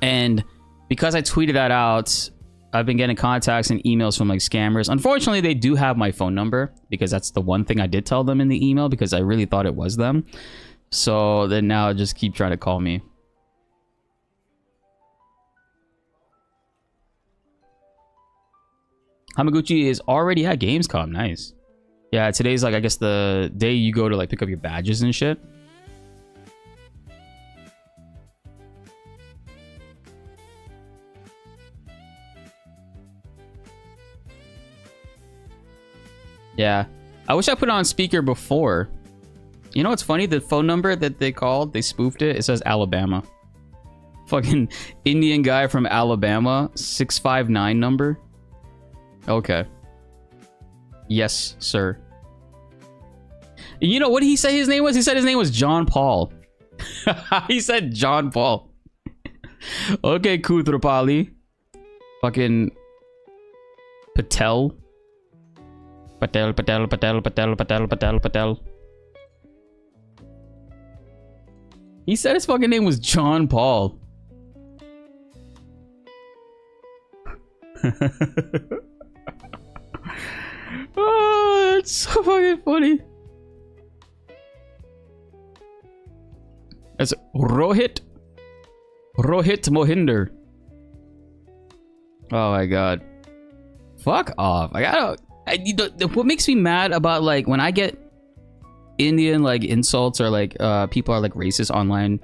And because I tweeted that out, I've been getting contacts and emails from like scammers. Unfortunately, they do have my phone number because that's the one thing I did tell them in the email because I really thought it was them. So then now just keep trying to call me. Hamaguchi is already at Gamescom. Nice. Yeah, today's like, I guess the day you go to like pick up your badges and shit. Yeah. I wish I put it on speaker before. You know what's funny? The phone number that they called, they spoofed it. It says Alabama. Fucking Indian guy from Alabama. 659 number. Okay. Yes, sir. You know what did he say his name was? He said his name was John Paul. He said John Paul. Okay, Kutrapali. Fucking Patel. Patel. He said his fucking name was John Paul. Oh, it's so fucking funny. That's Rohit Mohinder. Oh my god. Fuck off. What makes me mad about like when I get Indian like insults or like people are like racist online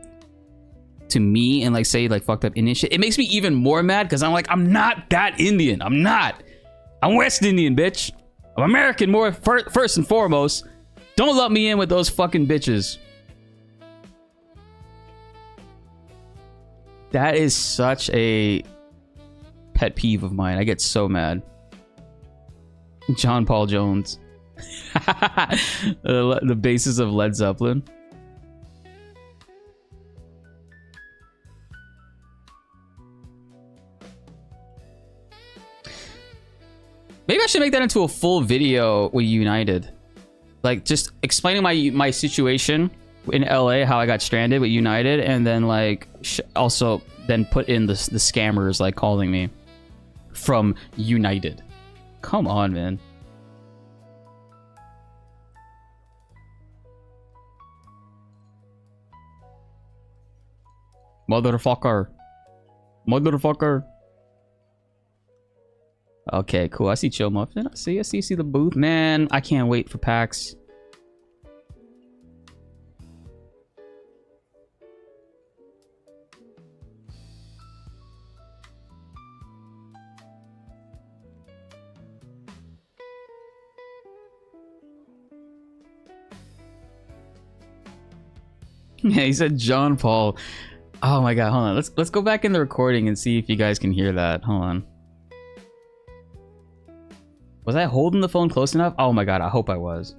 to me and like say like fucked up Indian shit, it makes me even more mad because I'm like, I'm not that Indian. I'm not. I'm West Indian, bitch. I'm American more first and foremost. Don't let me in with those fucking bitches. That is such a pet peeve of mine. I get so mad. John Paul Jones. The basis of Led Zeppelin. Maybe I should make that into a full video with United. Like, just explaining my situation in LA, how I got stranded with United, and then, like, also then put in the scammers, like, calling me from United. Come on, man. Motherfucker. Motherfucker. Okay, cool. I see Chill Muffin. I see the booth. Man, I can't wait for PAX. Yeah, he said John Paul. Oh my god, hold on. Let's go back in the recording and see if you guys can hear that. Hold on. Was I holding the phone close enough? Oh my god, I hope I was.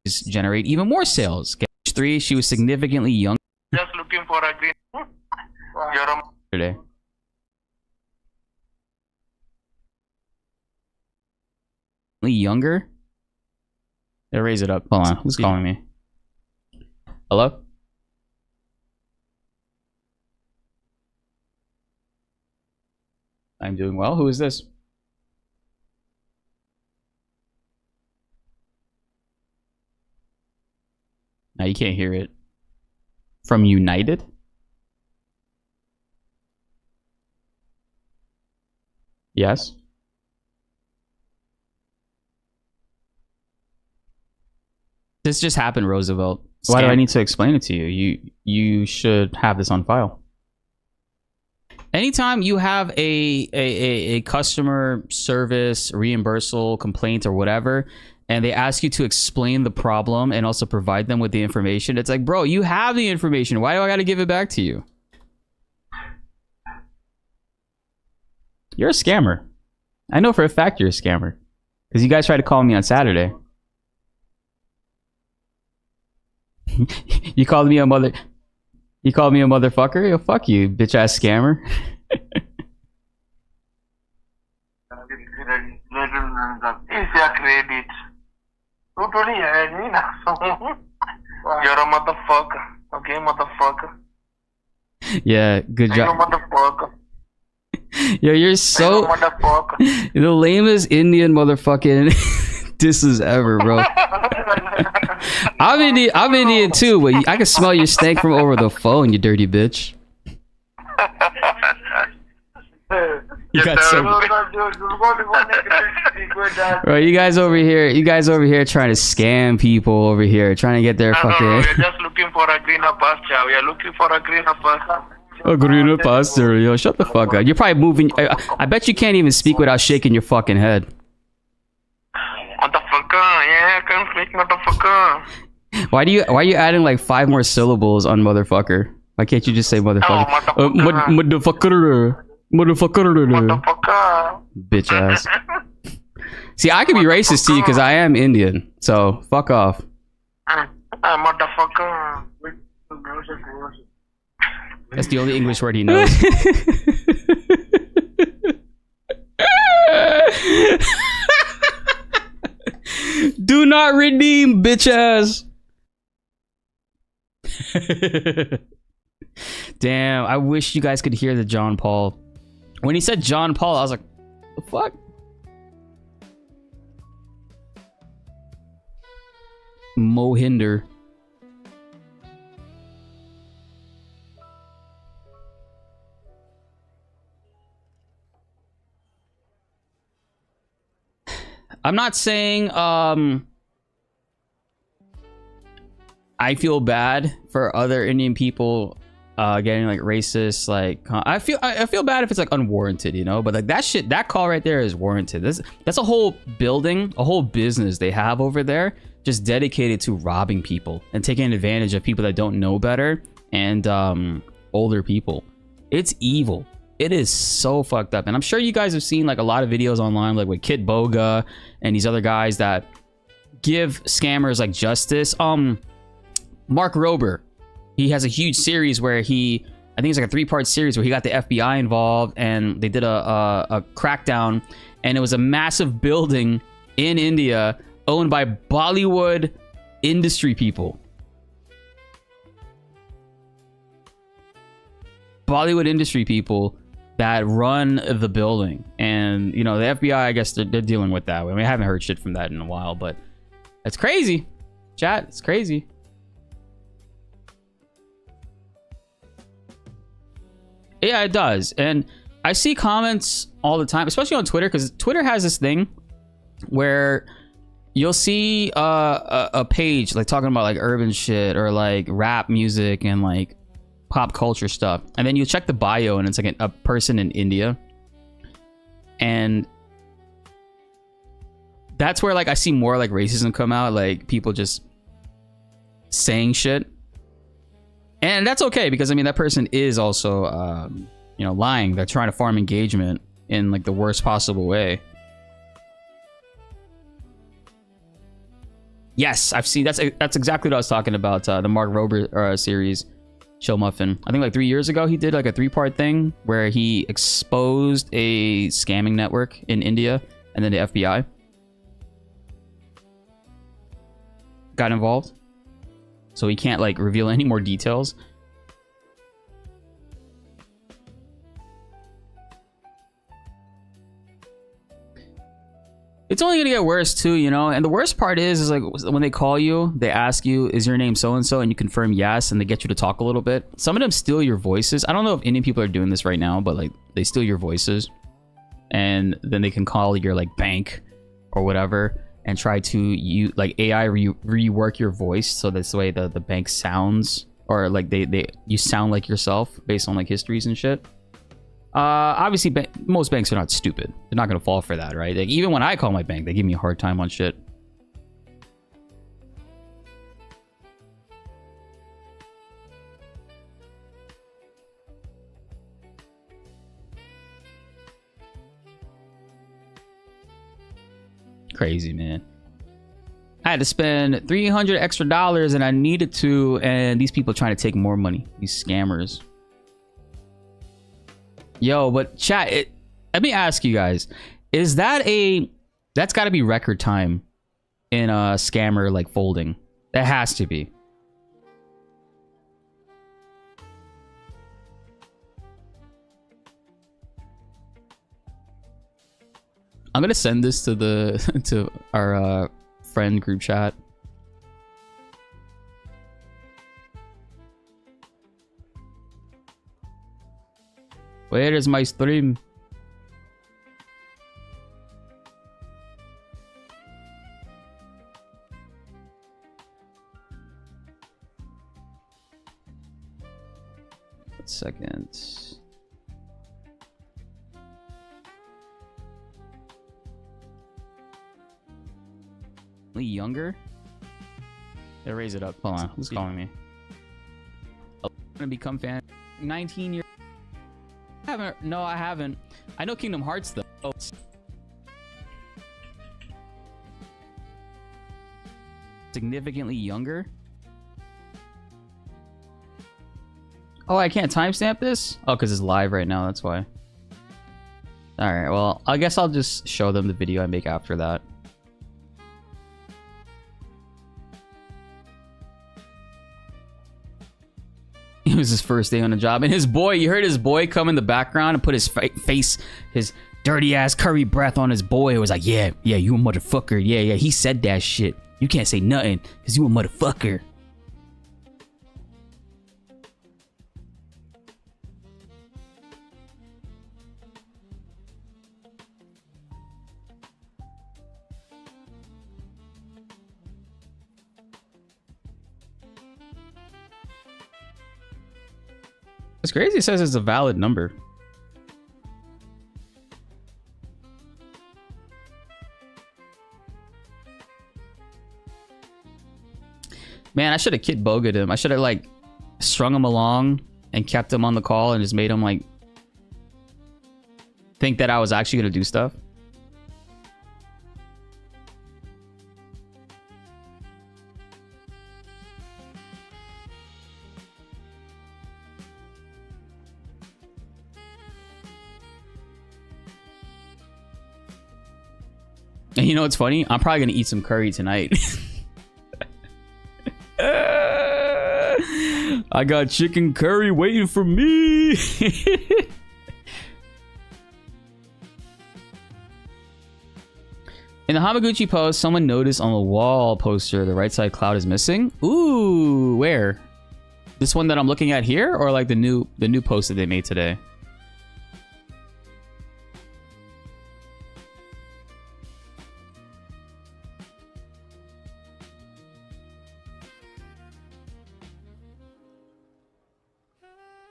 Just generate even more sales. Stage 3, she was significantly young.
Just looking for a green. You're a
Younger? Yeah, raise it up. Hold on. Who's calling me? Hello? I'm doing well. Who is this? Now you can't hear it. From United? Yes. This just happened, Roosevelt. Why do I need to explain it to you? You should have this on file. Anytime you have a customer service reimbursal complaint or whatever, and they ask you to explain the problem and also provide them with the information, it's like, bro, you have the information. Why do I got to give it back to you? You're a scammer. I know for a fact you're a scammer. Because you guys tried to call me on Saturday. You called me a mother... You called me a motherfucker? Yo, fuck you, bitch ass scammer.
Credit. You're a motherfucker. Okay, motherfucker.
Yeah, good
You're a
job.
motherfucker.
Yo, you're so...
You're a motherfucker.
the lamest Indian motherfucking disses ever, bro. I'm Indian too, but I can smell your stank from over the phone, you dirty bitch. You got so... Bro, you guys over here trying to scam people over here, trying to get their fucking...
We're just looking for a greener pasture. We are looking for a greener pasture.
A greener pasture, yo, shut the fuck up. You're probably moving... I bet you can't even speak without shaking your fucking head.
Motherfucker, yeah, I can speak, motherfucker.
Why are you adding like 5 more syllables on motherfucker? Why can't you just say motherfucker?
Motherfucker.
Motherfucker. Bitch ass. See, I could be racist to you because I am Indian. So fuck off.
Motherfucker.
That's the only English word he knows. Do not redeem, bitch ass. Damn, I wish you guys could hear the John Paul. When he said John Paul, I was like, the fuck? Mohinder. I'm not saying I feel bad for other Indian people getting like racist. Like I feel bad if it's like unwarranted, you know. But like that shit, that call right there is warranted. That's a whole building, a whole business they have over there, just dedicated to robbing people and taking advantage of people that don't know better and older people. It's evil. It is so fucked up. And I'm sure you guys have seen like a lot of videos online, like with Kid Boga and these other guys that give scammers like justice. Mark Rober, he has a huge series where I think it's like a 3-part series where he got the FBI involved and they did a crackdown, and it was a massive building in India owned by Bollywood industry people. Bollywood industry people that run the building, and you know the FBI, I guess they're dealing with that. I mean, I haven't heard shit from that in a while, but it's crazy, chat. It's crazy. Yeah, it does. And I see comments all the time, especially on Twitter, because Twitter has this thing where you'll see a page like talking about like urban shit or like rap music and like pop culture stuff, and then you check the bio and it's like a person in India, and that's where like I see more like racism come out, like people just saying shit. And that's okay, because I mean that person is also you know, lying. They're trying to farm engagement in like the worst possible way. Yes, I've seen, that's exactly what I was talking about, the Mark Rober series, Chill Muffin. I think like 3 years ago he did like a 3-part thing where he exposed a scamming network in India and then the FBI. got involved, so he can't like reveal any more details. It's only gonna get worse too, you know. And the worst part is like when they call you, they ask you, "Is your name so and so?" and you confirm yes, and they get you to talk a little bit. Some of them steal your voices. I don't know if Indian people are doing this right now, but like they steal your voices, and then they can call your like bank or whatever and try to like AI rework your voice so this way the bank sounds, or like you sound like yourself based on like histories and shit. Obviously most banks are not stupid. They're not gonna fall for that, right? Like, even when I call my bank, they give me a hard time on shit. Crazy, man. I had to spend $300 extra and I needed to, and these people are trying to take more money, these scammers. Yo, but chat, let me ask you guys, is that that's got to be record time in a scammer like folding? That has to be. I'm gonna send this to to our friend group chat. Where is my stream? One second. Younger? Yeah, raise it up. Hold on. Who's calling me? I'm gonna become fan. 19 years. No, I haven't. I know Kingdom Hearts though. Oh. Significantly younger. Oh, I can't timestamp this? Oh, because it's live right now, that's why. Alright, well, I guess I'll just show them the video I make after that. It was his first day on the job, and his boy, you heard his boy come in the background and put his face, his dirty ass curry breath on his boy. It was like, yeah, you a motherfucker. Yeah, he said that shit. You can't say nothing because you a motherfucker. It's crazy. It says it's a valid number. Man, I should have Kid Bogaed him. I should have like strung him along and kept him on the call and just made him like think that I was actually gonna do stuff. And you know what's funny? I'm probably gonna eat some curry tonight. I got chicken curry waiting for me. In the Hamaguchi post, someone noticed on the wall poster the right side cloud is missing. Ooh, where? This one that I'm looking at here, or like the new post that they made today?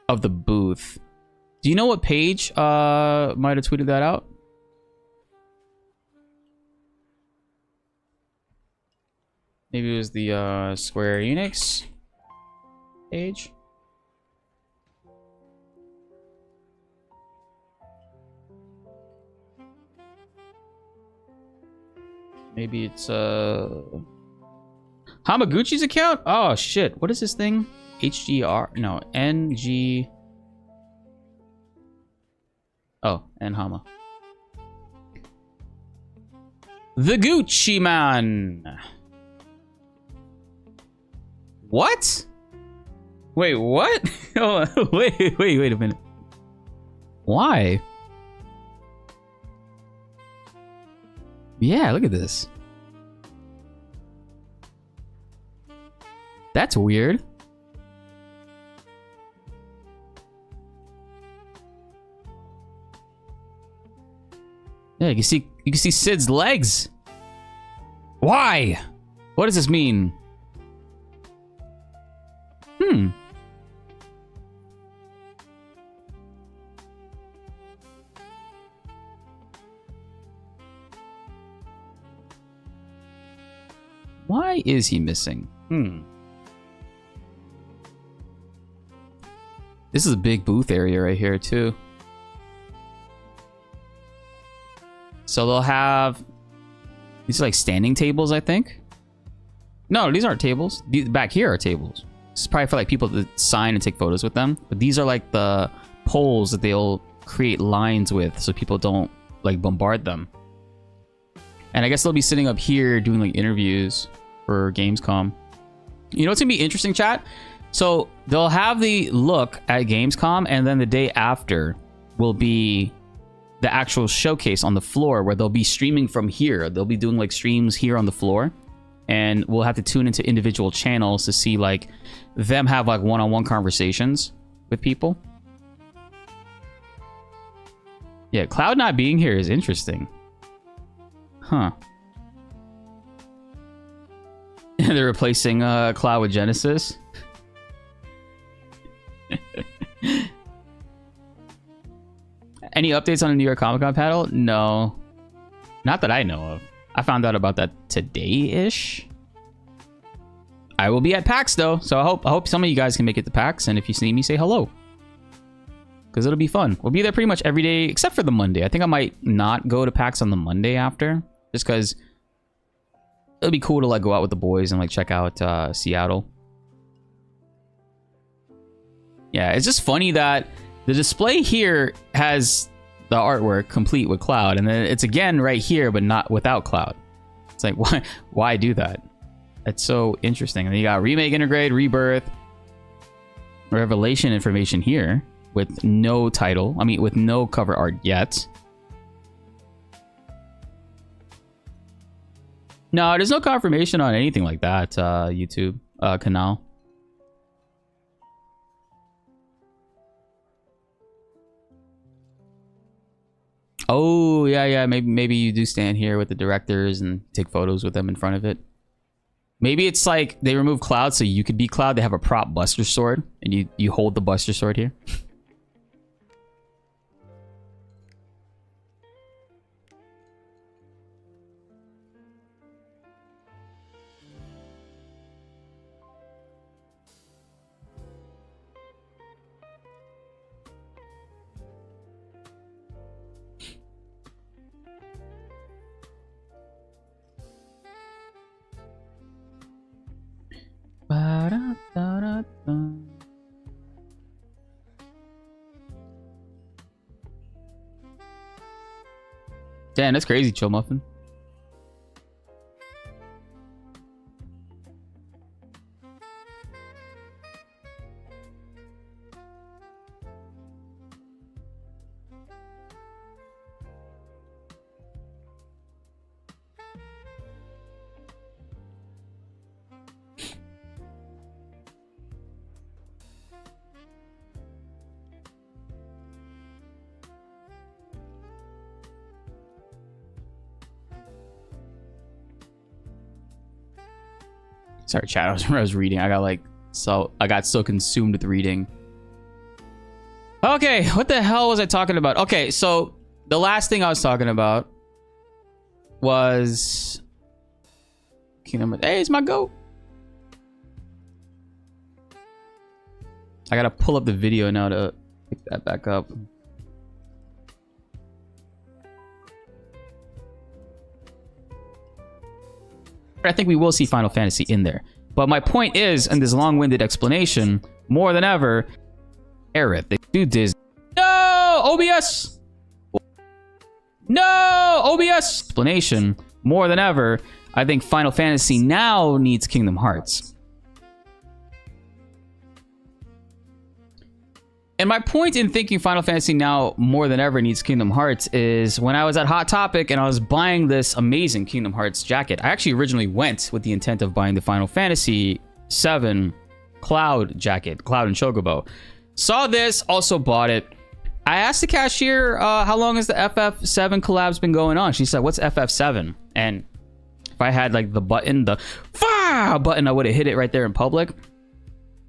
Of the booth. Do you know what page might have tweeted that out? Maybe it was the Square Enix page. Maybe it's Hamaguchi's account? Oh shit, what is this thing? HGR, no, NG. Oh, and Hama. The Gucci Man. What? Wait, what? Oh, wait a minute. Why? Yeah, look at this. That's weird. Yeah, you can see Sid's legs. Why? What does this mean? Why is he missing? This is a big booth area right here too. So they'll have these are like standing tables, I think. No, these aren't tables. These back here are tables. This is probably for like people to sign and take photos with them. But these are like the poles that they'll create lines with so people don't like bombard them. And I guess they'll be sitting up here doing like interviews for Gamescom. You know what's gonna be interesting, chat? So they'll have the look at Gamescom, and then the day after will be the actual showcase on the floor where they'll be streaming from here. They'll be doing like streams here on the floor, and we'll have to tune into individual channels to see like them have like one-on-one conversations with people. Yeah, Cloud not being here is interesting. Huh. They're replacing Cloud with Genesis. Any updates on the New York Comic Con panel? No. Not that I know of. I found out about that today-ish. I will be at PAX though, so I hope some of you guys can make it to PAX, and if you see me, say hello. Because it'll be fun. We'll be there pretty much every day, except for the Monday. I think I might not go to PAX on the Monday after, just because it'll be cool to like go out with the boys and like check out Seattle. Yeah, it's just funny that the display here has the artwork complete with Cloud, and then it's again right here, but not without Cloud. It's like, why do that? That's so interesting. And then you got Remake, Integrate, Rebirth, Revelation information here with no title. I mean, with no cover art yet. No, there's no confirmation on anything like that, YouTube canal. Oh, yeah, maybe you do stand here with the directors and take photos with them in front of it. Maybe it's like they remove Cloud so you could be Cloud. They have a prop Buster Sword, and you hold the Buster Sword here. Damn, that's crazy, Chill Muffin. Sorry, chat. I was reading. I got so consumed with reading. Okay, what the hell was I talking about? Okay, so the last thing I was talking about was Kingdom. Hey, it's my goat. I gotta pull up the video now to pick that back up. I think we will see Final Fantasy in there. But my point is, in this long-winded explanation, more than ever, Aerith, they do Disney. No! OBS! No! OBS! Explanation, more than ever, I think Final Fantasy now needs Kingdom Hearts. And my point in thinking Final Fantasy now more than ever needs Kingdom Hearts is when I was at Hot Topic and I was buying this amazing Kingdom Hearts jacket. I actually originally went with the intent of buying the Final Fantasy 7 Cloud jacket, Cloud and Chocobo. Saw this, also bought it. I asked the cashier, how long has the FF7 collab's been going on? She said, what's FF7? And if I had like the button, the fire button, I would have hit it right there in public.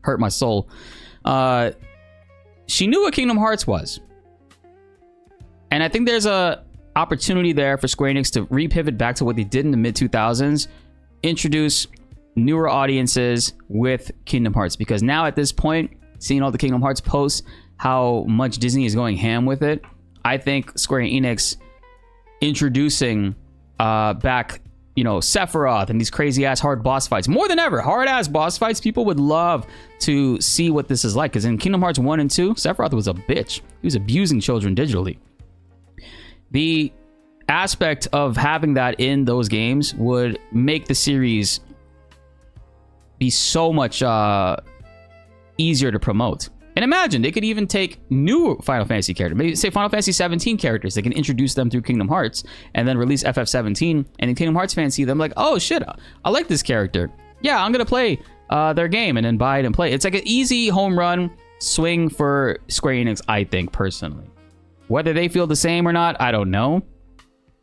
Hurt my soul. She knew what Kingdom Hearts was. And I think there's a opportunity there for Square Enix to repivot back to what they did in the mid-2000s. Introduce newer audiences with Kingdom Hearts. Because now at this point, seeing all the Kingdom Hearts posts, how much Disney is going ham with it, I think Square Enix introducing back, you know, Sephiroth and these crazy ass hard boss fights, more than ever, hard ass boss fights, people would love to see what this is like. Because in Kingdom Hearts 1 and 2, Sephiroth was a bitch. He was abusing children digitally. The aspect of having that in those games would make the series be so much easier to promote. And imagine they could even take new Final Fantasy characters, maybe say Final Fantasy 17 characters. They can introduce them through Kingdom Hearts and then release FF17. And in Kingdom Hearts fans see them like, oh shit, I like this character. Yeah, I'm gonna play their game and then buy it and play. It's like an easy home run swing for Square Enix, I think, personally. Whether they feel the same or not, I don't know.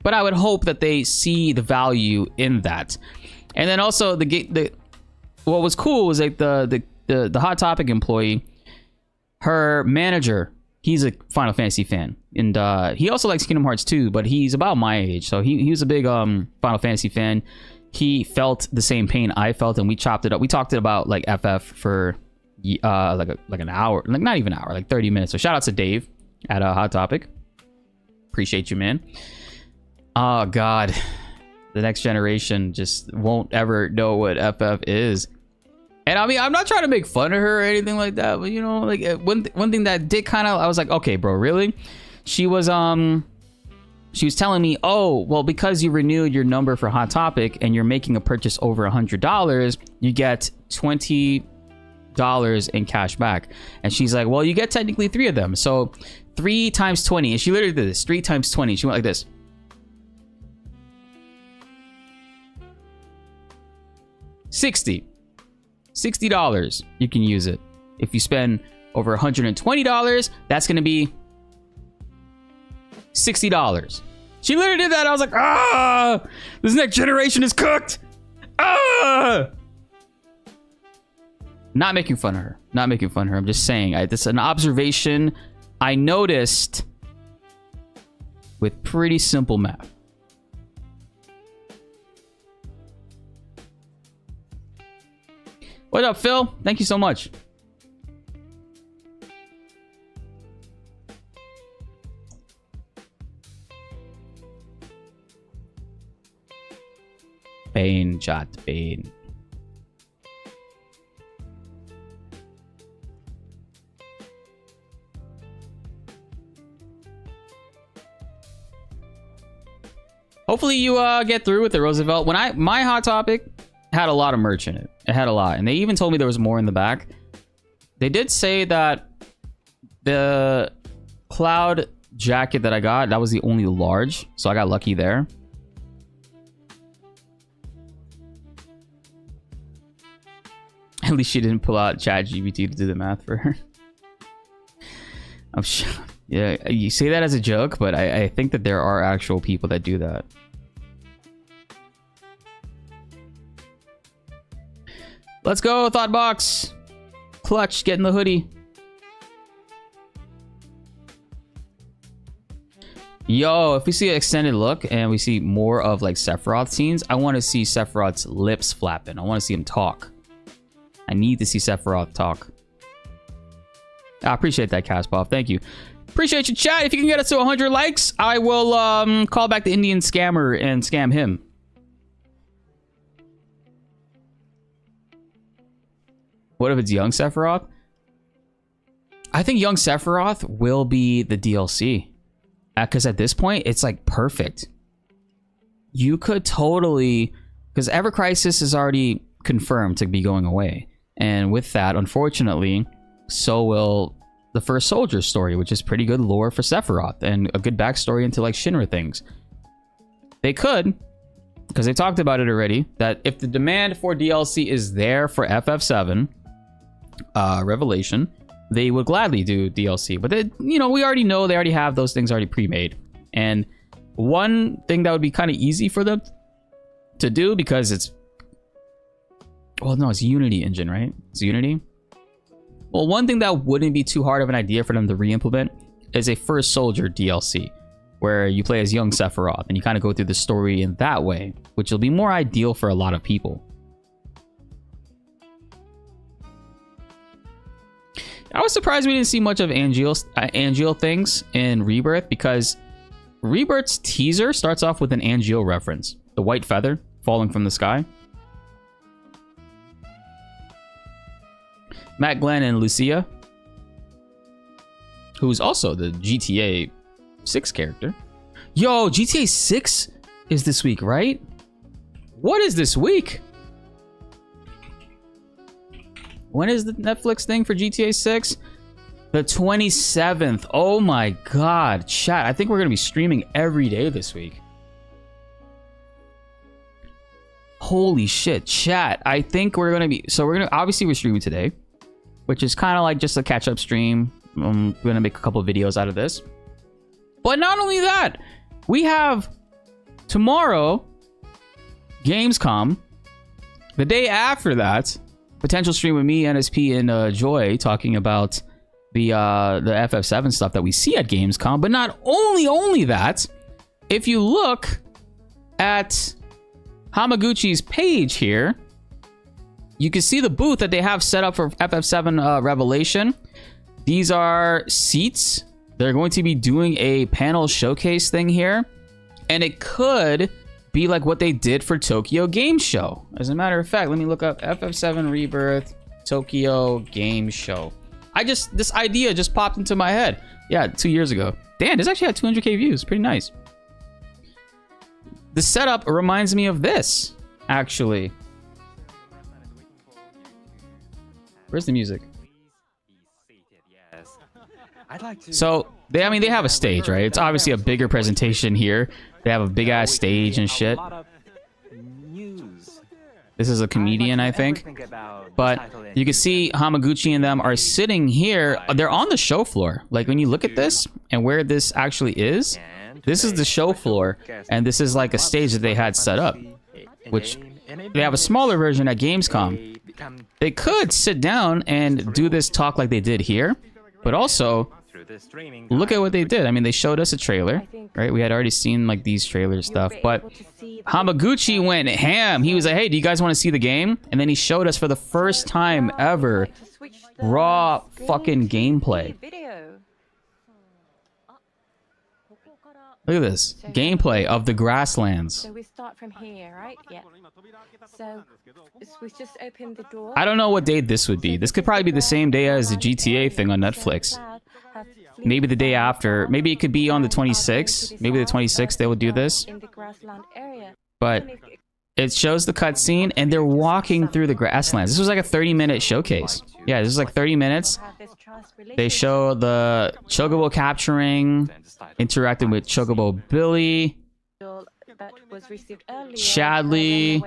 But I would hope that they see the value in that. And then also what was cool was like the Hot Topic employee. Her manager, he's a Final Fantasy fan, and he also likes Kingdom Hearts 2, but he's about my age, so he was a big Final Fantasy fan. He felt the same pain I felt, and we chopped it up. We talked about like FF for like an hour, like not even an hour, like 30 minutes. So shout out to Dave at Hot Topic. Appreciate you, man. Oh God, the next generation just won't ever know what FF is. And I mean, I'm not trying to make fun of her or anything like that, but you know, like one thing that did kind of, I was like, okay, bro, really? She was telling me, oh, well, because you renewed your number for Hot Topic and you're making a purchase over $100, you get $20 in cash back. And she's like, well, you get technically 3 of them, so 3 times 20. And she literally did this, 3 times 20. She went like this. $60 you can use it. If you spend over $120, that's gonna be $60. She literally did that. I was like, ah, this next generation is cooked. Ah, not making fun of her, I'm just saying, this is an observation I noticed with pretty simple math. What up, Phil? Thank you so much. Bane, chat, Bane. Hopefully you get through with the Roosevelt. When my Hot Topic had a lot of merch in it. It had a lot, and they even told me there was more in the back. They did say that the Cloud jacket that I got, that was the only large, so I got lucky there. At least she didn't pull out ChatGPT to do the math for her. I'm sure. Yeah, you say that as a joke, but I think that there are actual people that do that. Let's go, Thoughtbox. Clutch, get in the hoodie. Yo, if we see an extended look and we see more of like Sephiroth scenes, I want to see Sephiroth's lips flapping. I want to see him talk. I need to see Sephiroth talk. I appreciate that, Caspov. Thank you. Appreciate you, chat. If you can get us to 100 likes, I will call back the Indian scammer and scam him. What if it's young Sephiroth? I think young Sephiroth will be the DLC. Because at this point, it's like perfect. You could totally... Because Ever Crisis is already confirmed to be going away. And with that, unfortunately, so will the First Soldier story, which is pretty good lore for Sephiroth and a good backstory into like Shinra things. They could, because they talked about it already, that if the demand for DLC is there for FF7 Revelation, they would gladly do DLC. But they, you know, we already know they already have those things already pre-made. And one thing that would be kind of easy for them to do, because it's, well, no, it's Unity engine, right? It's Unity. Well, one thing that wouldn't be too hard of an idea for them to re-implement is a First Soldier DLC, where you play as young Sephiroth and you kind of go through the story in that way, which will be more ideal for a lot of people. I was surprised we didn't see much of Angeal things in Rebirth, because Rebirth's teaser starts off with an Angeal reference. The white feather falling from the sky. Matt Glenn and Lucia, who's also the GTA 6 character. Yo, GTA 6 is this week, right? What is this week? When is the Netflix thing for GTA 6? The 27th. Oh my god. Chat, I think we're going to be streaming every day this week. Holy shit. Chat, I think we're going to be... So we're streaming today, which is kind of like just a catch-up stream. I'm going to make a couple videos out of this. But not only that, we have tomorrow Gamescom. The day after that, potential stream with me, NSP, and Joy talking about the FF7 stuff that we see at Gamescom. But not only that, if you look at Hamaguchi's page here, you can see the booth that they have set up for FF7 Revelation. These are seats. They're going to be doing a panel showcase thing here, and it could be like what they did for Tokyo Game Show. As a matter of fact, let me look up FF7 Rebirth Tokyo Game Show. This idea just popped into my head. Yeah, 2 years ago. Damn, this actually had 200k views. Pretty nice. The setup reminds me of this, actually. Where's the music? So they have a stage, right? It's obviously a bigger presentation here. They have a big ass stage and shit. This is a comedian, I think. But you can see Hamaguchi and them are sitting here. They're on the show floor. Like when you look at this and where this actually is, this is the show floor, and this is like a stage that they had set up, which they have a smaller version at Gamescom. They could sit down and do this talk like they did here, but also look at what they did. I mean, they showed us a trailer, right? We had already seen like these trailer stuff, but Hamaguchi went ham. He was like, hey, do you guys want to see the game? And then he showed us for the first time ever raw fucking gameplay. Look at this gameplay of the grasslands.
So we start from here, right? Yeah. So we just opened the door.
I don't know what day this would be. This could probably be the same day as the GTA thing on Netflix. Maybe the day after. Maybe it could be on the 26th. Maybe the 26th they will do this. But it shows the cutscene and they're walking through the grasslands. This was like a 30-minute showcase. Yeah, this is like 30 minutes. They show the Chocobo capturing, interacting with Chocobo Billy, Chadley,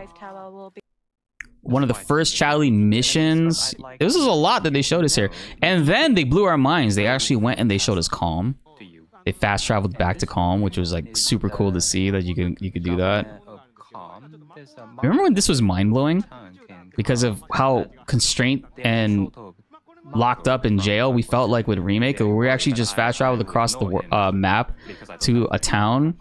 one of the first Chadley missions. This is a lot that they showed us here. And then they blew our minds. They actually went and they showed us Calm. They fast traveled back to Calm, which was like super cool to see that you could do that. Remember when this was mind-blowing? Because of how constrained and locked up in jail we felt like with Remake. We actually just fast traveled across the map to a town.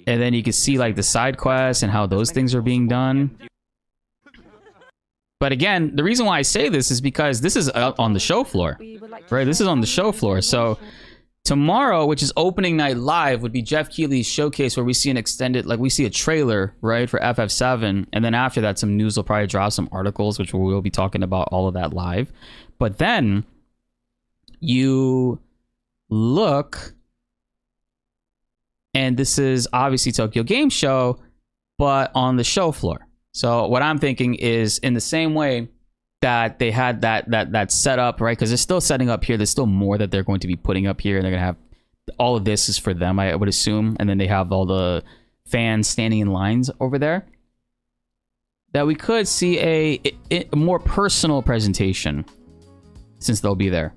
And then you can see like the side quests and how those things are being done. But again, the reason why I say this is because this is on the show floor, right? This is on the show floor. So tomorrow, which is opening night live, would be Jeff Keighley's showcase, where we see an extended, like we see a trailer, right, for FF7. And then after that, some news will probably drop, some articles, which we'll be talking about all of that live. But then you look, and this is obviously Tokyo Game Show, but on the show floor. So what I'm thinking is, in the same way that they had that set up, right? Because they're still setting up here. There's still more that they're going to be putting up here, and they're gonna have all of this is for them, I would assume, and then they have all the fans standing in lines over there. That we could see a more personal presentation since they'll be there.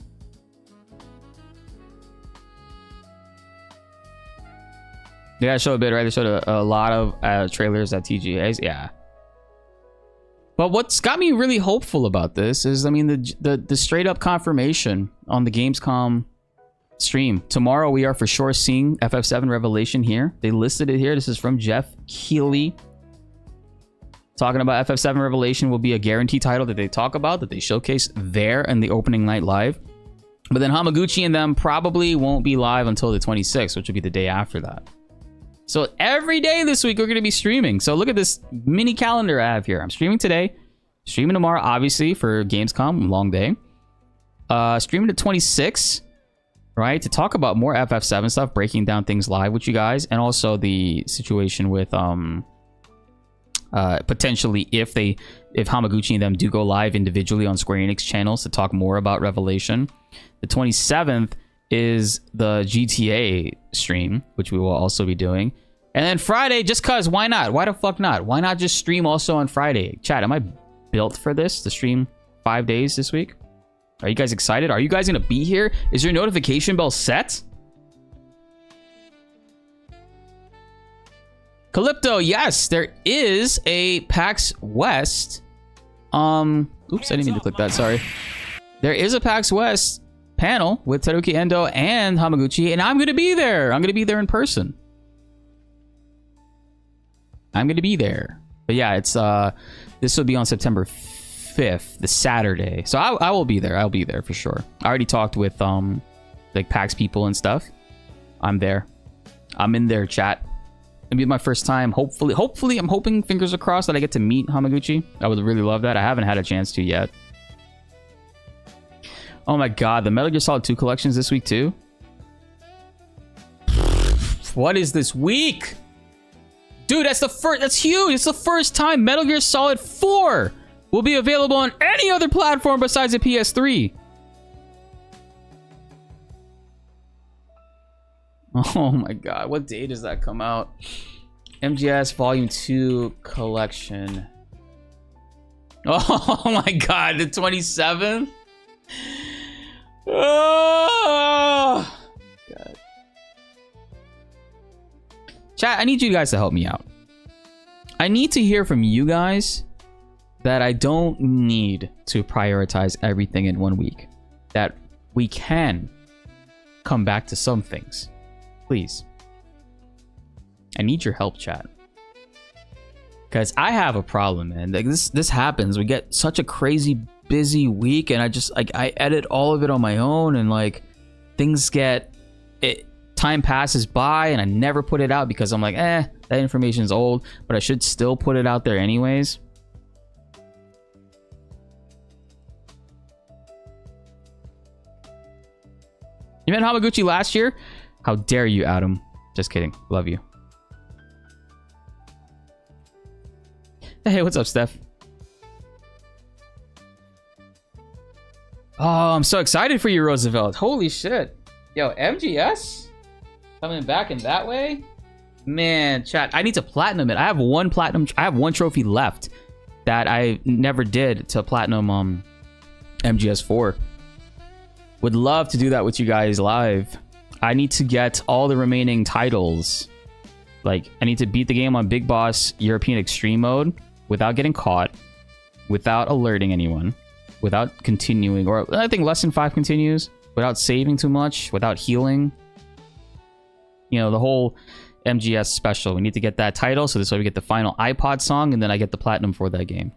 Yeah, I showed a bit, right? They showed a lot of trailers at TGA's. Yeah. But what's got me really hopeful about this is, I mean, the straight up confirmation on the Gamescom stream. Tomorrow we are for sure seeing FF7 Revelation here. They listed it here. This is from Jeff Keighley. Talking about FF7 Revelation will be a guaranteed title that they talk about, that they showcase there in the opening night live. But then Hamaguchi and them probably won't be live until the 26th, which will be the day after that. So every day this week we're going to be streaming. So look at this mini calendar I have here. I'm streaming today, streaming tomorrow, obviously, for Gamescom, long day. Streaming the 26th, right, to talk about more FF7 stuff, breaking down things live with you guys, and also the situation with potentially if Hamaguchi and them do go live individually on Square Enix channels to talk more about Revelation. The 27th is the GTA stream, which we will also be doing. And then Friday, just cause, why not? Why the fuck not? Why not just stream also on Friday? Chat, am I built for this, to stream 5 days this week? Are you guys excited? Are you guys gonna be here? Is your notification bell set? Calypto, yes, there is a PAX West. Oops, I didn't mean to click that, sorry. There is a PAX West panel with Teruki Endo and Hamaguchi, and I'm gonna be there. I'm gonna be there in person. I'm gonna be there. But yeah, it's this will be on September 5th, the Saturday. So I will be there. I'll be there for sure. I already talked with like PAX people and stuff. I'm there. I'm in there, chat. It'll be my first time. Hopefully, I'm hoping, fingers are crossed, that I get to meet Hamaguchi. I would really love that. I haven't had a chance to yet. Oh my god, the Metal Gear Solid 2 collections this week too? What is this week? Dude, that's huge. It's the first time Metal Gear Solid 4 will be available on any other platform besides the PS3. Oh my god, what day does that come out? MGS Volume 2 Collection. Oh my god, the 27th? Oh god. Chat, I need you guys to help me out. I need to hear from you guys that I don't need to prioritize everything in 1 week. That we can come back to some things. Please. I need your help, chat. Because I have a problem, man. Like this happens. We get such a crazy busy week, and I just like I edit all of it on my own, and like things get time passes by, and I never put it out because I'm like, that information's old, but I should still put it out there anyways. You met Hamaguchi last year? How dare you, Adam? Just kidding. Love you. Hey, what's up, Steph? Oh, I'm so excited for you, Roosevelt. Holy shit. Yo, MGS? Coming back in that way? Man, chat, I need to platinum it. I have one trophy left that I never did to platinum MGS 4. Would love to do that with you guys live. I need to get all the remaining titles. Like, I need to beat the game on Big Boss European Extreme Mode without getting caught, without alerting anyone, without continuing, or I think less than 5 continues, without saving too much, without healing. You know, the whole MGS special. We need to get that title, so this way we get the final iPod song, and then I get the platinum for that game.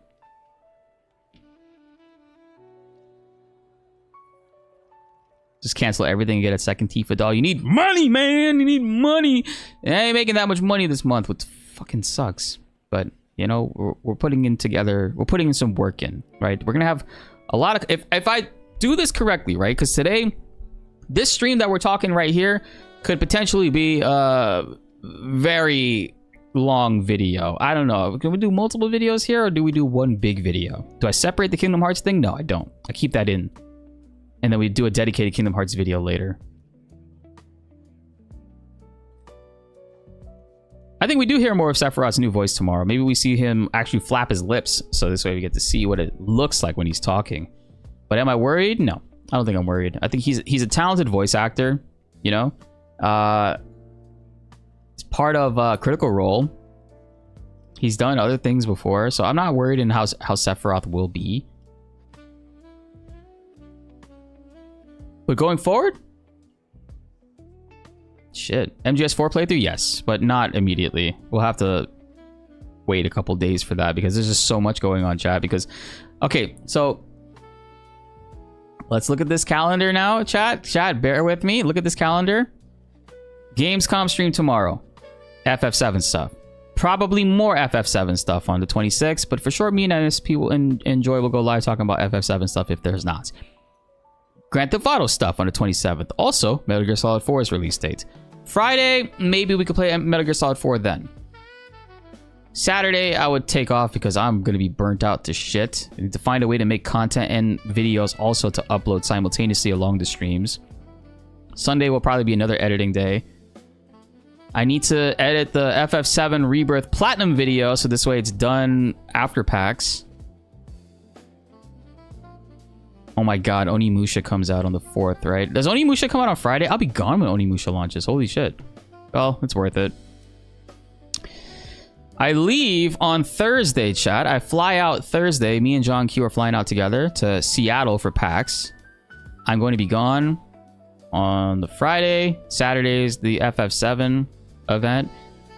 Just cancel everything and get a second Tifa doll. You need money, man! You need money! And I ain't making that much money this month, which fucking sucks. But, you know, we're putting in together, we're putting in some work in, right? We're gonna have a lot of, if I do this correctly, right? Because today, this stream that we're talking right here could potentially be very long video. I don't know. Can we do multiple videos here, or do we do one big video? Do I separate the Kingdom Hearts thing? No, I don't. I keep that in. And then we do a dedicated Kingdom Hearts video later. I think we do hear more of Sephiroth's new voice tomorrow. Maybe we see him actually flap his lips, so this way we get to see what it looks like when he's talking. But am I worried? No, I don't think I'm worried. I think he's a talented voice actor, you know? It's part of Critical Role. He's done other things before, so I'm not worried in how Sephiroth will be. But going forward, shit. MGS4 playthrough, yes, but not immediately. We'll have to wait a couple days for that because there's just so much going on, chat. Because, okay, so let's look at this calendar now, chat. Chat, bear with me. Look at this calendar. Gamescom stream tomorrow. FF7 stuff. Probably more FF7 stuff on the 26th, but for sure, me and NSP will enjoy. We'll go live talking about FF7 stuff if there's not. Grand Theft Auto stuff on the 27th. Also, Metal Gear Solid 4's release date. Friday, maybe we could play Metal Gear Solid 4 then. Saturday, I would take off because I'm going to be burnt out to shit. I need to find a way to make content and videos also to upload simultaneously along the streams. Sunday will probably be another editing day. I need to edit the FF7 Rebirth Platinum video, so this way it's done after PAX. Oh my god, Onimusha comes out on the 4th, right? Does Onimusha come out on Friday? I'll be gone when Onimusha launches. Holy shit. Well, it's worth it. I leave on Thursday, chat. I fly out Thursday. Me and John Q are flying out together to Seattle for PAX. I'm going to be gone on the Friday. Saturday's the FF7 event.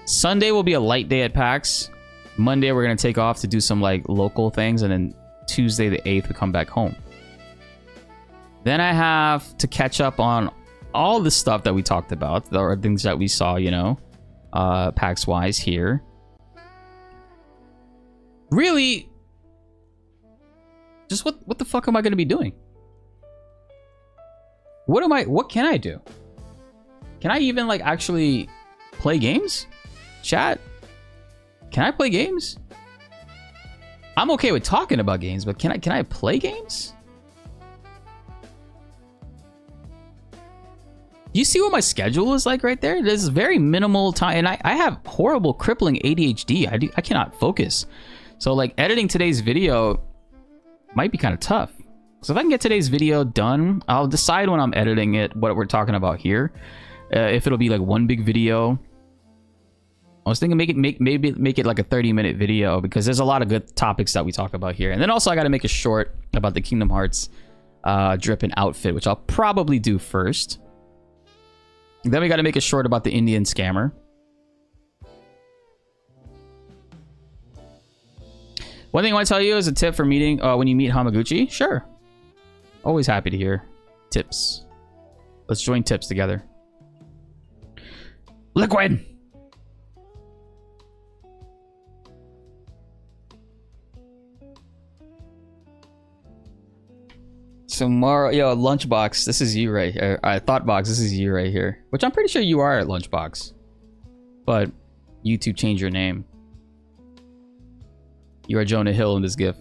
Sunday will be a light day at PAX. Monday we're going to take off to do some like local things, and then Tuesday the 8th we come back home. Then I have to catch up on all the stuff that we talked about, the things that we saw, you know, PAX wise here. Really, just what the fuck am I going to be doing? What can I do? Can I even like actually play games? Chat, can I play games? I'm okay with talking about games, but can I play games? You see what my schedule is like right there? There's very minimal time, and I have horrible, crippling ADHD. I cannot focus. So like editing today's video might be kind of tough. So if I can get today's video done, I'll decide when I'm editing it what we're talking about here. If it'll be like one big video. I was thinking maybe make it like a 30-minute video because there's a lot of good topics that we talk about here. And then also I got to make a short about the Kingdom Hearts drip and outfit, which I'll probably do first. Then we got to make a short about the Indian scammer. One thing I want to tell you is a tip for meeting when you meet Hamaguchi. Sure. Always happy to hear tips. Let's join tips together. Liquid! Tomorrow, yo, Lunchbox, this is you right here. Thoughtbox, this is you right here. Which I'm pretty sure you are at Lunchbox. But YouTube changed your name. You are Jonah Hill in this GIF.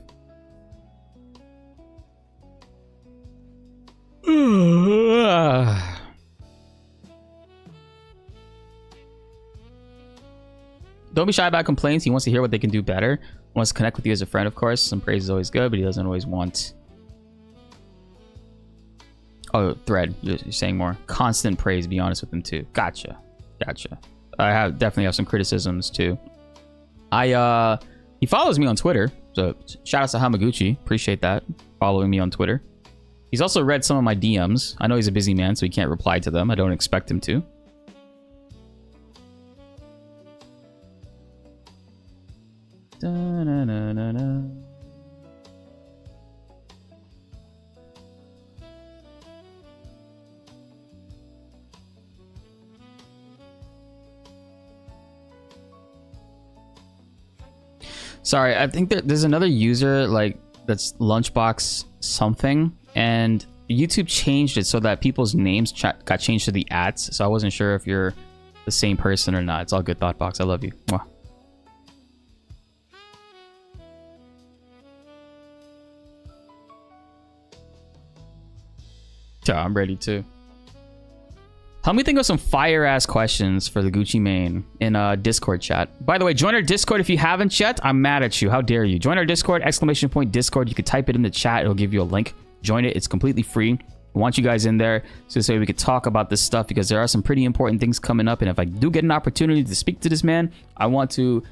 Don't be shy about complaints. He wants to hear what they can do better. Wants to connect with you as a friend, of course. Some praise is always good, but he doesn't always want... Oh, thread. You're saying more. Constant praise. Be honest with him too. Gotcha. Gotcha. I definitely have some criticisms too. He follows me on Twitter, so shout out to Hamaguchi. Appreciate that. Following me on Twitter. He's also read some of my DMs. I know he's a busy man, so he can't reply to them. I don't expect him to. Da-na-na-na-na. Sorry, I think there's another user like that's Lunchbox something, and YouTube changed it so that people's names got changed to the @. So I wasn't sure if you're the same person or not. It's all good, Thoughtbox. I love you. Mwah. Yeah, I'm ready too. Help me think of some fire-ass questions for the Gucci main in Discord chat. By the way, join our Discord if you haven't yet. I'm mad at you. How dare you? Join our Discord, !Discord. You could type it in the chat. It'll give you a link. Join it. It's completely free. I want you guys in there so that we could talk about this stuff because there are some pretty important things coming up. And if I do get an opportunity to speak to this man, I want to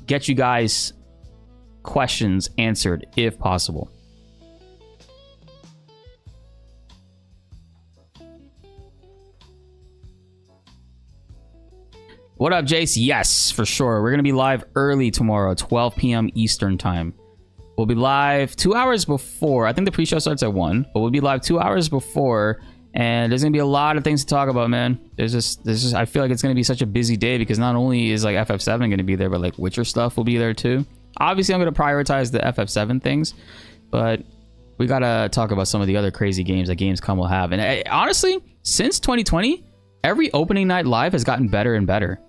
get you guys questions answered if possible. What up, Jace? Yes, for sure. We're going to be live early tomorrow, 12 p.m. Eastern time. We'll be live 2 hours before. I think the pre-show starts at 1, but we'll be live 2 hours before. And there's going to be a lot of things to talk about, man. There's just, I feel like it's going to be such a busy day because not only is like FF7 going to be there, but like Witcher stuff will be there too. Obviously, I'm going to prioritize the FF7 things, but we got to talk about some of the other crazy games that Gamescom will have. And honestly, since 2020, every opening night live has gotten better and better.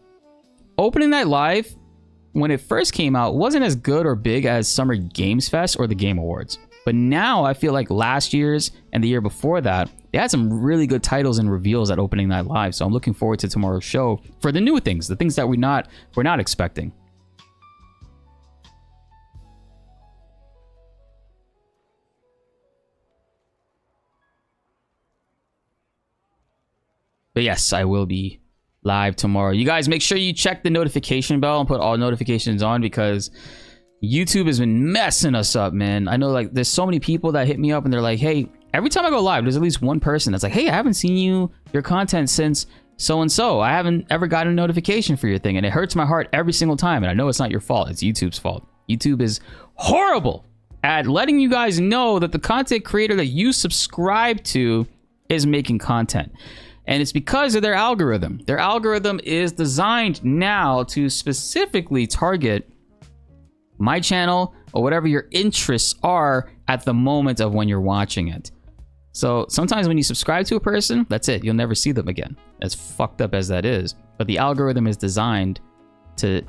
Opening night live, when it first came out, wasn't as good or big as Summer Games Fest or the Game Awards. But now I feel like last year's and the year before that, they had some really good titles and reveals at opening night live. So I'm looking forward to tomorrow's show for the new things, the things that we're not expecting. But yes, I will be live tomorrow. You guys make sure you check the notification bell and put all notifications on because YouTube has been messing us up, man. I know like there's so many people that hit me up and they're like, hey, every time I go live, there's at least one person that's like, hey, I haven't seen your content since so-and-so. I haven't ever gotten a notification for your thing. And it hurts my heart every single time. And I know it's not your fault. It's YouTube's fault. YouTube is horrible at letting you guys know that the content creator that you subscribe to is making content. And it's because of their algorithm. Their algorithm is designed now to specifically target my channel or whatever your interests are at the moment of when you're watching it. So sometimes when you subscribe to a person, that's it. You'll never see them again. As fucked up as that is. But the algorithm is designed to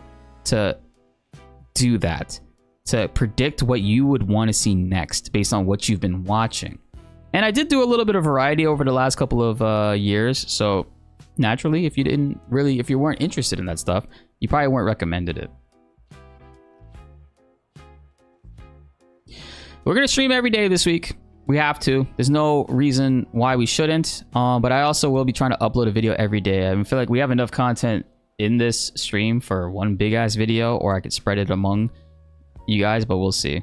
do that. To predict what you would want to see next based on what you've been watching. And I did do a little bit of variety over the last couple of years. So naturally, if you weren't interested in that stuff, you probably weren't recommended it. We're going to stream every day this week. We have to. There's no reason why we shouldn't. But I also will be trying to upload a video every day. I feel like we have enough content in this stream for one big ass video, or I could spread it among you guys, but we'll see.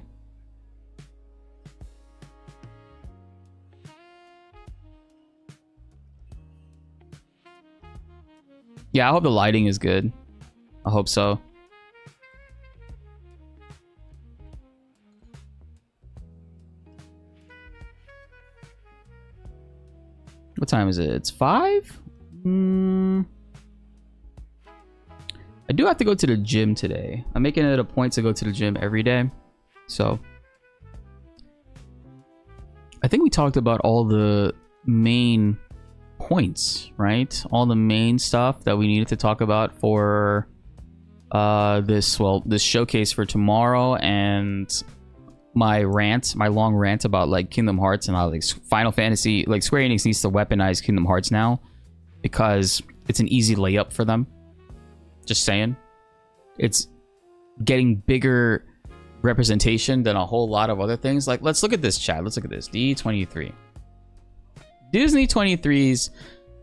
Yeah, I hope the lighting is good. I hope so. What time is it? It's 5? I do have to go to the gym today. I'm making it a point to go to the gym every day. So I think we talked about all the main points, right? All the main stuff that we needed to talk about for this showcase for tomorrow, and my long rant about like Kingdom Hearts and how like Final Fantasy, like Square Enix needs to weaponize Kingdom Hearts now because it's an easy layup for them. Just saying, it's getting bigger representation than a whole lot of other things. Like, let's look at this, chat. Let's look at this. D23. Disney 23's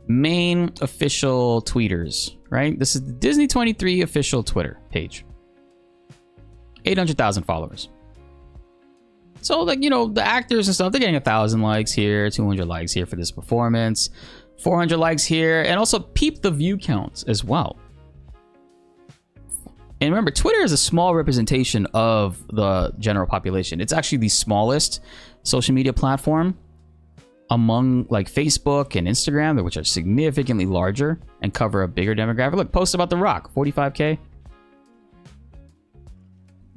main official tweeters, right? This is the Disney 23 official Twitter page. 800,000 followers. So, like, you know, the actors and stuff, they're getting 1,000 likes here, 200 likes here for this performance, 400 likes here, and also peep the view counts as well. And remember, Twitter is a small representation of the general population. It's actually the smallest social media platform among like Facebook and Instagram, which are significantly larger and cover a bigger demographic. Look, post about The Rock, 45K.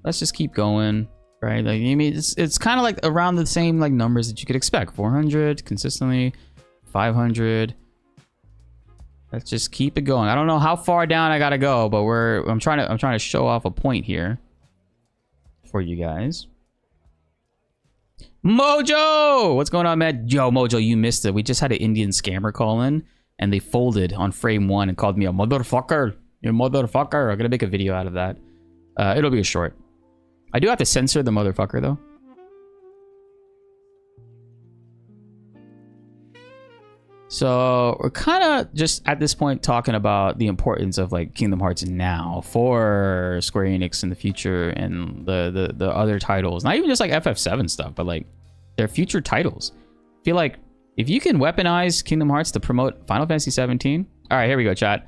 Let's just keep going, right? Like, I mean, it's kind of like around the same like numbers that you could expect. 400 consistently, 500. Let's just keep it going. I don't know how far down I gotta go, but I'm trying to show off a point here for you guys. Mojo! What's going on, man? Yo, Mojo, you missed it. We just had an Indian scammer call in, and they folded on frame 1 and called me a motherfucker. You motherfucker. I'm gonna make a video out of that. It'll be a short. I do have to censor the motherfucker, though. So we're kind of just at this point talking about the importance of like Kingdom Hearts now for Square Enix in the future and the other titles. Not even just like FF7 stuff, but like their future titles. I feel like if you can weaponize Kingdom Hearts to promote Final Fantasy 17. All right, here we go, chat.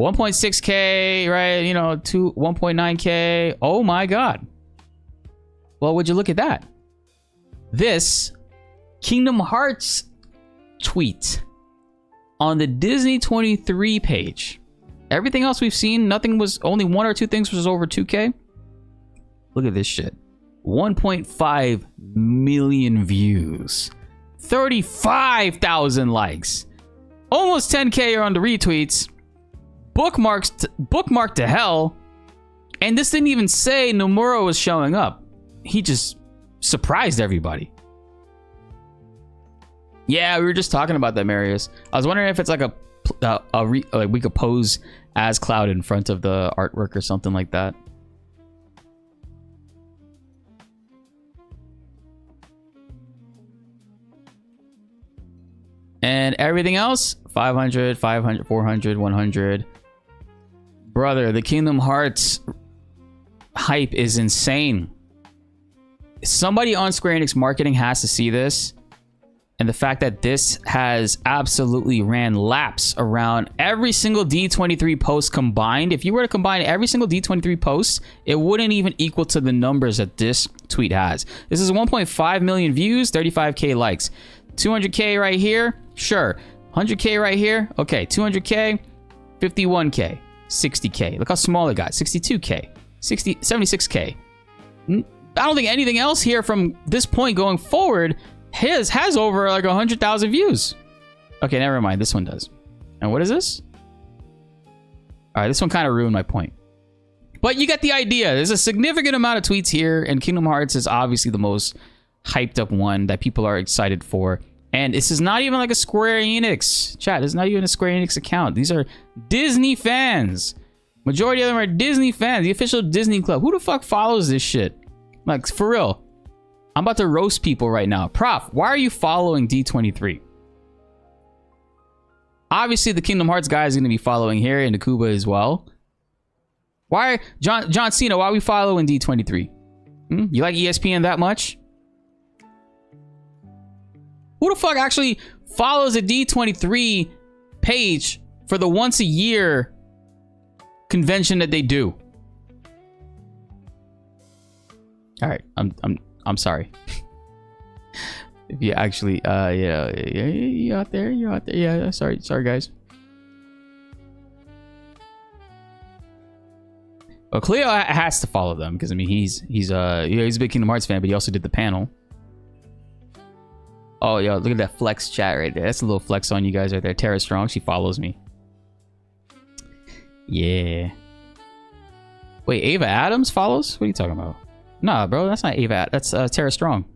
1.6K, right? You know, 1.9K. Oh my God. Well, would you look at that? This Kingdom Hearts tweet on the Disney 23 page. Everything else we've seen, nothing was, only 1 or 2 things was over 2K. Look at this shit. 1.5 million views. 35,000 likes. Almost 10K are on the retweets. Bookmarked to hell. And this didn't even say Nomura was showing up. He just surprised everybody. Yeah, we were just talking about that, Marius. I was wondering if it's like like we could pose as Cloud in front of the artwork or something like that. And everything else, 500, 500, 400, 100. Brother, the Kingdom Hearts hype is insane. Somebody on Square Enix marketing has to see this. And the fact that this has absolutely ran laps around every single D23 post combined. If you were to combine every single D23 post, it wouldn't even equal to the numbers that this tweet has. This is 1.5 million views, 35K likes. 200K right here, sure. 100K right here, okay. 200K, 51K, 60K. Look how small it got, 62K, 76K. I don't think anything else here from this point going forward has over like 100,000 views. Okay, never mind. This one does. And what is this? All right, this one kind of ruined my point. But you get the idea. There's a significant amount of tweets here, and Kingdom Hearts is obviously the most hyped up one that people are excited for. And this is not even like a Square Enix chat. It's not even a Square Enix account. These are Disney fans. Majority of them are Disney fans. The official Disney Club. Who the fuck follows this shit? Like, for real. I'm about to roast people right now. Prof, why are you following D23? Obviously, the Kingdom Hearts guy is going to be following here, and Nakuba as well. Why, John Cena, why are we following D23? You like ESPN that much? Who the fuck actually follows a D23 page for the once a year convention that they do? All right, I'm sorry. If you actually, yeah, you out there, yeah. Sorry, guys. Well, Cleo has to follow them because I mean he's a big Kingdom Hearts fan, but he also did the panel. Oh, yo, look at that flex chat right there. That's a little flex on you guys right there. Tara Strong, she follows me. Yeah. Wait, Ava Adams follows? What are you talking about? Nah, bro, that's not Ava. That's Tara Strong.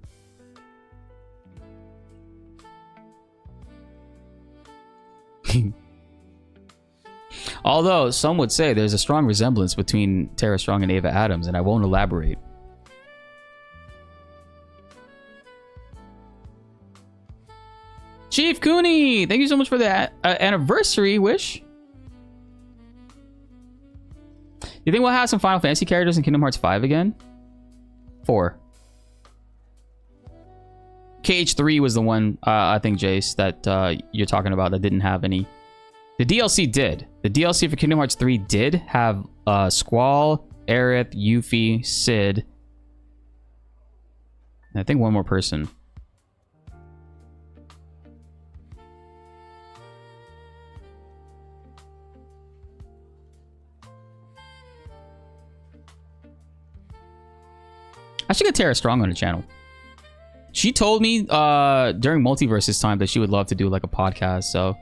Although, some would say there's a strong resemblance between Tara Strong and Ava Adams, and I won't elaborate. Chief Cooney, thank you so much for the anniversary wish. You think we'll have some Final Fantasy characters in Kingdom Hearts 5 again? 4. KH3 was the one, I think, Jace, that you're talking about that didn't have any. The DLC did. The DLC for Kingdom Hearts 3 did have Squall, Aerith, Yuffie, Sid, and I think one more person. I should get Tara Strong on the channel. She told me during Multiverse's time that she would love to do like a podcast, so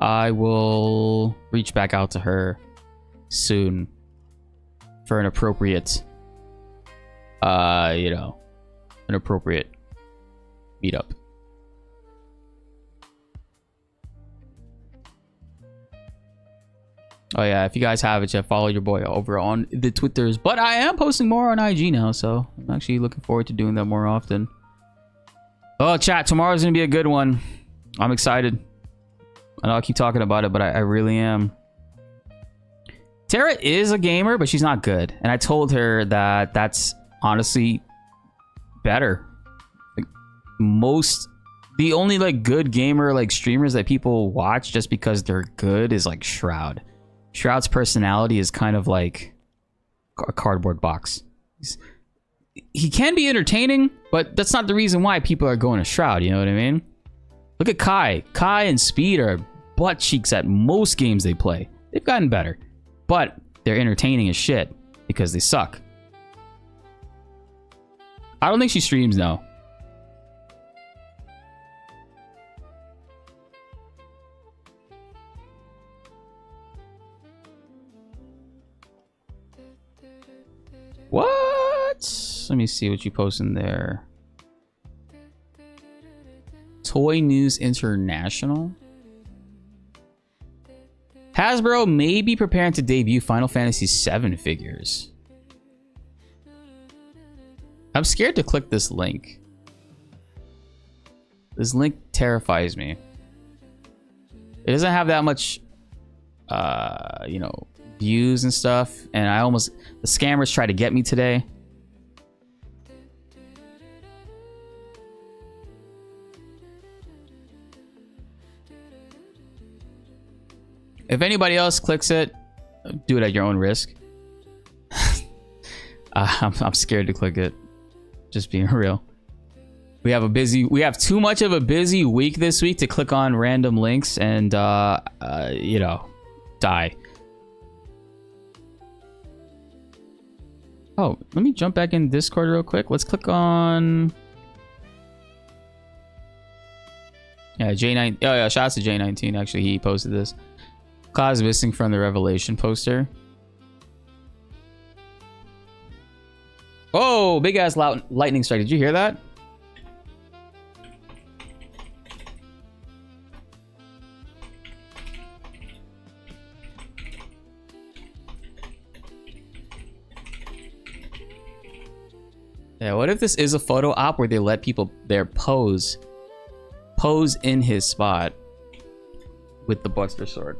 I will reach back out to her soon for an appropriate, an appropriate meetup. Oh yeah, if you guys haven't yet, follow your boy over on the Twitters. But I am posting more on IG now, so I'm actually looking forward to doing that more often. Oh, chat, tomorrow's gonna be a good one. I'm excited. I know I keep talking about it, but I really am. Tara is a gamer, but she's not good. And I told her that that's honestly better. Like, the only like good gamer like streamers that people watch just because they're good is like Shroud. Shroud's personality is kind of like a cardboard box. He can be entertaining, but that's not the reason why people are going to Shroud, you know what I mean? Look at Kai. Kai and Speed are butt cheeks at most games they play. They've gotten better, but they're entertaining as shit because they suck. I don't think she streams now. What? Let me see what you post in there. Toy News International. Hasbro may be preparing to debut Final Fantasy VII figures. I'm scared to click this link. This link terrifies me. It doesn't have that much, you know, views and stuff, and the scammers try to get me today. If anybody else clicks it, do it at your own risk. I'm scared to click it. Just being real. We have too much of a busy week this week to click on random links and you know, die. Oh, let me jump back in Discord real quick. Let's click on... Yeah, J9. Oh yeah, shout out to J19. Actually, he posted this. Cloud's missing from the Revelation poster. Oh, big ass lightning strike. Did you hear that? Yeah, what if this is a photo op where they let people there pose in his spot with the Buster sword?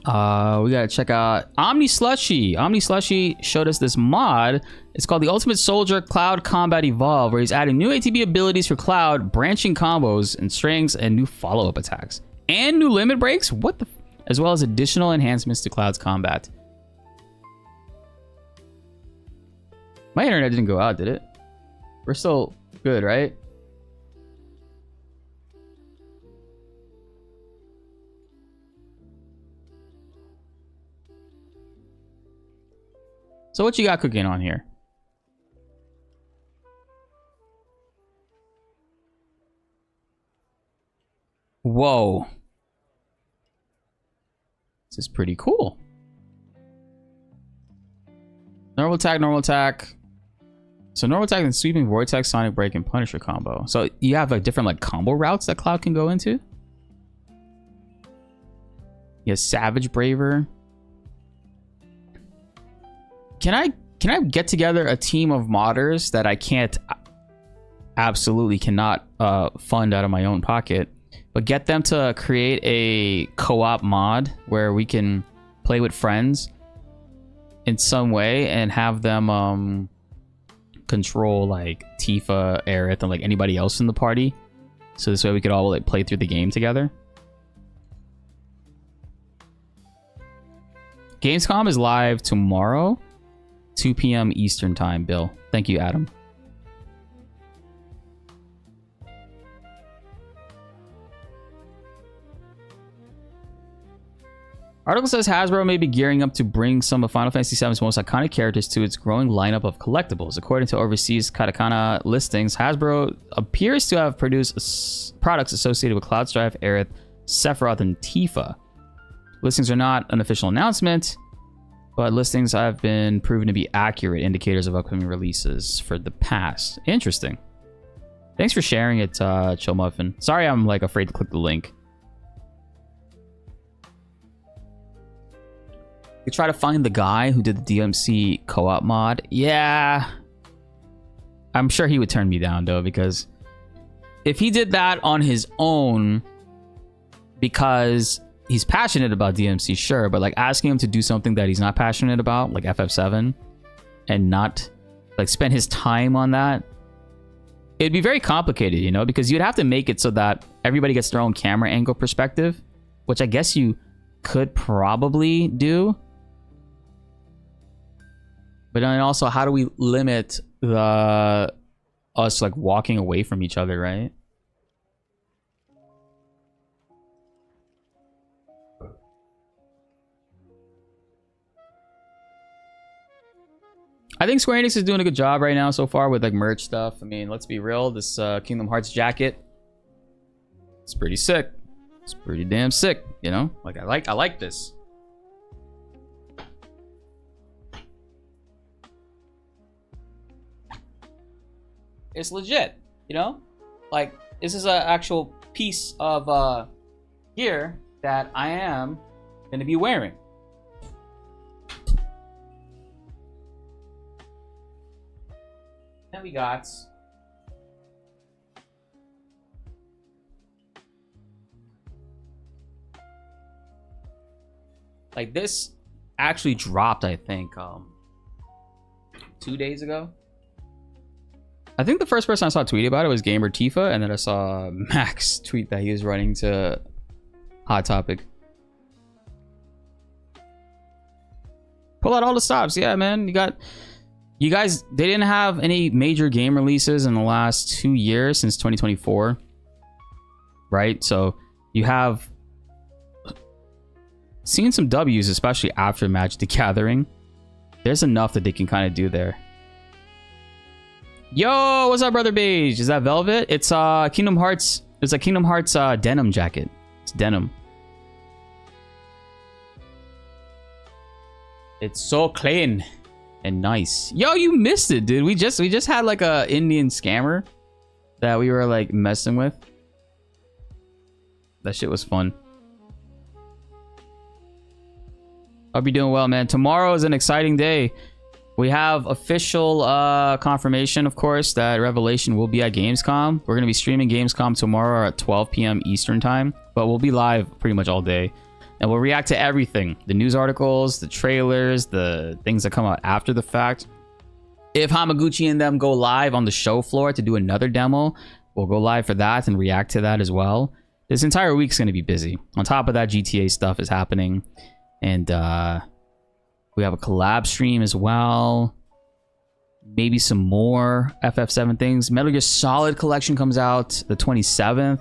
We gotta check out Omni Slushy. Omni Slushy showed us this mod. It's called the Ultimate Soldier Cloud Combat Evolve, where he's adding new ATB abilities for Cloud, branching combos and strings, and new follow-up attacks. And new limit breaks? What the... As well as additional enhancements to Cloud's combat. My internet didn't go out, did it? We're still good, right? So what you got cooking on here? Whoa. This is pretty cool. Normal attack, normal attack. So normal attack and sweeping, vortex, sonic break, and punisher combo. So you have like different like combo routes that Cloud can go into. He has savage braver. Can I get together a team of modders that I absolutely cannot fund out of my own pocket, but get them to create a co-op mod where we can play with friends in some way and have them control like Tifa, Aerith, and like anybody else in the party, so this way we could all like play through the game together. Gamescom is live tomorrow, 2 p.m. Eastern time, Bill. Thank you, Adam. Article says Hasbro may be gearing up to bring some of Final Fantasy VII's most iconic characters to its growing lineup of collectibles. According to overseas katakana listings, Hasbro appears to have produced products associated with Cloud Strife, Aerith, Sephiroth, and Tifa. Listings are not an official announcement, but listings have been proven to be accurate indicators of upcoming releases for the past. Interesting. Thanks for sharing it, Chill Muffin. Sorry, I'm like afraid to click the link. You try to find the guy who did the DMC co-op mod. Yeah, I'm sure he would turn me down though, because if he did that on his own because he's passionate about DMC, sure, but like asking him to do something that he's not passionate about, like FF7, and not like spend his time on that, it'd be very complicated, you know, because you'd have to make it so that everybody gets their own camera angle perspective, which I guess you could probably do. But then also, how do we limit the us like walking away from each other, right? I think Square Enix is doing a good job right now so far with like merch stuff. I mean, let's be real. This Kingdom Hearts jacket, it's pretty sick. It's pretty damn sick, you know? Like I like this. It's legit, you know? Like this is an actual piece of gear that I am going to be wearing. Then we got like this actually dropped, I think 2 days ago. I think the first person I saw tweet about it was Gamer Tifa, and then I saw Max tweet that he was running to Hot Topic. Pull out all the stops. Yeah, man. You guys, they didn't have any major game releases in the last 2 years since 2024. Right? So you have seen some W's, especially after Magic the Gathering. There's enough that they can kind of do there. Yo, what's up, brother Beige? Is that Velvet? It's Kingdom Hearts. It's a Kingdom Hearts denim jacket. It's denim. It's so clean and nice. Yo, you missed it, dude. We just had like a Indian scammer that we were like messing with. That shit was fun. Hope you're doing well, man. Tomorrow is an exciting day. We have official confirmation, of course, that Revelation will be at Gamescom. We're going to be streaming Gamescom tomorrow at 12 p.m. Eastern time, but we'll be live pretty much all day. And we'll react to everything. The news articles, the trailers, the things that come out after the fact. If Hamaguchi and them go live on the show floor to do another demo, we'll go live for that and react to that as well. This entire week's going to be busy. On top of that, GTA stuff is happening. And we have a collab stream as well. Maybe some more FF7 things. Metal Gear Solid Collection comes out the 27th.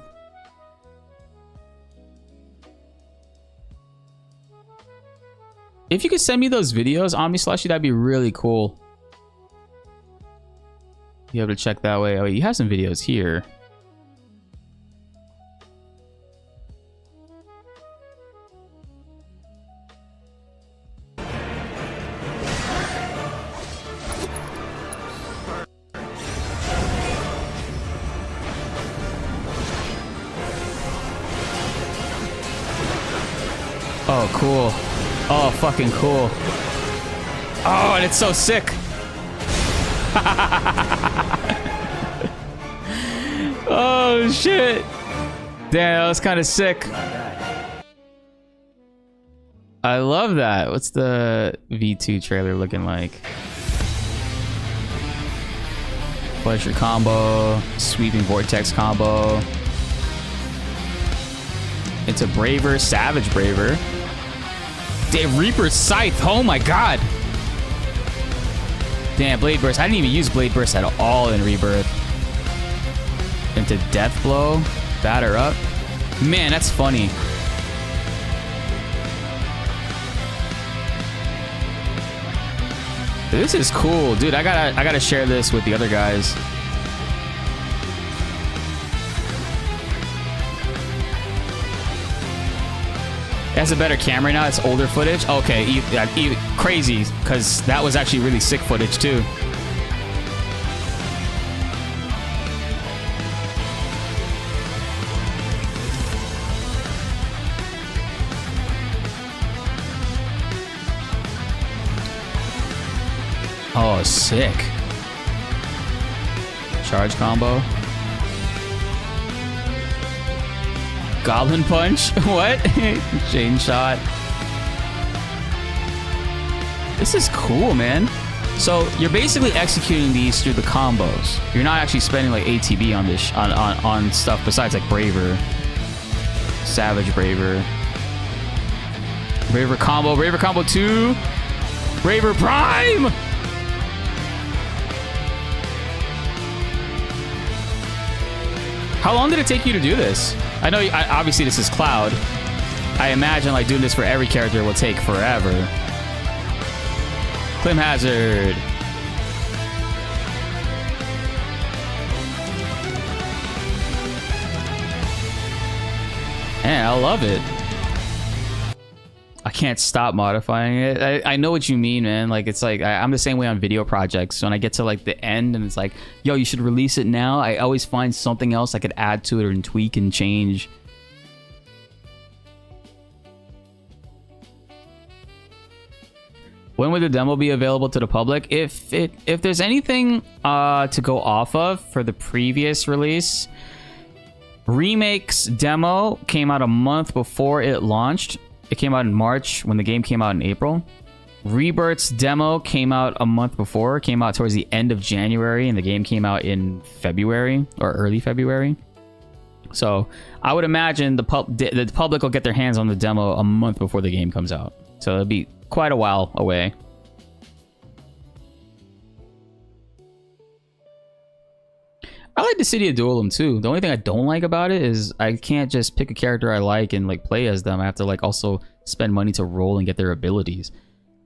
If you could send me those videos, OmniSlushy, that'd be really cool. Be able to check that way. Oh, wait, you have some videos here. Oh, cool. Oh, fucking cool. Oh, and it's so sick. Oh, shit. Damn, that was kind of sick. I love that. What's the V2 trailer looking like? Pleasure combo. Sweeping vortex combo. It's a Braver, Savage Braver. Damn, Reaper Scythe. Oh my god. Damn, Blade Burst. I didn't even use Blade Burst at all in Rebirth. Into Death Blow. Batter up. Man, that's funny. This is cool, dude. I gotta share this with the other guys. It has a better camera now. It's older footage. Okay, crazy, because that was actually really sick footage too. Oh, sick. Charge combo. Goblin punch? What? Chain shot. This is cool, man. So you're basically executing these through the combos. You're not actually spending like ATB on this on stuff besides like Braver. Savage Braver. Braver combo 2. Braver Prime! How long did it take you to do this? I know, obviously this is Cloud. I imagine like doing this for every character will take forever. Clim Hazard. Man, I love it. I can't stop modifying it. I know what you mean, man. Like, it's like, I'm the same way on video projects. When I get to like the end and it's like, yo, you should release it now, I always find something else I could add to it and tweak and change. When would the demo be available to the public? If there's anything to go off of for the previous release, Remake's demo came out a month before it launched. It came out in March when the game came out in April. Rebirth's demo came out a month before. It came out towards the end of January, and the game came out in February or early February. So I would imagine the public will get their hands on the demo a month before the game comes out. So it'll be quite a while away. I like the City of Duelim too. The only thing I don't like about it is I can't just pick a character I like and like play as them. I have to like also spend money to roll and get their abilities.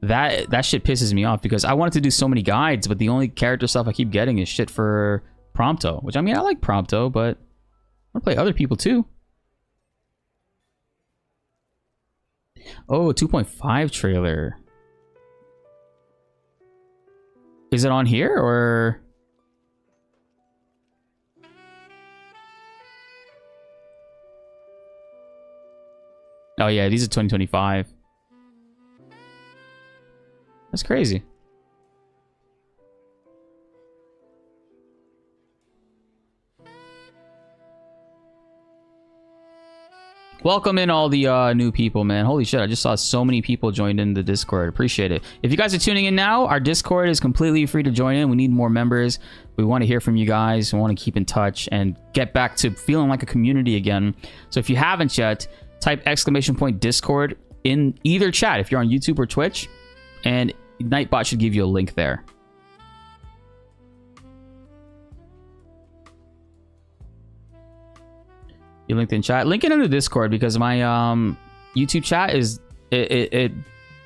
That shit pisses me off because I wanted to do so many guides, but the only character stuff I keep getting is shit for Prompto. Which, I mean, I like Prompto, but I want to play other people too. Oh, 2.5 trailer. Is it on here or... Oh yeah, these are 2025. That's crazy. Welcome in all the new people, man. Holy shit, I just saw so many people joined in the Discord. Appreciate it. If you guys are tuning in now, our Discord is completely free to join in. We need more members. We want to hear from you guys. We want to keep in touch and get back to feeling like a community again. So if you haven't yet, type !Discord in either chat if you're on YouTube or Twitch, and Nightbot should give you a link there. You linked in chat. Link it in the Discord because my YouTube chat is it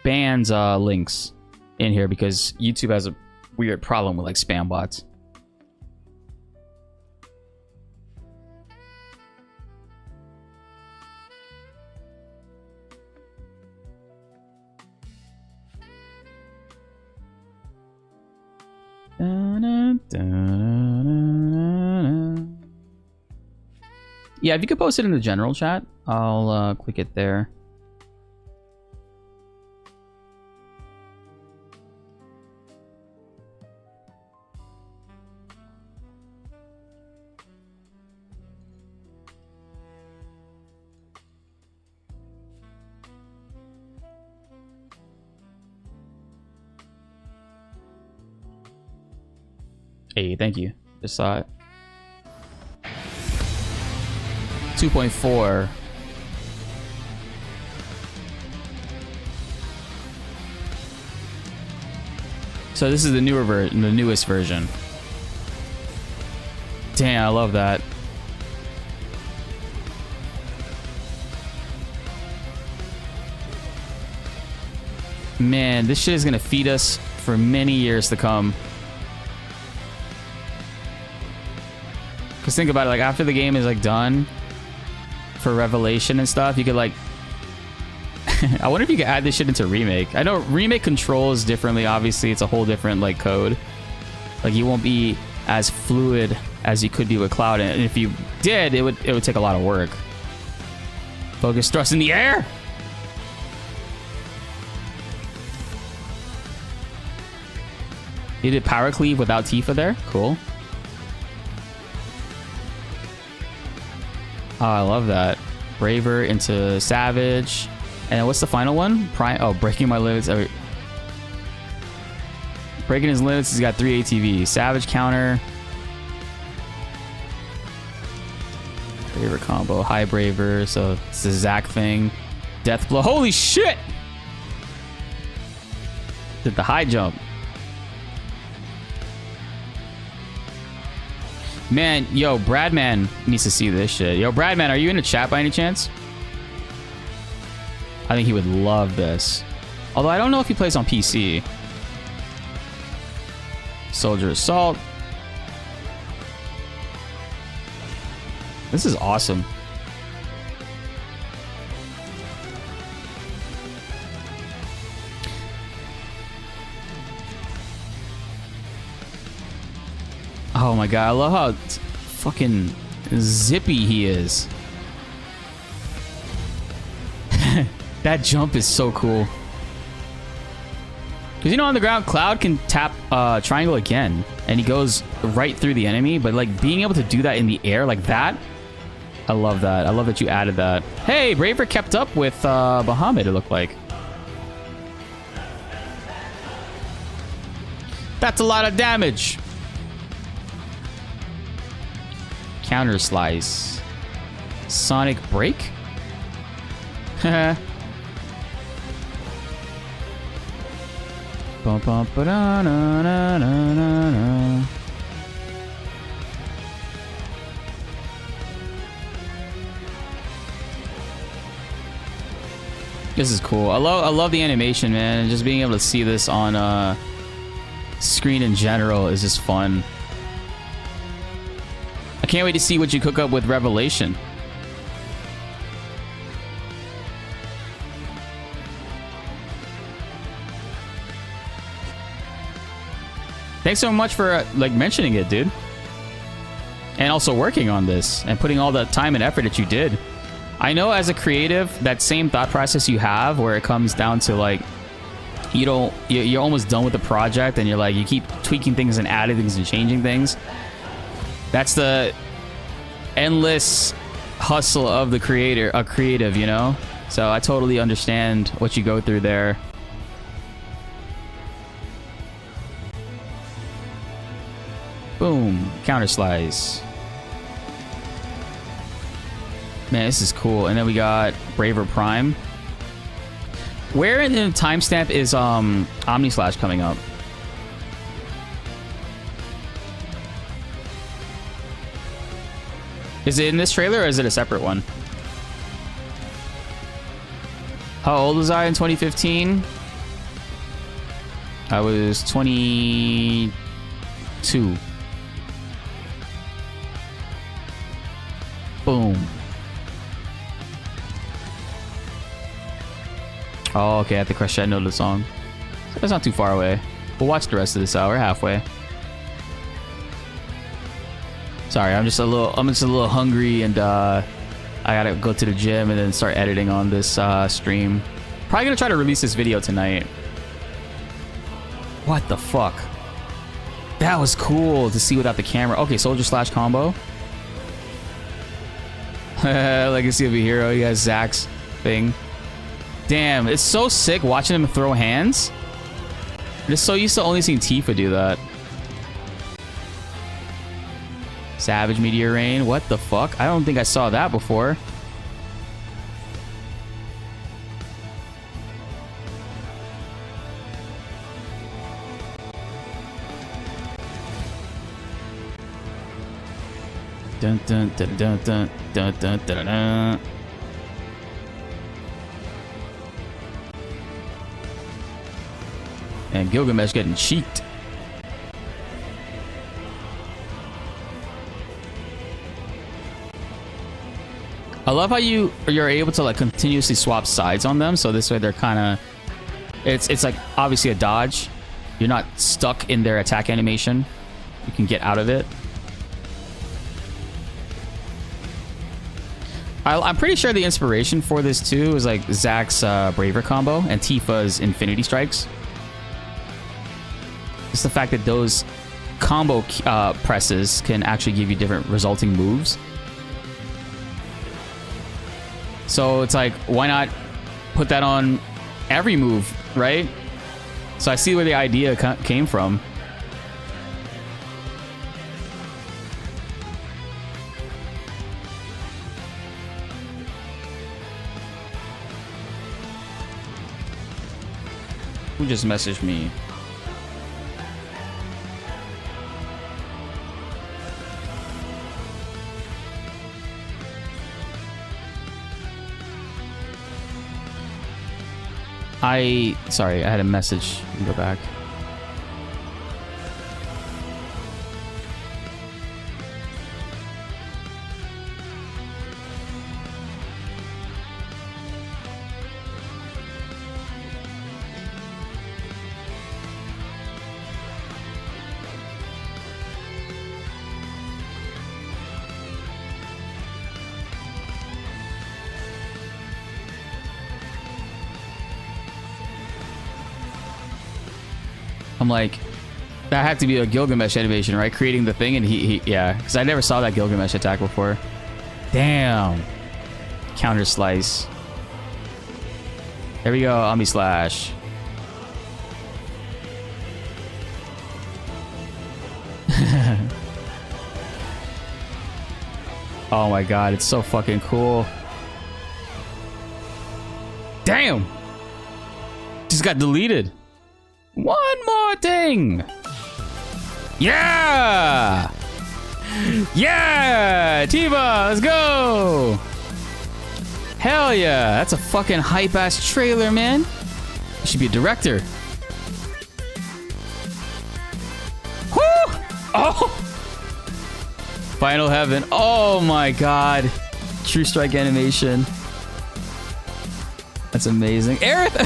bans links in here because YouTube has a weird problem with like spam bots. Yeah, if you could post it in the general chat, I'll click it there. Hey, thank you. Just saw it. 2.4. So this is the newer version, the newest version. Damn, I love that. Man, this shit is gonna feed us for many years to come. Cause think about it, like after the game is like done for Revelation and stuff, you could like I wonder if you could add this shit into remake. I know remake controls differently. Obviously, it's a whole different like code. Like you won't be as fluid as you could be with Cloud, and if you did, it would take a lot of work. Focus thrust in the air. You did power cleave without Tifa there. Cool. Oh, I love that. Braver into Savage. And then what's the final one? Oh, breaking my limits. Breaking his limits, he's got 3 ATV. Savage counter. Braver combo. High Braver. So it's the Zac thing. Death blow. Holy shit! Did the high jump. Man, yo, Bradman needs to see this shit. Yo, Bradman, are you in the chat by any chance? I think he would love this. Although I don't know if he plays on PC. Soldier Assault. This is awesome. Oh my god, I love how fucking zippy he is. That jump is so cool. Because you know on the ground, Cloud can tap triangle again, and he goes right through the enemy, but like being able to do that in the air like that, I love that. I love that you added that. Hey, Braver kept up with Bahamut, it looked like. That's a lot of damage. Counter slice. Sonic break? Haha. Bum, bum, ba-da, na, na, na, na, na. This is cool. I love the animation, man, and just being able to see this on screen in general is just fun. I can't wait to see what you cook up with Revelation. Thanks so much for like mentioning it, dude. And also working on this and putting all the time and effort that you did. I know as a creative, that same thought process you have where it comes down to like you're almost done with the project and you're like you keep tweaking things and adding things and changing things. That's the endless hustle of the creative, you know? So I totally understand what you go through there. Boom. Counter slice. Man, this is cool. And then we got Braver Prime. Where in the timestamp is Omni Slash coming up? Is it in this trailer or is it a separate one? How old was I in 2015? I was 22. Boom. Oh, okay, I have to crescendo the song. That's not too far away. We'll watch the rest of this out. We're halfway. Sorry, I'm just a little hungry, and I gotta go to the gym and then start editing on this stream. Probably gonna try to release this video tonight. What the fuck? That was cool to see without the camera. Okay, Soldier Slash combo. Legacy of a Hero. You guys, Zac's thing. Damn, it's so sick watching him throw hands. I'm just so used to only seeing Tifa do that. Savage Meteor Rain. What the fuck? I don't think I saw that before. Dun dun dun dun dun dun dun dun dun. And Gilgamesh getting cheeked. I love how you're able to like continuously swap sides on them, so this way they're kind of it's like obviously a dodge. You're not stuck in their attack animation. You can get out of it. I'm pretty sure the inspiration for this too is like Zack's Braver combo and Tifa's Infinity Strikes. It's the fact that those combo presses can actually give you different resulting moves. So it's like, why not put that on every move, right? So I see where the idea came from. Who just messaged me? Sorry, I had a message. Let me go back. I'm like, that had to be a Gilgamesh animation, right? Creating the thing, and he yeah, because I never saw that Gilgamesh attack before. Damn. Counter slice. There we go, Omni Slash. Oh my god, it's so fucking cool. Damn! Just got deleted. One more thing. Yeah! Yeah! Tifa, let's go! Hell yeah! That's a fucking hype-ass trailer, man. You should be a director. Woo! Oh! Final Heaven. Oh my god. True Strike animation. That's amazing. Aerith!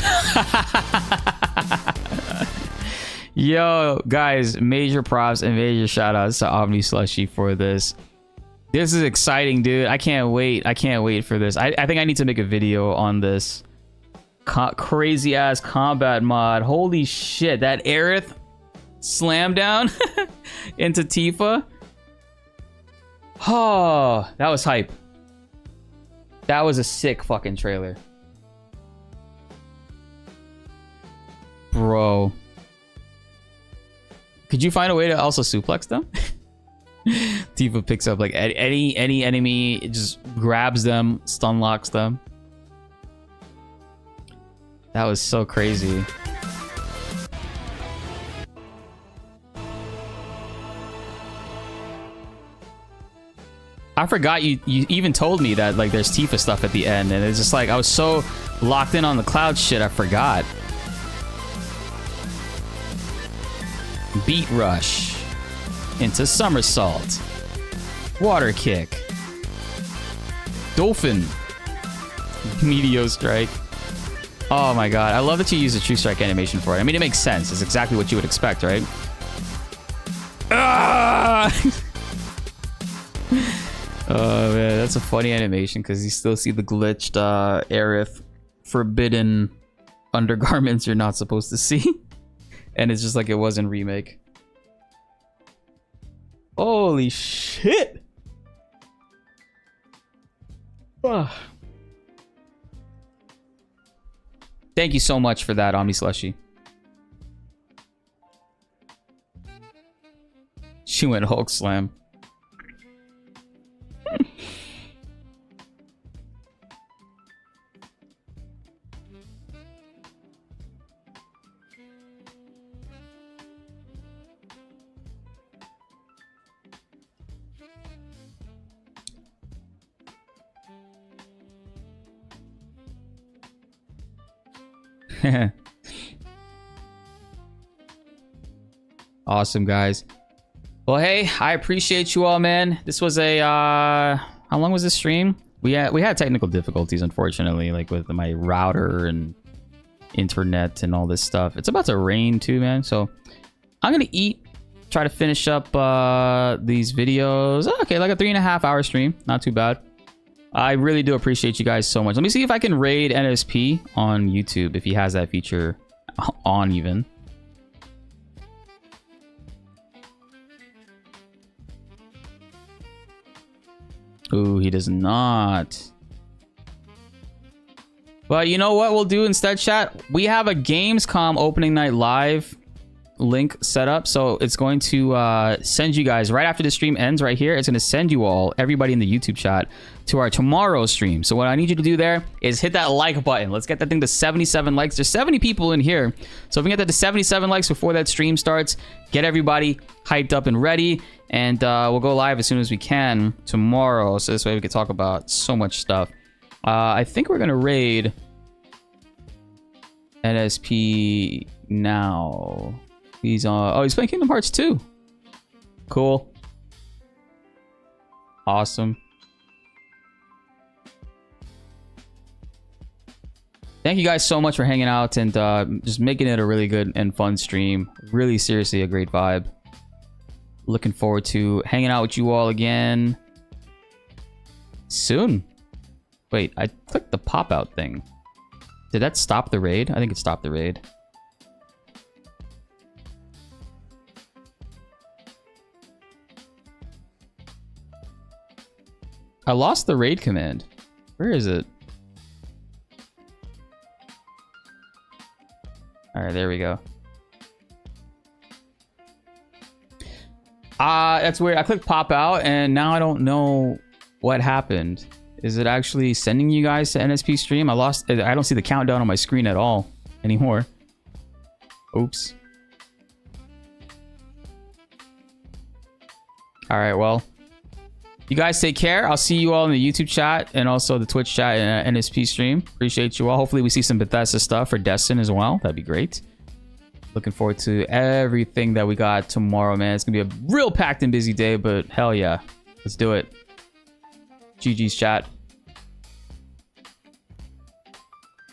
Yo, guys, major props and major shout outs to Omni Slushy for this. This is exciting, dude. I can't wait. I can't wait for this. I think I need to make a video on this crazy ass combat mod. Holy shit, that Aerith slam down into Tifa. Oh, that was hype. That was a sick fucking trailer. Bro. Could you find a way to also suplex them? Tifa picks up like any enemy, it just grabs them, stun locks them. That was so crazy. I forgot you even told me that like there's Tifa stuff at the end, and it's just like I was so locked in on the Cloud shit, I forgot. Beat rush into somersault, water kick, dolphin, meteor strike. Oh my god, I love that you use a True Strike animation for it. I mean, it makes sense. It's exactly what you would expect, right? Ah! Oh man, that's a funny animation because you still see the glitched Aerith forbidden undergarments you're not supposed to see. And it's just like it was in Remake. Holy shit! Ugh. Thank you so much for that, Omni Slushy. She went Hulk Slam. Awesome, guys. Well, hey, I appreciate you all, man. This was a how long was this stream? We had technical difficulties, unfortunately, like with my router and internet and all this stuff. It's about to rain too, man. So I'm gonna eat, try to finish up these videos. Okay, like a 3.5 hour stream, not too bad. I really do appreciate you guys so much. Let me see if I can raid NSP on YouTube if he has that feature on even. Ooh, he does not. But you know what we'll do instead, chat? We have a Gamescom opening night live link set up, so it's going to send you guys right after the stream ends right here. It's going to send you all, everybody in the YouTube chat, to our tomorrow stream. So what I need you to do there is hit that like button. Let's get that thing to 77 likes. There's 70 people in here, so if we get that to 77 likes before that stream starts, get everybody hyped up and ready, and we'll go live as soon as we can tomorrow, so this way we can talk about so much stuff. I think we're gonna raid NSP now. He's on. Oh, he's playing Kingdom Hearts 2. Cool. Awesome. Thank you guys so much for hanging out and just making it a really good and fun stream. Really, seriously, a great vibe. Looking forward to hanging out with you all again soon. Wait, I clicked the pop-out thing. Did that stop the raid? I think it stopped the raid. I lost the raid command. Where is it? Alright, there we go. That's weird. I clicked pop out and now I don't know what happened. Is it actually sending you guys to NSP stream? I don't see the countdown on my screen at all anymore. Oops. Alright, well. You guys take care. I'll see you all in the YouTube chat and also the Twitch chat and NSP stream. Appreciate you all. Hopefully we see some Bethesda stuff for Destin as well. That'd be great. Looking forward to everything that we got tomorrow, man. It's gonna be a real packed and busy day, but hell yeah. Let's do it. GG's chat.